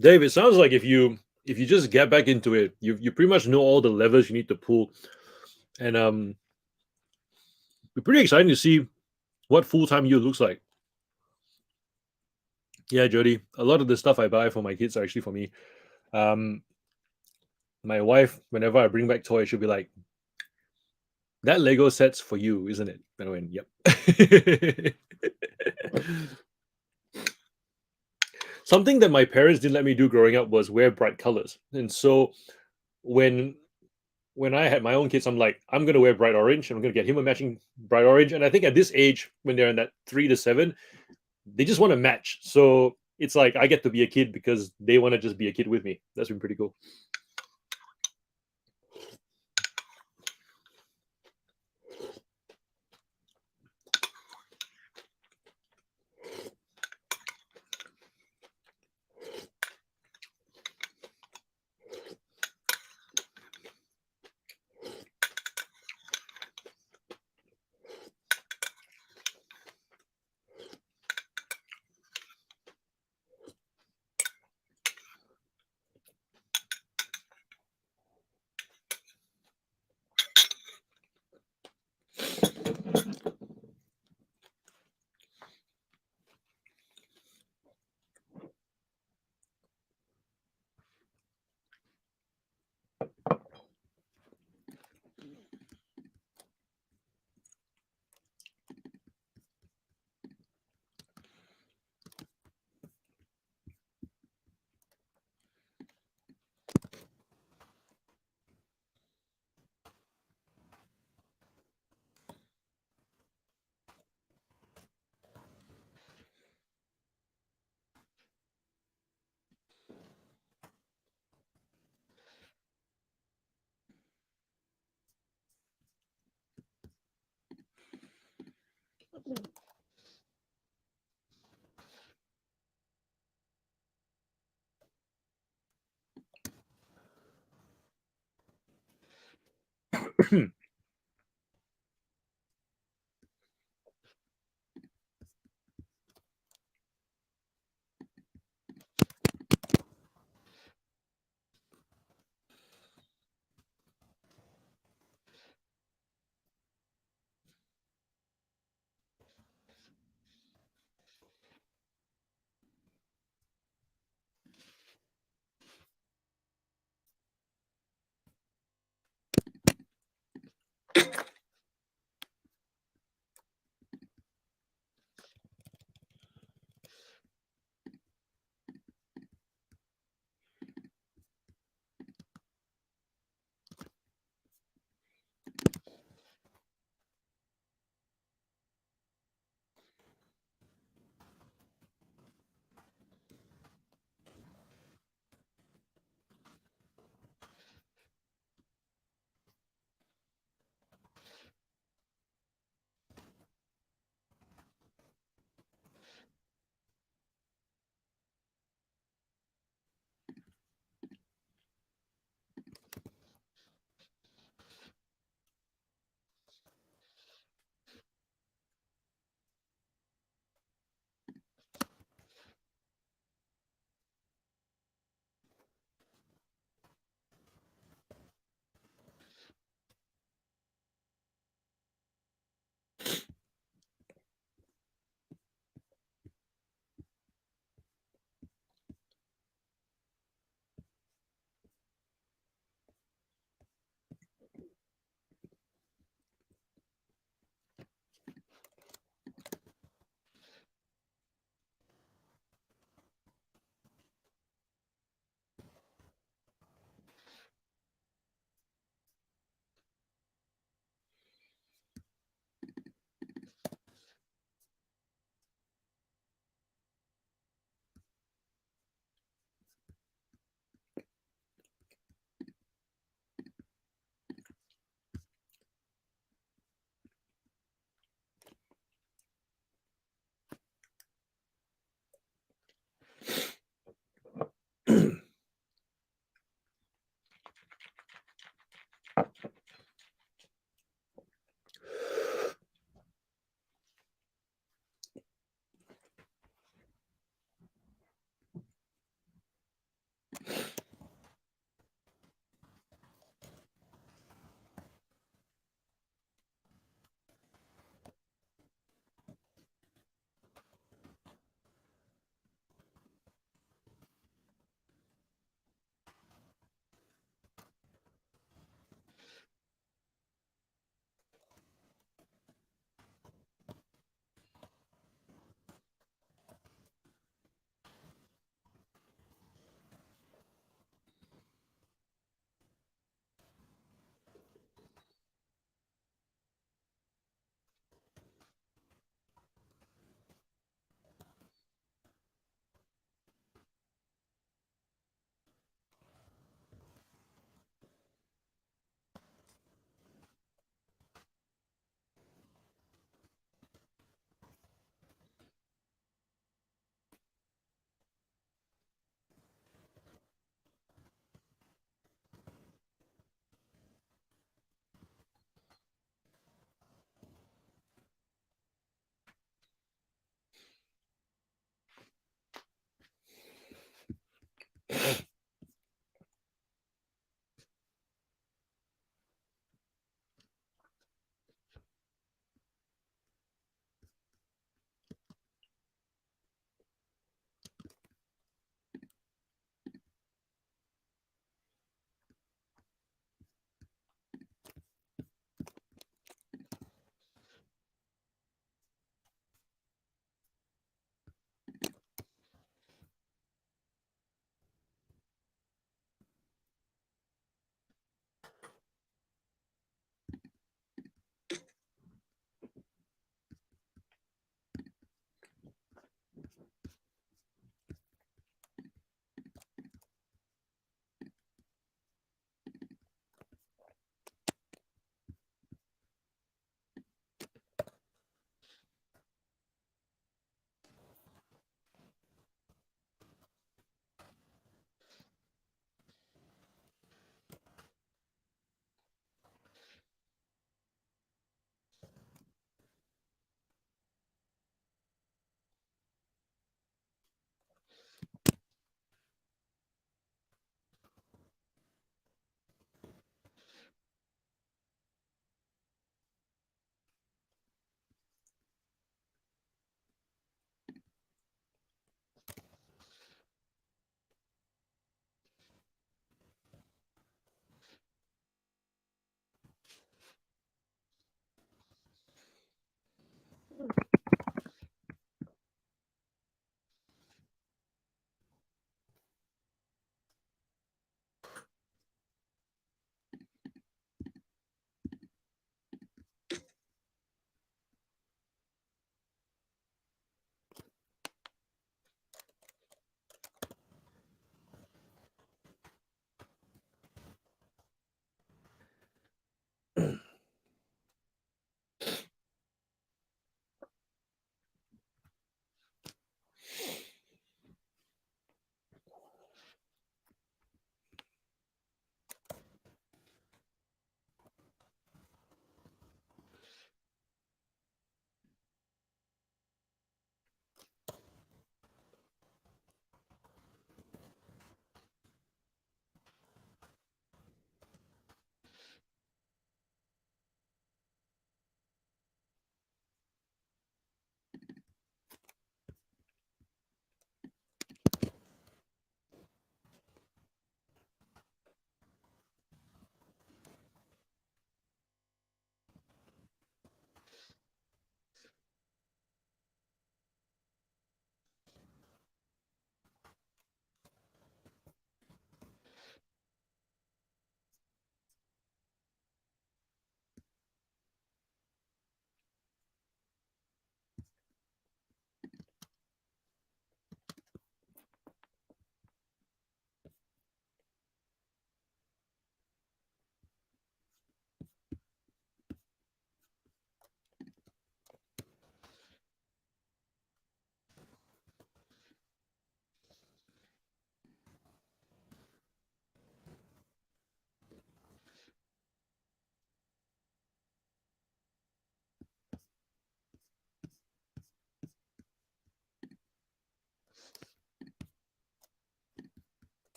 Dave, it sounds like if you just get back into it, you pretty much know all the levers you need to pull, and we're pretty excited to see what full time you looks like. Yeah, Jody, a lot of the stuff I buy for my kids are actually for me. Um, my wife, whenever I bring back toys, she'll be like, "That Lego set's for you, isn't it?" And I went, "Yep." Something that my parents didn't let me do growing up was wear bright colors, and so when when I had my own kids, I'm like, I'm gonna wear bright orange, and I'm gonna get him a matching bright orange. And I think at this age, when they're in that 3 to 7, they just want to match. So it's like I get to be a kid because they want to just be a kid with me. That's been pretty cool.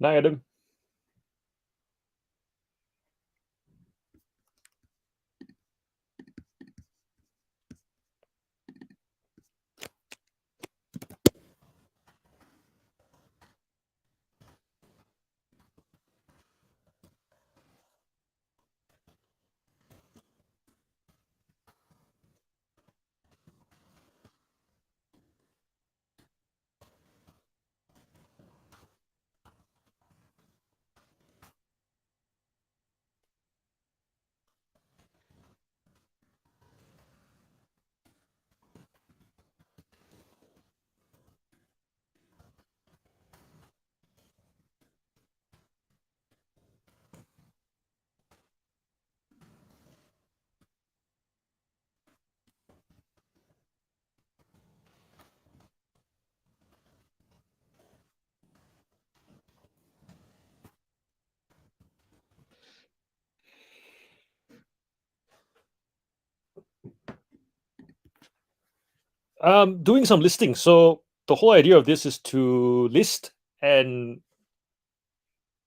Night, Adam. Doing some listing. So the whole idea of this is to list and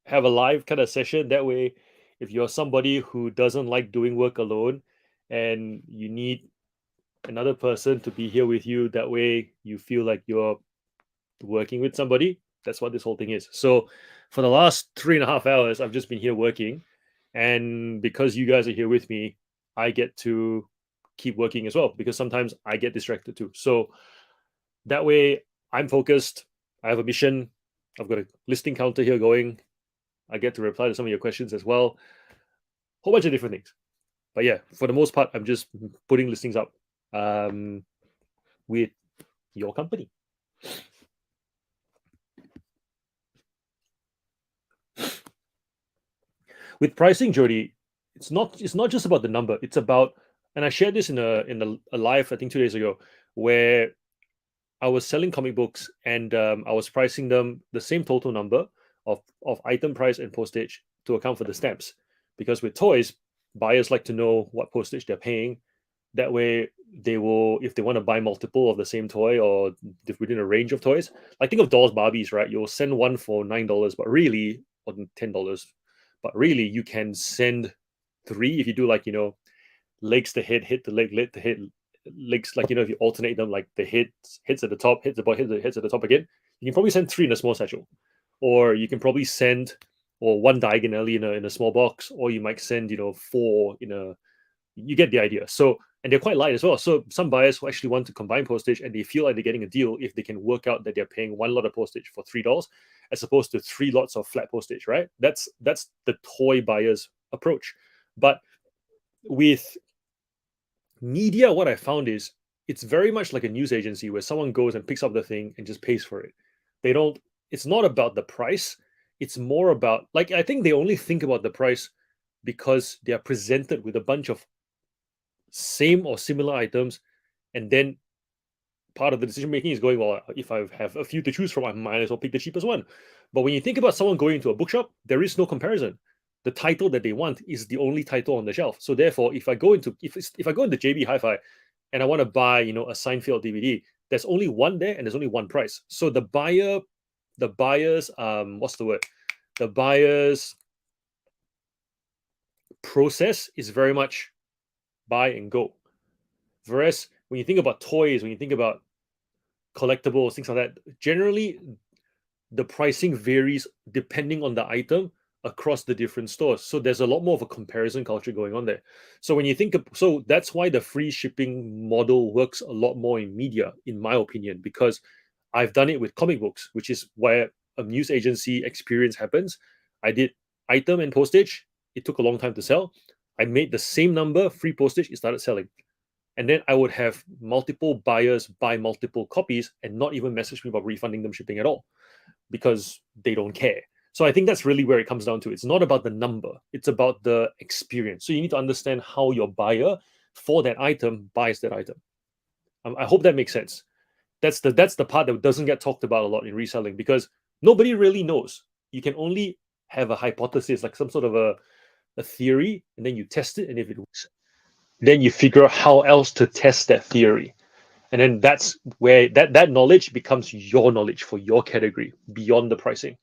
have a live kind of session. That way, if you're somebody who doesn't like doing work alone and you need another person to be here with you, that way you feel like you're working with somebody. That's what this whole thing is. So for the last 3.5 hours, I've just been here working. And because you guys are here with me, I get to keep working as well because sometimes I get distracted too. So that way I'm focused. I have a mission. I've got a listing counter here going. I get to reply to some of your questions as well. Whole bunch of different things. But yeah, for the most part, I'm just putting listings up with your company. With pricing, Jody, it's not just about the number. It's about, and I shared this in a live I think 2 days ago, where I was selling comic books and I was pricing them the same total number of item price and postage to account for the stamps. Because with toys, buyers like to know what postage they're paying. That way, they will, if they want to buy multiple of the same toy or within a range of toys, like think of dolls, Barbies, right? You'll send one for $9, but really, or $10, but really, you can send three if you do like legs to head, hit the leg, leg to head, legs, like if you alternate them, like the head hits at the top, hits the bottom, hits at the top again. You can probably send three in a small satchel, or you can probably send or one diagonally in a small box, or you might send four in a. You get the idea. So, and they're quite light as well. So some buyers who actually want to combine postage and they feel like they're getting a deal if they can work out that they're paying one lot of postage for $3 as opposed to three lots of flat postage, right? That's the toy buyer's approach. But with media, what I found is it's very much like a news agency where someone goes and picks up the thing and just pays for it. They don't, it's not about the price. It's more about, like, I think they only think about the price because they are presented with a bunch of same or similar items. And then part of the decision making is going, well, if I have a few to choose from, I might as well pick the cheapest one. But when you think about someone going into a bookshop, there is no comparison. The title that they want is the only title on the shelf. So therefore, if I go into JB Hi-Fi and I want to buy, a Seinfeld DVD, there's only one there and there's only one price. So the buyer's what's the word? The buyer's process is very much buy and go. Whereas when you think about toys, when you think about collectibles, things like that, generally the pricing varies depending on the item across the different stores. So there's a lot more of a comparison culture going on there. So when you think of, so that's why the free shipping model works a lot more in media, in my opinion, because I've done it with comic books, which is where a news agency experience happens. I did item and postage. It took a long time to sell. I made the same number, free postage, it started selling. And then I would have multiple buyers buy multiple copies and not even message me about refunding them shipping at all because they don't care. So I think that's really where it comes down to. It's not about the number, it's about the experience. So you need to understand how your buyer for that item buys that item. I hope that makes sense. That's the part that doesn't get talked about a lot in reselling because nobody really knows. You can only have a hypothesis, like some sort of a theory, and then you test it, and if it works, then you figure out how else to test that theory. And then that's where that knowledge becomes your knowledge for your category beyond the pricing.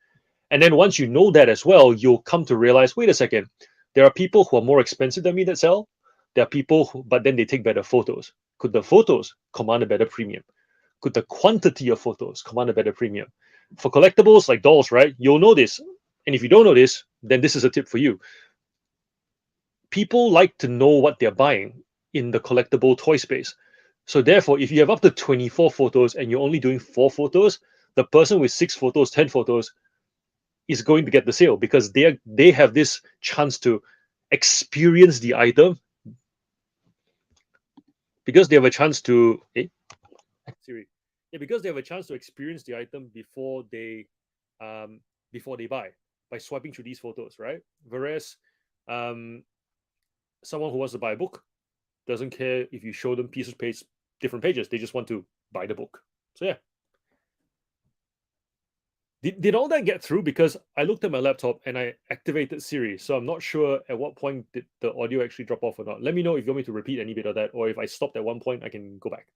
And then once you know that as well, you'll come to realize, wait a second, there are people who are more expensive than me that sell. There are people who, but then they take better photos. Could the photos command a better premium? Could the quantity of photos command a better premium? For collectibles like dolls, right? You'll know this. And if you don't know this, then this is a tip for you. People like to know what they're buying in the collectible toy space. So therefore, if you have up to 24 photos and you're only doing 4 photos, the person with 6 photos, 10 photos is going to get the sale because they have this chance to experience the item because they have a chance to Siri. Yeah, because they have a chance to experience the item um before they buy by swiping through these photos, right? Whereas um someone who wants to buy a book doesn't care if you show them pieces page different pages. They just want to buy the book. So yeah. Did all that get through? Because I looked at my laptop and I activated Siri, so I'm not sure at what point did the audio actually drop off or not. Let me know if you want me to repeat any bit of that, or if I stopped at one point, I can go back.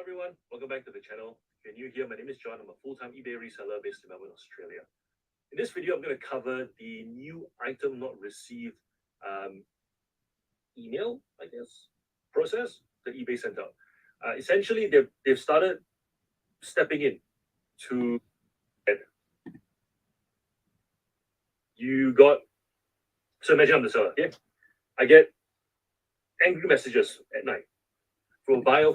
everyone, welcome back to the channel. If you're new here, my name is John. I'm a full-time eBay reseller based in Melbourne, Australia. In this video, I'm going to cover the new item not received email, I guess, process that eBay sent out. Essentially, they've started stepping in to you got. So imagine I'm the seller. Okay, I get angry messages at night from a buyer.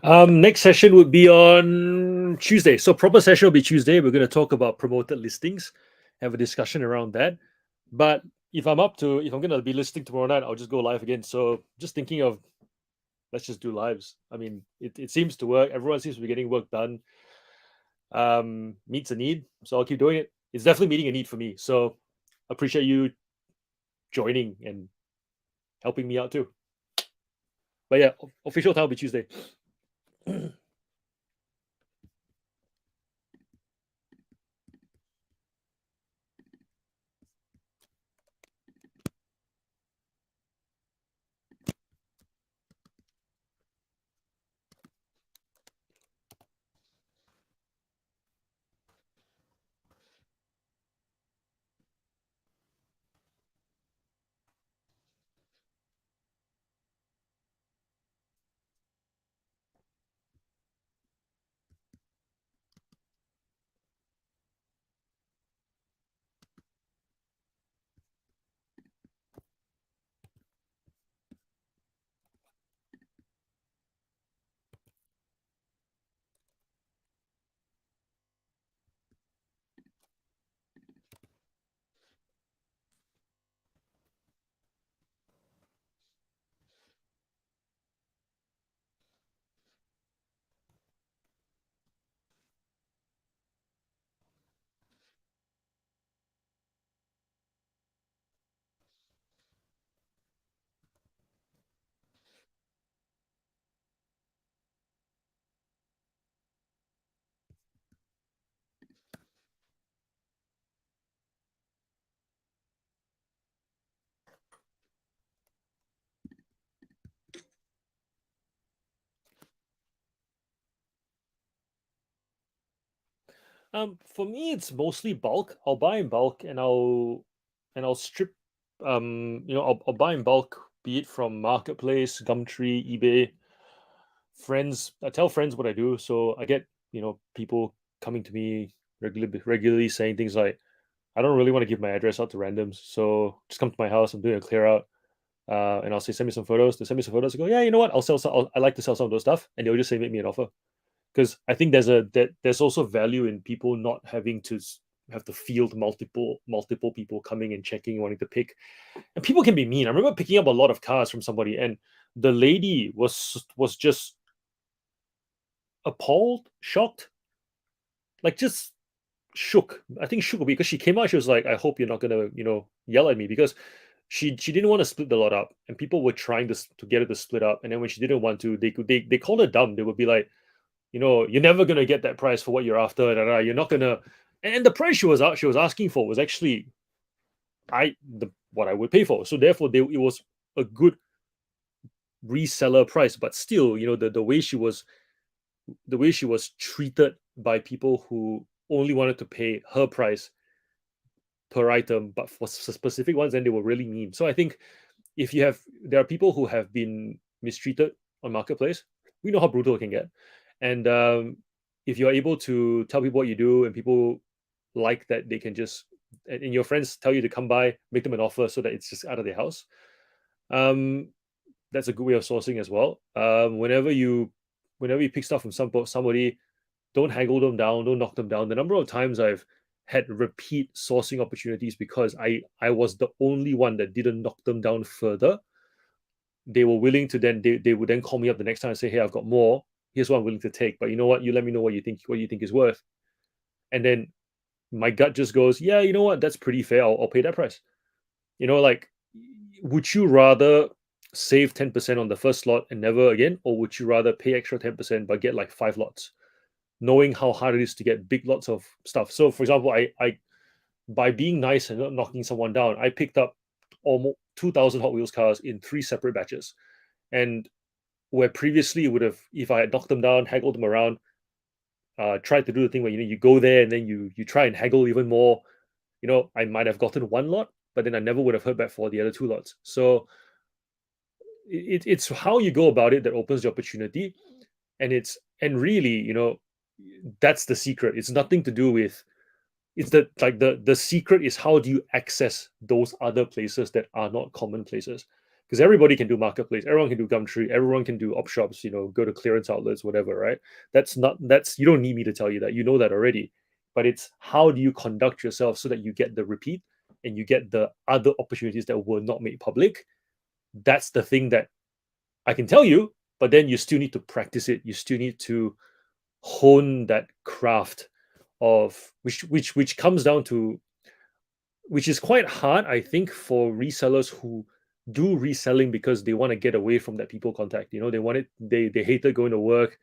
Next session would be on Tuesday. So proper session will be Tuesday. We're going to talk about promoted listings, have a discussion around that. But if I'm going to be listing tomorrow night, I'll just go live again. So just thinking of, let's just do lives. I mean, it seems to work. Everyone seems to be getting work done. Meets a need, so I'll keep doing it. It's definitely meeting a need for me. So appreciate you joining and helping me out too. But yeah, official time will be Tuesday. For me, it's mostly bulk. I'll buy in bulk and I'll strip. I'll buy in bulk, be it from Marketplace, Gumtree, eBay. Friends, I tell friends what I do, so I get people coming to me regularly saying things like, "I don't really want to give my address out to randoms, so just come to my house. I'm doing a clear out." And I'll say, "Send me some photos." They send me some photos. I go, "Yeah, you know what? I'll sell some. I like to sell some of those stuff," and they'll just say, "Make me an offer." Because I think there's also value in people not having to have to field multiple people coming and checking, wanting to pick. And people can be mean. I remember picking up a lot of cars from somebody, and the lady was just appalled, shocked, like just shook. I think shook because she came out. She was like, "I hope you're not gonna yell at me," because she didn't want to split the lot up, and people were trying to get her to split up. And then when she didn't want to, they called her dumb. They would be like, you're never gonna get that price for what you're after. Da, da, you're not gonna. And the price she was asking for was actually what I would pay for. So therefore, it was a good reseller price. But still, the way she was treated by people who only wanted to pay her price per item, but for specific ones, then they were really mean. So I think there are people who have been mistreated on marketplace. We know how brutal it can get, and if you're able to tell people what you do and people like that, they can just and your friends tell you to come by, make them an offer so that it's just out of their house. um that's a good way of sourcing as well. Whenever you pick stuff from somebody, don't haggle them down, don't knock them down. The number of times I've had repeat sourcing opportunities because I was the only one that didn't knock them down further. They were willing to they would then call me up the next time and say, "Hey, I've got more. Here's what I'm willing to take. But you know what? You let me know what you think is worth." And then my gut just goes, "Yeah, you know what? That's pretty fair. I'll pay that price." Like, would you rather save 10% on the first lot and never again, or would you rather pay extra 10% but get like 5 lots, knowing how hard it is to get big lots of stuff? So, for example, I by being nice and not knocking someone down, I picked up almost 2,000 Hot Wheels cars in 3 separate batches. And where previously would have, if I had knocked them down, haggled them around, tried to do the thing where you go there and then you try and haggle even more, I might have gotten 1 lot, but then I never would have heard back for the other 2 lots. So it's how you go about it that opens the opportunity, and really, that's the secret. It's nothing to do with it's the secret is how do you access those other places that are not common places. because everybody can do marketplace, everyone can do Gumtree, everyone can do op shops, go to clearance outlets, whatever, right? That's you don't need me to tell you that. You know that already. But it's how do you conduct yourself so that you get the repeat and you get the other opportunities that were not made public. That's the thing that I can tell you, but then you still need to practice it. You still need to hone that craft of which comes down to, which is quite hard, I think, for resellers who do reselling because they want to get away from that people contact. They want it, they hated going to work,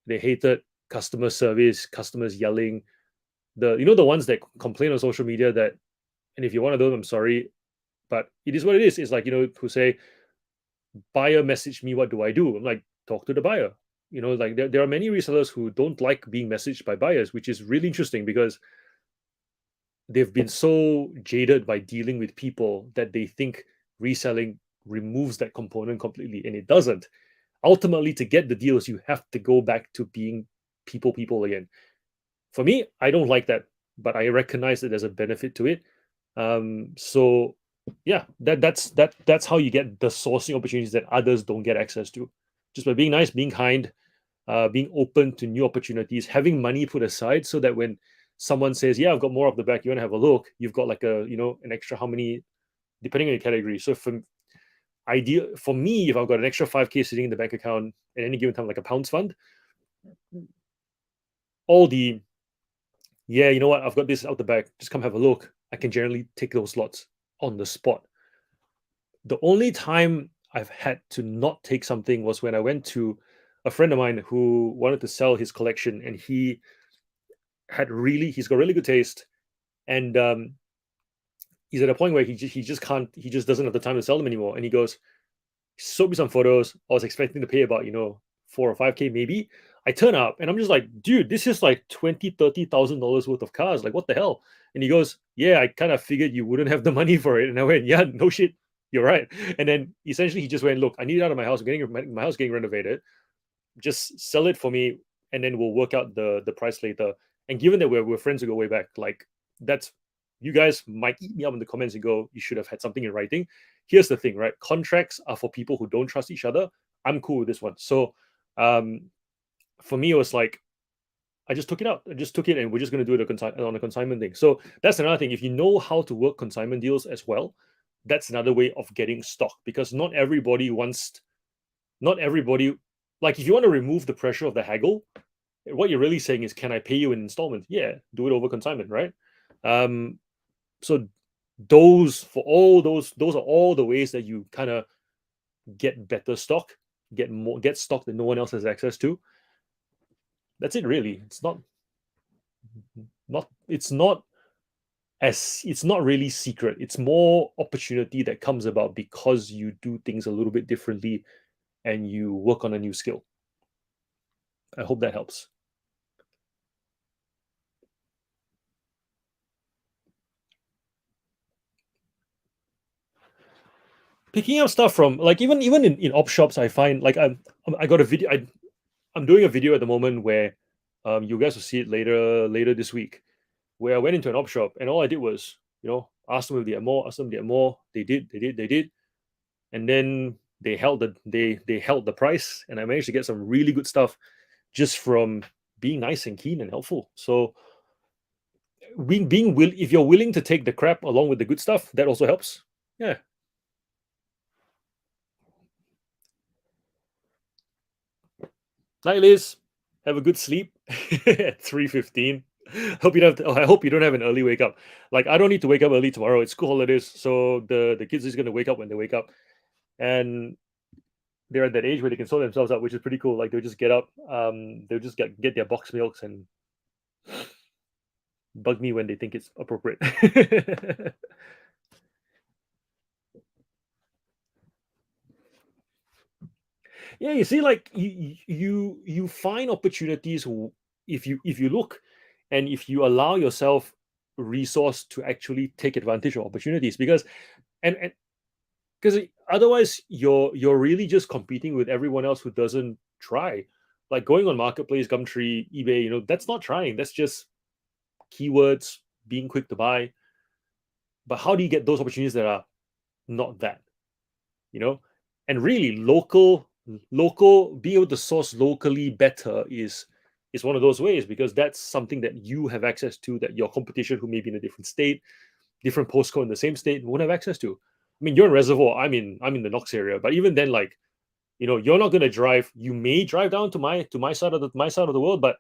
they hated customer service, customers yelling. The ones that complain on social media that, and if you're one of them, I'm sorry, but it is what it is. It's like, who say, buyer message me, what do I do? I'm like, talk to the buyer. Like there are many resellers who don't like being messaged by buyers, which is really interesting because they've been so jaded by dealing with people that they think reselling removes that component completely, and it doesn't. Ultimately, to get the deals, you have to go back to being people again. For me, I don't like that, but I recognize that there's a benefit to it. So yeah, that's how you get the sourcing opportunities that others don't get access to, just by being nice, being kind, being open to new opportunities, having money put aside so that when someone says, "Yeah, I've got more off the back, you want to have a look," you've got like an extra how many, depending on your category. So for me, if I've got an extra 5K sitting in the bank account at any given time, like a pounds fund, all the, yeah, you know what, I've got this out the back, just come have a look. I can generally take those slots on the spot. The only time I've had to not take something was when I went to a friend of mine who wanted to sell his collection, and he's got really good taste, and he's at a point where he just doesn't have the time to sell them anymore. And he goes, showed me some photos. I was expecting to pay about 4 or 5K maybe. I turn up and I'm just like, dude, this is like 20, $30,000 worth of cars. Like, what the hell? And he goes, yeah, I kind of figured you wouldn't have the money for it. And I went, yeah, no shit, you're right. And then essentially he just went, look, I need it out of my house. I'm getting my house getting renovated. Just sell it for me, and then we'll work out the price later. And given that we're friends who go way back, like, that's, you guys might eat me up in the comments and go, you should have had something in writing. Here's the thing, right? Contracts are for people who don't trust each other. I'm cool with this one. So um for me, it was like, I just took it out. I just took it, and we're just going to do it on a consignment thing. So that's another thing. If you know how to work consignment deals as well, that's another way of getting stock, because not everybody, like, if you want to remove the pressure of the haggle, what you're really saying is, can I pay you in installments? Yeah, do it over consignment, right? Um, so those are all the ways that you kind of get better stock, get stock that no one else has access to. That's it, really. It's not really secret. It's more opportunity that comes about because you do things a little bit differently and you work on a new skill. I hope that helps. Picking up stuff from, like, even in op shops, I find, like, I got a video. I'm doing a video at the moment where you guys will see it later this week, where I went into an op shop and all I did was, ask them if they had more, ask them if they had more. They did, and then they held the price, and I managed to get some really good stuff just from being nice and keen and helpful. So if you're willing to take the crap along with the good stuff, that also helps. Yeah. Night, Liz. Have a good sleep at 3:15. I hope you don't have an early wake up. Like, I don't need to wake up early tomorrow. It's school holidays, so the kids is gonna wake up when they wake up, and they're at that age where they can sort themselves out, which is pretty cool. Like, they'll just get up, they'll just get their box milks and bug me when they think it's appropriate. Yeah, you see, like, you find opportunities if you look, and if you allow yourself resource to actually take advantage of opportunities, because and because otherwise you're really just competing with everyone else who doesn't try. Like, going on marketplace, Gumtree, eBay, that's not trying. That's just keywords, being quick to buy. But how do you get those opportunities that are not that? you know. And really, local being able to source locally better is one of those ways, because that's something that you have access to that your competition, who may be in a different state, different postcode in the same state, won't have access to. I mean, you're in Reservoir, I'm in the Knox area, but even then, like, you're not going to drive. You may drive down to my side of the world, but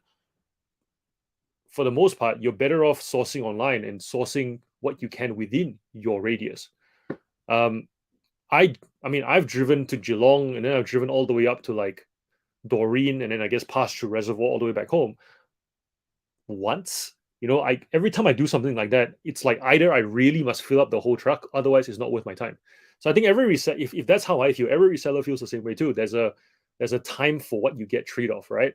for the most part, you're better off sourcing online and sourcing what you can within your radius. Um, I I mean, I've driven to Geelong, and then I've driven all the way up to like Doreen, and then I guess passed through Reservoir all the way back home once. I every time I do something like that, it's like either I really must fill up the whole truck, otherwise it's not worth my time. So I think every reset, if that's how I feel, every reseller feels the same way too. There's a time for what you get trade off, right?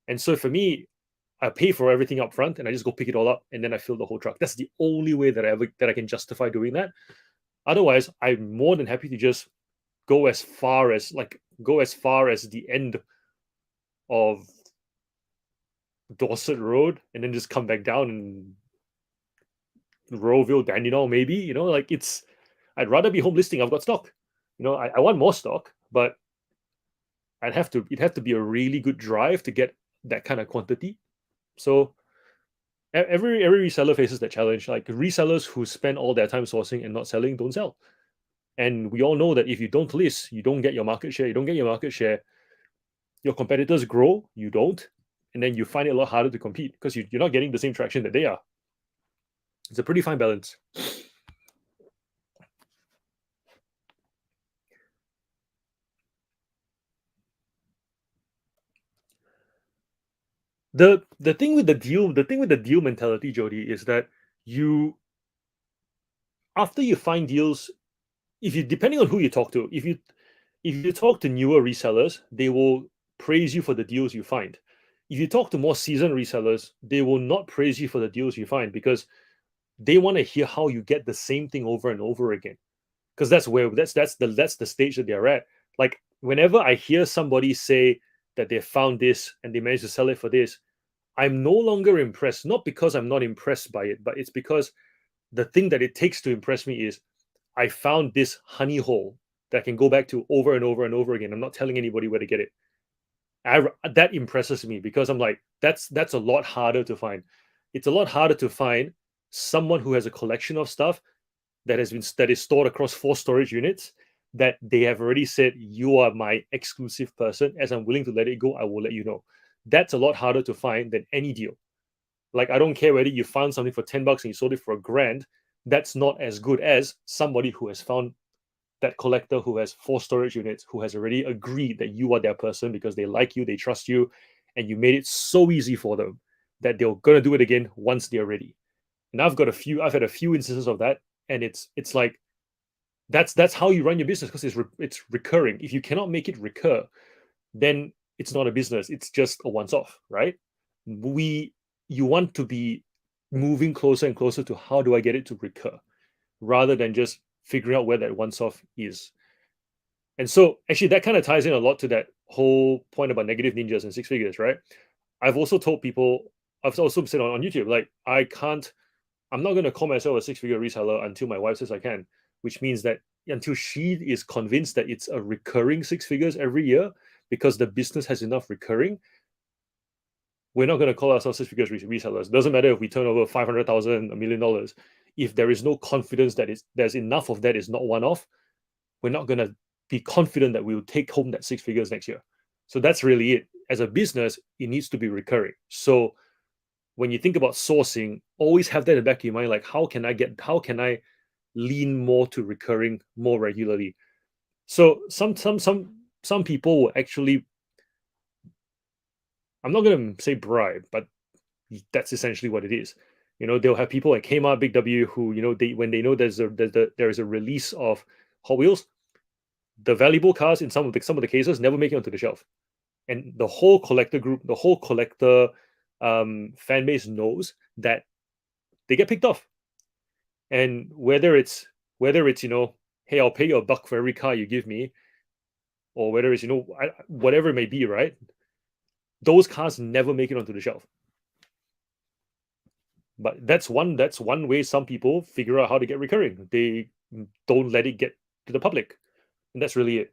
And so for me, I pay for everything up front and I just go pick it all up and then I fill the whole truck. That's the only way that I can justify doing that. Otherwise, I'm more than happy to just go as far as the end of Dorset Road and then just come back down and Rowville, Dandenong, maybe. Like I'd rather be home listing. I've got stock. I want more stock, but it'd have to be a really good drive to get that kind of quantity. So every reseller faces that challenge. Like resellers who spend all their time sourcing and not selling don't sell. And we all know that if you don't list, you don't get your market share. You don't get your market share, your competitors grow, you don't, and then you find it a lot harder to compete because you're not getting the same traction that they are. It's a pretty fine balance. The thing with the deal mentality, Jody, is that you after you find deals, if you depending on who you talk to, if you talk to newer resellers, they will praise you for the deals you find. If you talk to more seasoned resellers, they will not praise you for the deals you find because they want to hear how you get the same thing over and over again. Because that's the stage that they're at. Like whenever I hear somebody say that they found this and they managed to sell it for this, I'm no longer impressed. Not because I'm not impressed by it, but it's because the thing that it takes to impress me is I found this honey hole that I can go back to over and over and over again. I'm not telling anybody where to get it. That impresses me because I'm like, that's a lot harder to find. It's a lot harder to find someone who has a collection of stuff that is stored across 4 storage units that they have already said, you are my exclusive person. As I'm willing to let it go, I will let you know. That's a lot harder to find than any deal. Like I don't care whether you found something for $10 and you sold it for $1,000. That's not as good as somebody who has found that collector who has 4 storage units, who has already agreed that you are their person because they like you, they trust you, and you made it so easy for them that they're gonna do it again once they're ready. And I've had a few instances of that, and it's like that's how you run your business because it's recurring. If you cannot make it recur, then it's not a business. It's just a once off, right? You want to be moving closer and closer to how do I get it to recur, rather than just figuring out where that once off is. And so actually that kind of ties in a lot to that whole point about negative ninjas and 6 figures, right? I've also told people, I've also said on YouTube, like I'm not going to call myself a 6 figure reseller until my wife says I can, which means that until she is convinced that it's a recurring 6 figures every year because the business has enough recurring, we're not going to call ourselves 6 figures resellers. Doesn't matter if we turn over 500,000, $1 million. If there is no confidence that there's enough of that is not one off, we're not going to be confident that we will take home that 6 figures next year. So that's really it. As a business, it needs to be recurring. So when you think about sourcing, always have that in the back of your mind, like how can I lean more to recurring more regularly? So some people will actually, I'm not going to say bribe, but that's essentially what it is. They'll have people like Kmart, Big W, who when they know there is a release of Hot Wheels, the valuable cars in some of the cases never make it onto the shelf, and the whole collector group, the whole collector fan base knows that they get picked off. And whether it's hey, I'll pay you $1 for every car you give me, or whether it's whatever it may be, right? Those cars never make it onto the shelf. But that's one way some people figure out how to get recurring. They don't let it get to the public. and that's really it.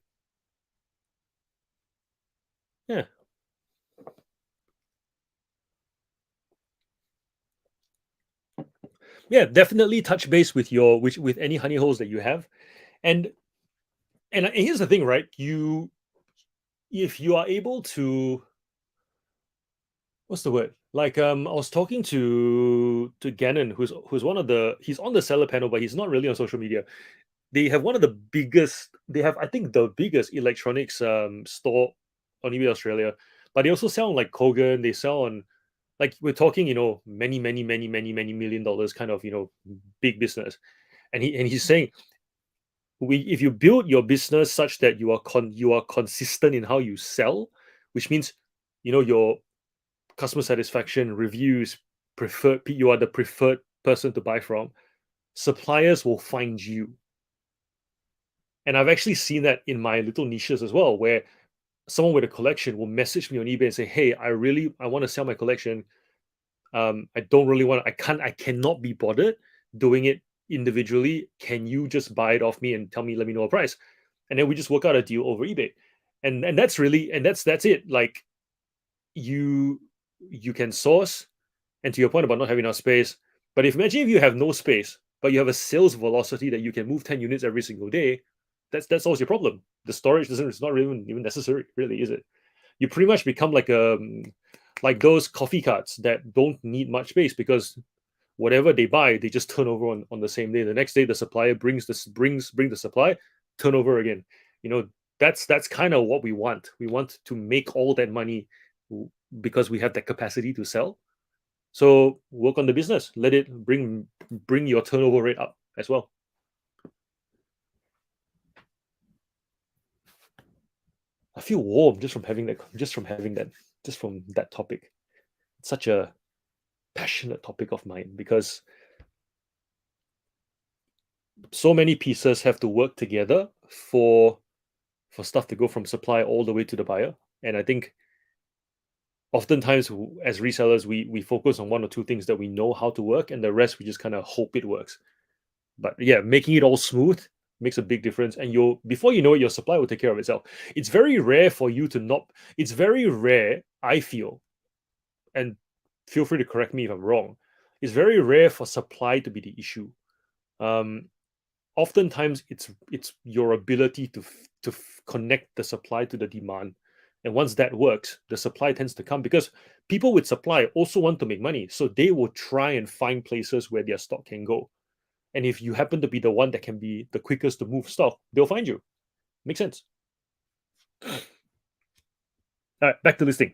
Yeah, yeah, definitely touch base with your with any honey holes that you have, and and here's the thing, right? You if you are able to, what's the word? Like I was talking to Gannon, who's one of the he's on the seller panel, but he's not really on social media. They have one of the biggest. They have, I think, the biggest electronics store on eBay Australia. But they also sell on like Kogan. They sell on, like, we're talking, many $1 million kind of, big business. And he's saying, we if you build your business such that you are consistent in how you sell, which means, your customer satisfaction reviews, you are the preferred person to buy from, suppliers will find you. And I've actually seen that in my little niches as well, where someone with a collection will message me on eBay and say, "Hey, I want to sell my collection. I don't really want. I cannot be bothered doing it individually. Can you just buy it off me and let me know a price?" And then we just work out a deal over eBay. And that's it. Like, you you can source, and to your point about not having enough space, but imagine if you have no space, but you have a sales velocity that you can move 10 units every single day, that solves your problem. The storage doesn't it's not really even necessary, really, is it? You pretty much become like those coffee carts that don't need much space, because whatever they buy, they just turn over on the same day. The next day the supplier bring the supply, turn over again. You know, that's kind of what we want. We want to make all that money, because we have that capacity to sell. So work on the business. Let it bring your turnover rate up as well. I feel warm just from that topic. It's such a passionate topic of mine, because so many pieces have to work together for stuff to go from supply all the way to the buyer. And I think oftentimes, as resellers, we focus on one or two things that we know how to work, and the rest we just kind of hope it works. But yeah, making it all smooth makes a big difference. And you'll before you know it, your supply will take care of itself. It's very rare for you to not. It's very rare, I feel, and feel free to correct me if I'm wrong. It's very rare for supply to be the issue. Um, Oftentimes it's your ability connect the supply to the demand, and once that works, the supply tends to come, because people with supply also want to make money, so they will try and find places where their stock can go. And if you happen to be the one that can be the quickest to move stock, they'll find you. Makes sense. All right, back to listing.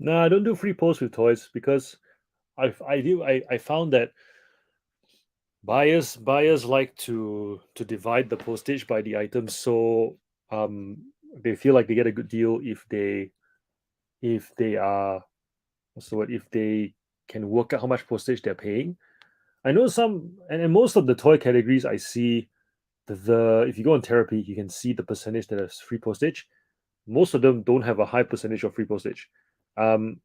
No, I don't do free posts with toys because I found that buyers like to divide the postage by the items, so um they feel like they get a good deal if they are what's the word if they can work out how much postage they're paying. I know some, and most of the toy categories I see the if you go on therapy, you can see the percentage that has free postage. Most of them don't have a high percentage of free postage, um,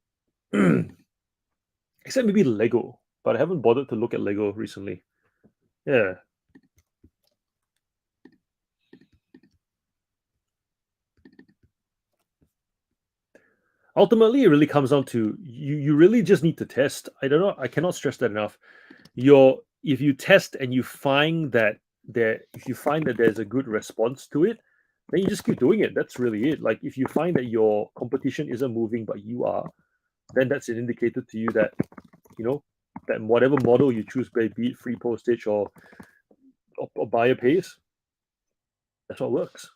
except maybe Lego. But I haven't bothered to look at Lego recently. Yeah, ultimately, it really comes down to you. You really just need to test. I don't know. I cannot stress that enough. Your If you test and you find that if you find that there's a good response to it, then you just keep doing it. That's really it. Like if you find that your competition isn't moving but you are, then that's an indicator to you that you know that whatever model you choose, be it free postage or buyer pays, that's what works.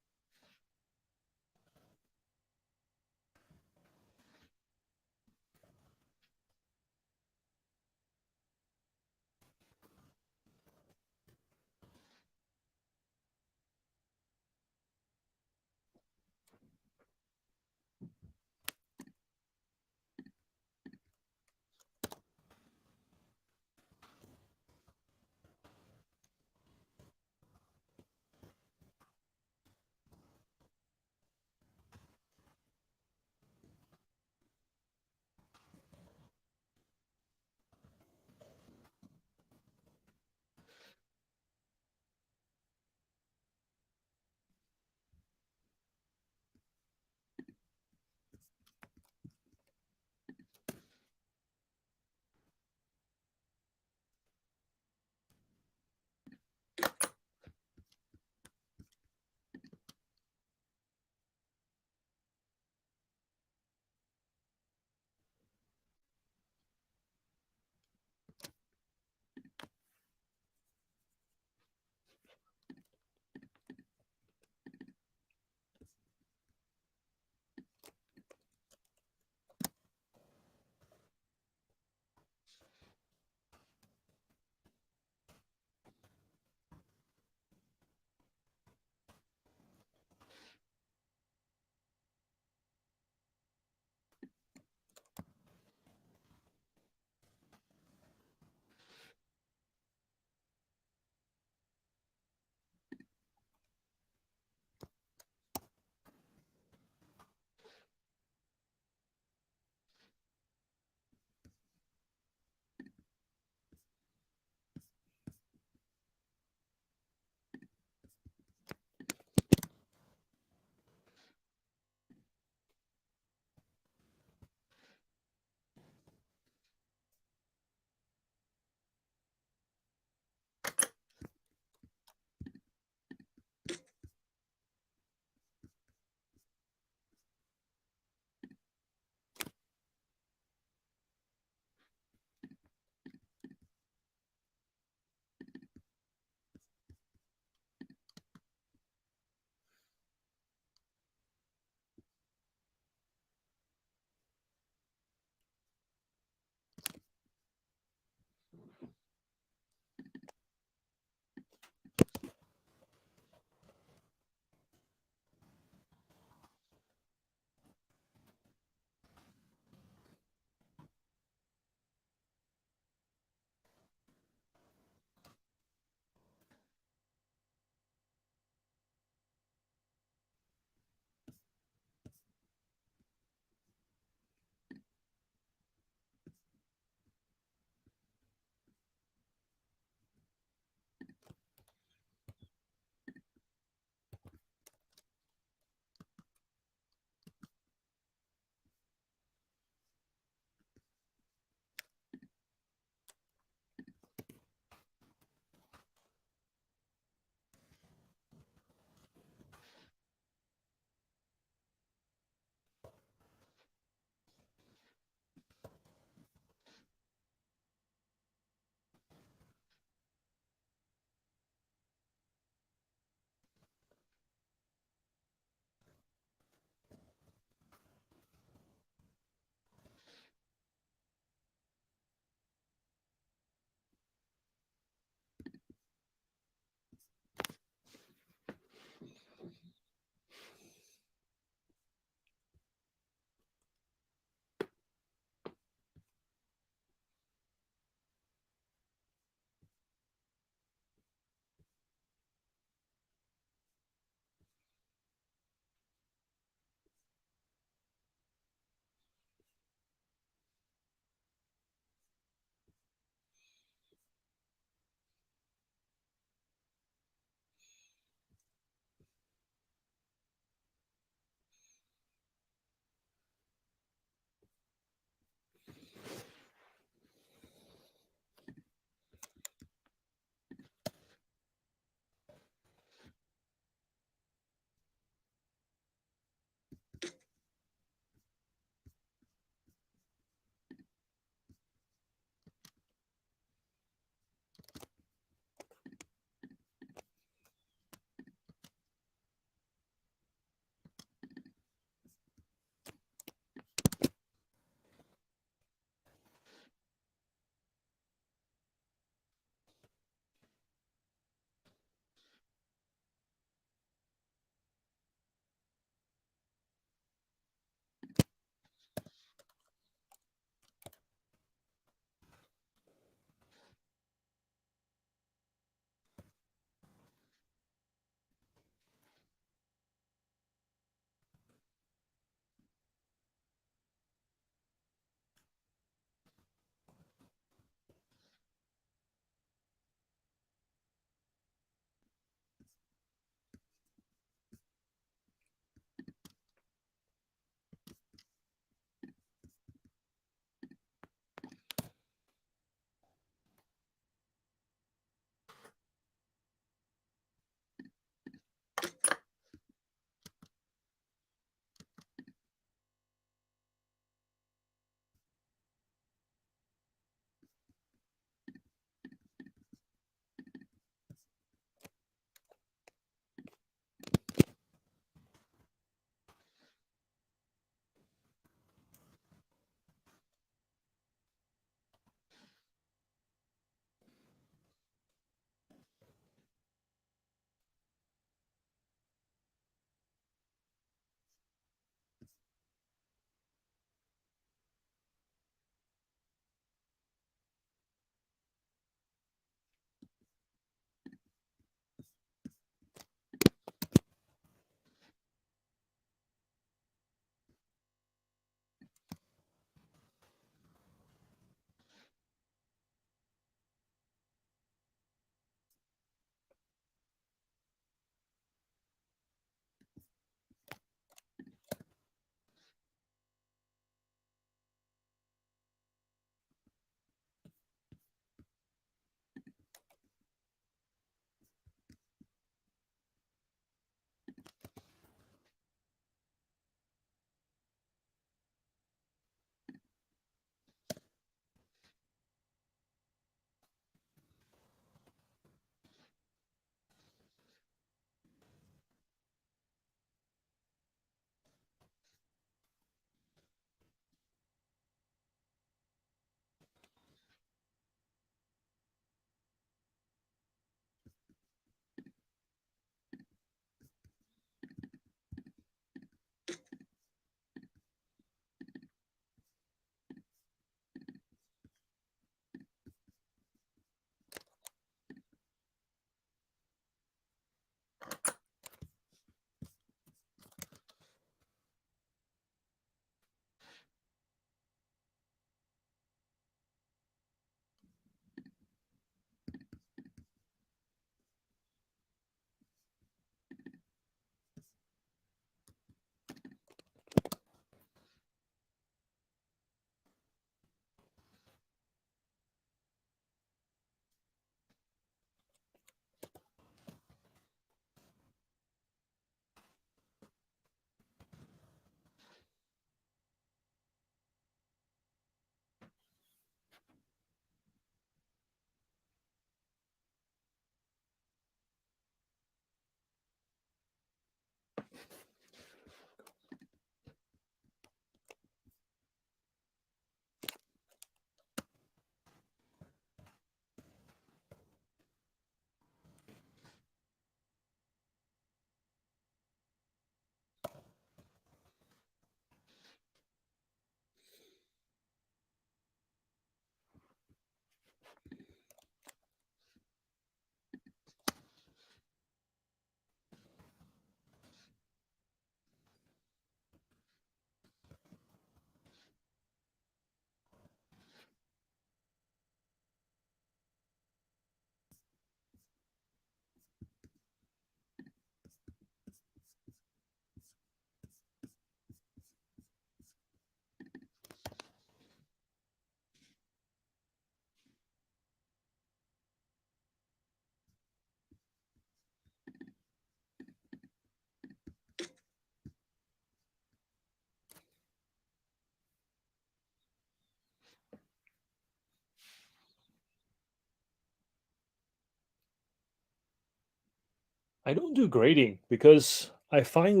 I don't do grading because I find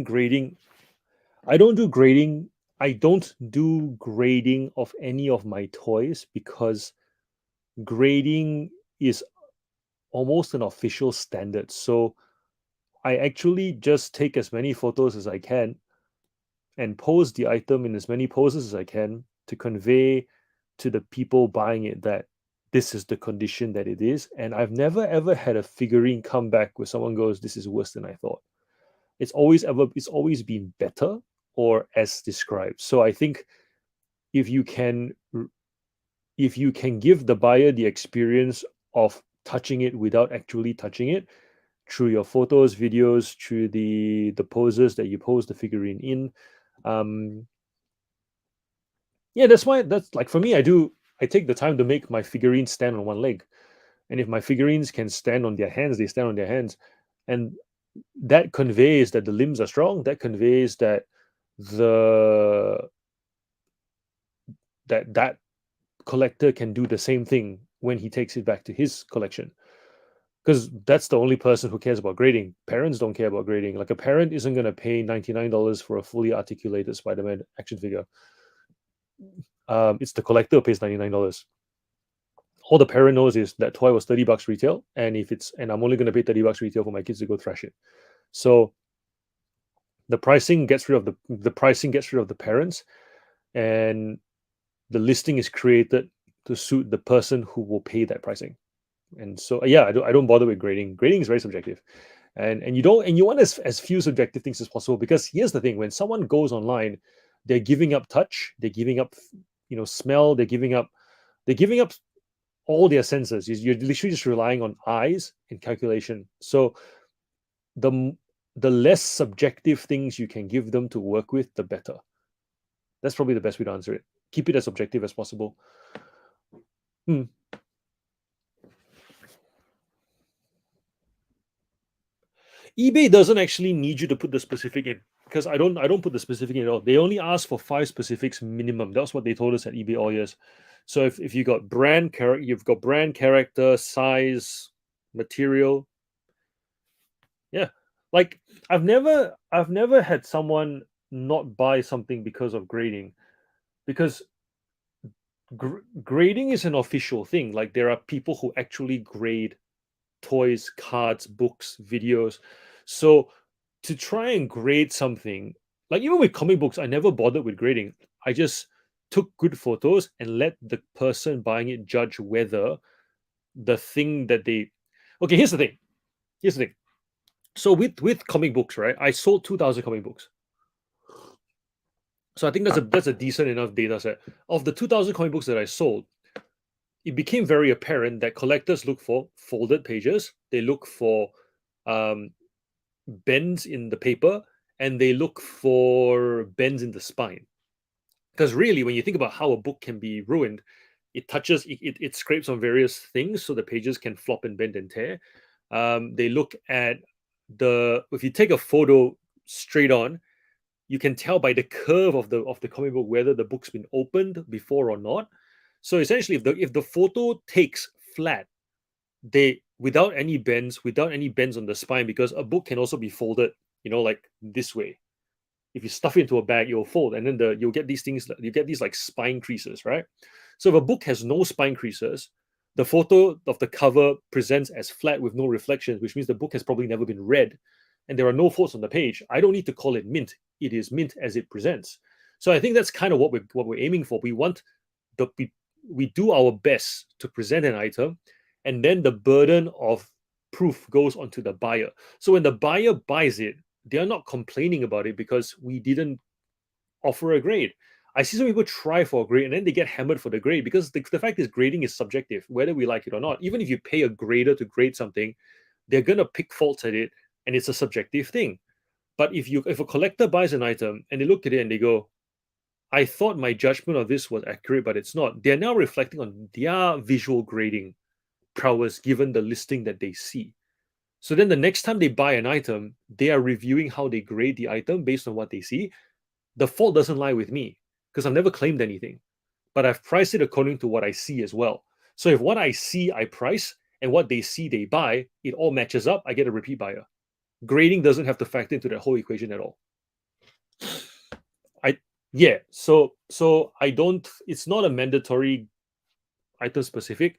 grading. I don't do grading. I don't do grading of any of my toys because grading is almost an official standard. So I actually just take as many photos as I can and pose the item in as many poses as I can to convey to the people buying it that this is the condition that it is. And I've never ever had a figurine come back where someone goes, "This is worse than I thought." It's always been better or as described. So I think if you can if you can give the buyer the experience of touching it without actually touching it through your photos, videos, through the poses that you pose the figurine in, um, yeah, that's why that's like for me. I take the time to make my figurines stand on one leg, and if my figurines can stand on their hands, they stand on their hands, and that conveys that the limbs are strong. That conveys that the that collector can do the same thing when he takes it back to his collection. Because that's the only person who cares about grading. Parents don't care about grading. Like a parent isn't going to pay $99 for a fully articulated Spider-Man action figure. It's the collector who pays $99. All the parent knows is that toy was $30 retail, and if it's and I'm only going to pay $30 retail for my kids to go thrash it. So the pricing gets rid of the parents, and the listing is created to suit the person who will pay that pricing. And so yeah, I don't bother with grading. Grading is very subjective, and you want as few subjective things as possible, because here's the thing: when someone goes online, they're giving up touch, they're giving up smell, they're giving up all their senses. You're literally just relying on eyes and calculation. So the the less subjective things you can give them to work with, the better. That's probably the best way to answer it. Keep it as objective as possible. Hmm. eBay doesn't actually need you to put the specific in, because I don't put the specific in at all. They only ask for 5 specifics minimum. That's what they told us at eBay all years. So if you got you've got brand, character, size, material. Yeah. Like I've never had someone not buy something because of grading, because grading is an official thing. Like there are people who actually grade toys, cards, books, videos. So to try and grade something, like even with comic books, I never bothered with grading. I just took good photos and let the person buying it judge whether the thing that they. Okay, here's the thing. Here's the thing. So with comic books, right? I sold 2,000 comic books. So I think that's a decent enough data set. Of the 2,000 comic books that I sold, it became very apparent that collectors look for folded pages. They look for um, bends in the paper, and they look for bends in the spine. Because really, when you think about how a book can be ruined, it scrapes on various things, so the pages can flop and bend and tear. They look at if you take a photo straight on, you can tell by the curve of the comic book whether the book's been opened before or not. So essentially, if the photo takes flat, they without any bends on the spine, because a book can also be folded, like this way. If you stuff it into a bag, you'll fold, and then you'll get these things. You get these like spine creases, right? So if a book has no spine creases, the photo of the cover presents as flat with no reflections, which means the book has probably never been read, and there are no faults on the page. I don't need to call it mint. It is mint as it presents. So I think that's kind of what we're aiming for. We do our best to present an item, and then the burden of proof goes onto the buyer. So when the buyer buys it, they are not complaining about it because we didn't offer a grade. I see some people try for a grade and then they get hammered for the grade, because the fact is grading is subjective, whether we like it or not. Even if you pay a grader to grade something, they're gonna pick faults at it, and it's a subjective thing. But if a collector buys an item and they look at it and they go, I thought my judgment of this was accurate, but it's not. They're now reflecting on their visual grading prowess given the listing that they see. So then the next time they buy an item, they are reviewing how they grade the item based on what they see. The fault doesn't lie with me, because I've never claimed anything, but I've priced it according to what I see as well. So if what I see I price, and what they see they buy, it all matches up, I get a repeat buyer. Grading doesn't have to factor into that whole equation at all. I Yeah, so I don't. It's not a mandatory item specific,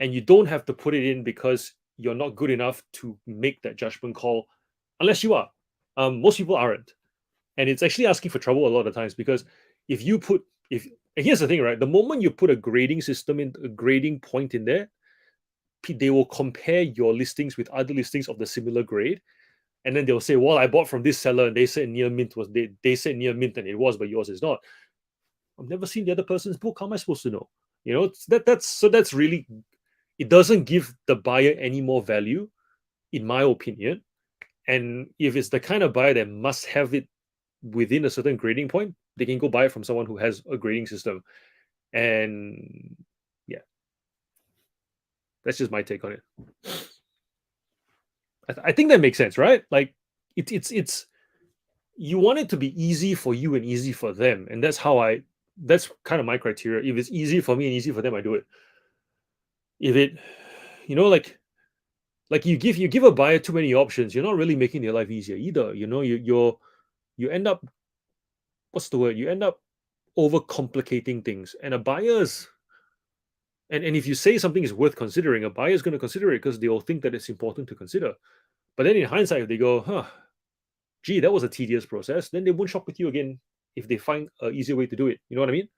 and you don't have to put it in because you're not good enough to make that judgment call, unless you are. Most people aren't, and it's actually asking for trouble a lot of times because if you put if and here's the thing, right? The moment you put a grading system in a grading point in there, they will compare your listings with other listings of the similar grade, and then they'll say, "Well, I bought from this seller, and they said near mint was they said near mint, and it was, but yours is not." I've never seen the other person's book. How am I supposed to know? That's really, it doesn't give the buyer any more value, in my opinion. And if it's the kind of buyer that must have it within a certain grading point, they can go buy it from someone who has a grading system. And yeah, that's just my take on it. I think that makes sense, right? Like it's you want it to be easy for you and easy for them, and that's kind of my criteria. If it's easy for me and easy for them, I do it. If it, you know, like you give a buyer too many options, you're not really making their life easier either. You end up, what's the word? You end up overcomplicating things, and a buyer's and if you say something is worth considering, a buyer's going to consider it because they'll think that it's important to consider. But then in hindsight, if they go, huh, gee, that was a tedious process, then they won't shop with you again if they find an easier way to do it. You know what I mean?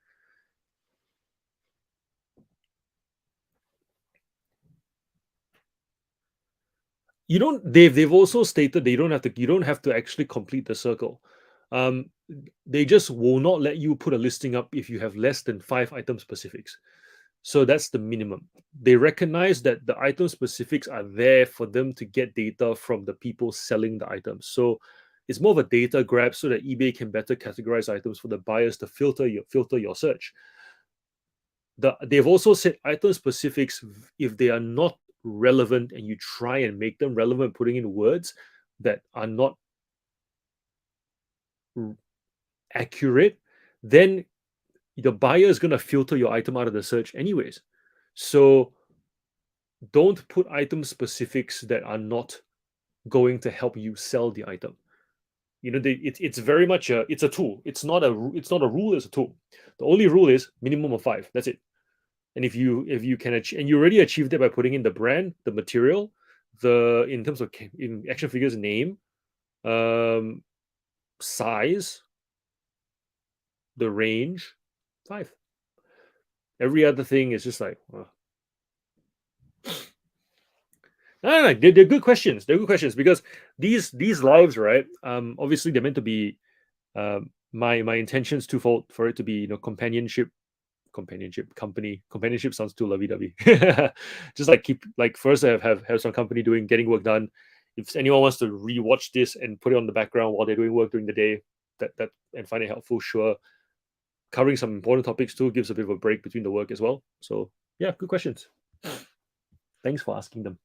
You don't. They've also stated that you don't have to actually complete the circle. Um, they just will not let you put a listing up if you have less than 5 item specifics. So that's the minimum. They recognize that the item specifics are there for them to get data from the people selling the items. So it's more of a data grab so that eBay can better categorize items for the buyers to filter your search. They've also said item specifics, if they are not relevant and you try and make them relevant, putting in words that are not accurate, then the buyer is going to filter your item out of the search anyways. So don't put item specifics that are not going to help you sell the item. It's very much it's a tool. It's not a rule. It's a tool. The only rule is minimum of 5. That's it. And if you can and you already achieved it by putting in the brand, the material, the in terms of in action figures name, um, size, the range, 5. Every other thing is just like, no, they're good questions. They're good questions because these lives, right? Obviously they're meant to be. My intentions twofold: for it to be, companionship company. Companionship sounds too lovey-dovey. Just like keep like first have some company getting work done. If anyone wants to rewatch this and put it on the background while they're doing work during the day, that and find it helpful, sure. Covering some important topics too gives a bit of a break between the work as well. So yeah, good questions. Thanks for asking them.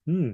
Hmm.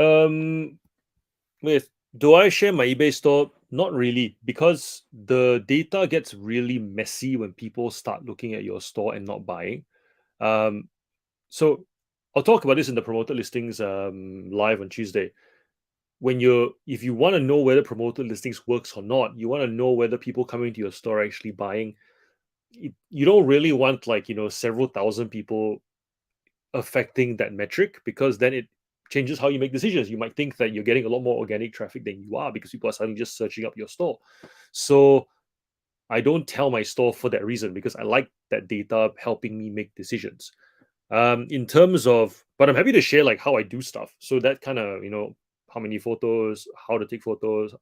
Um, with do I share my eBay store? Not really, because the data gets really messy when people start looking at your store and not buying. Um, so I'll talk about this in the promoted listings live on Tuesday. If you want to know whether promoted listings works or not, you want to know whether people coming to your store are actually buying. You don't really want, like, several thousand people affecting that metric, because then it changes how you make decisions. You might think that you're getting a lot more organic traffic than you are because people are suddenly just searching up your store. So I don't tell my store for that reason, because I like that data helping me make decisions. In terms of, but I'm happy to share like how I do stuff. So that kind of, how many photos, how to take photos,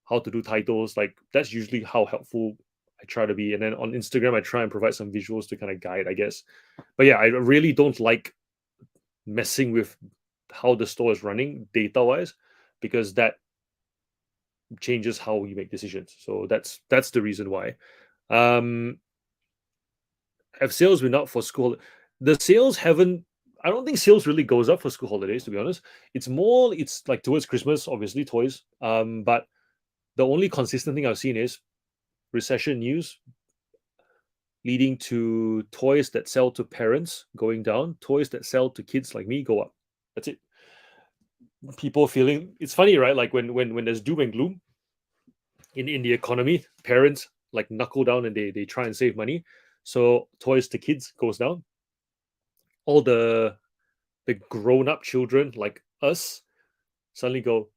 how to do titles, like that's usually how helpful I try to be. And then on Instagram, I try and provide some visuals to kind of guide, I guess. But yeah, I really don't like messing with how the store is running data wise, because that changes how you make decisions. So that's the reason why. Um, have sales been up for school? The sales haven't. I don't think sales really goes up for school holidays. To be honest, it's like towards Christmas, obviously toys. But the only consistent thing I've seen is recession news leading to toys that sell to parents going down, toys that sell to kids like me go up. That's it. People feeling, it's funny, right? Like when there's doom and gloom in the economy, parents like knuckle down and they try and save money. So toys to kids goes down. All the grown up children like us suddenly go,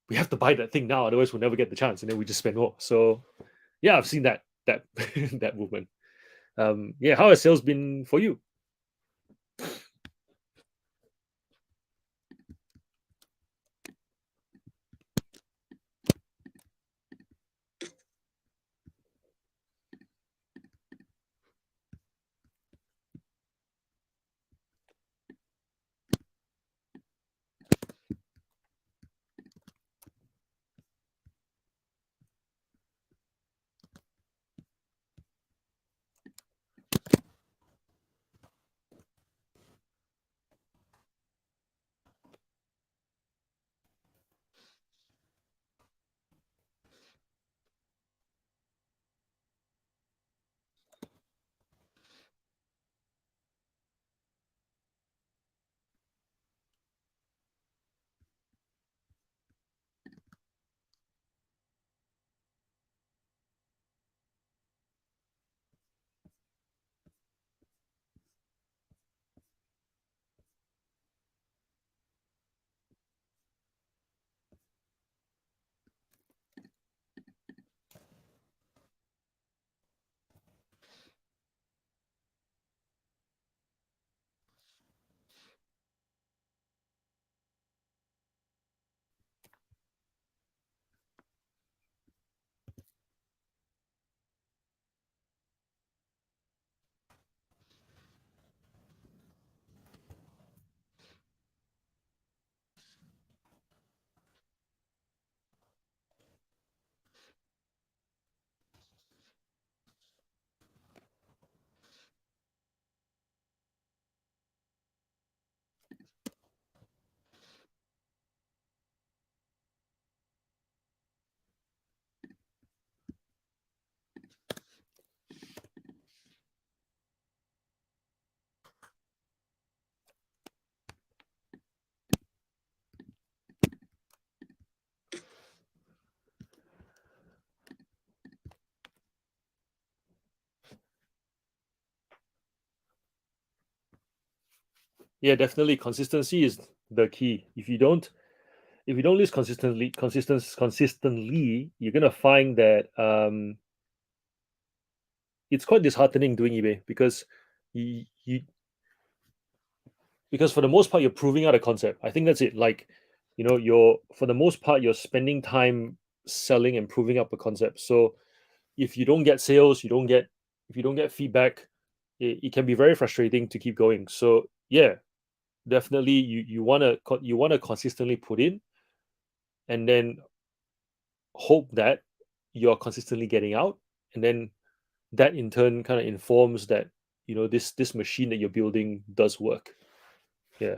we have to buy that thing now, otherwise we'll never get the chance, and then we just spend more. So yeah, I've seen that that movement. Yeah, how has sales been for you? Yeah, definitely consistency is the key. If you don't list consistently, you're gonna find that it's quite disheartening doing eBay, because you because for the most part you're proving out a concept. I think that's it. Like, you're for the most part you're spending time selling and proving up a concept. So if you don't get sales, if you don't get feedback, it can be very frustrating to keep going. So yeah, definitely you want to consistently put in, and then hope that you're consistently getting out, and then that in turn kind of informs that this machine that you're building does work. Yeah.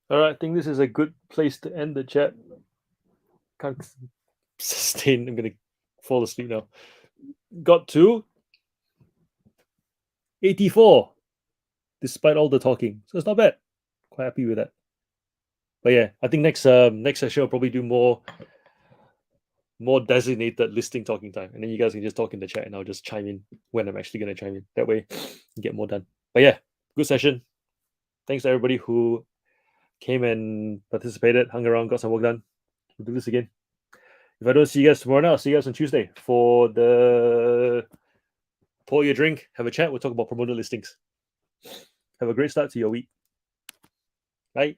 All right, I think this is a good place to end the chat. Can't sustain. I'm gonna fall asleep now. Got to 84, despite all the talking. So it's not bad. Quite happy with that. But yeah, I think next session I'll probably do more designated listing talking time, and then you guys can just talk in the chat, and I'll just chime in when I'm actually gonna chime in. That way, get more done. But yeah, good session. Thanks to everybody who came and participated, hung around, got some work done. We'll do this again. If I don't see you guys tomorrow, I'll see you guys on Tuesday for the pour your drink, have a chat. We'll talk about promoted listings. Have a great start to your week. Bye.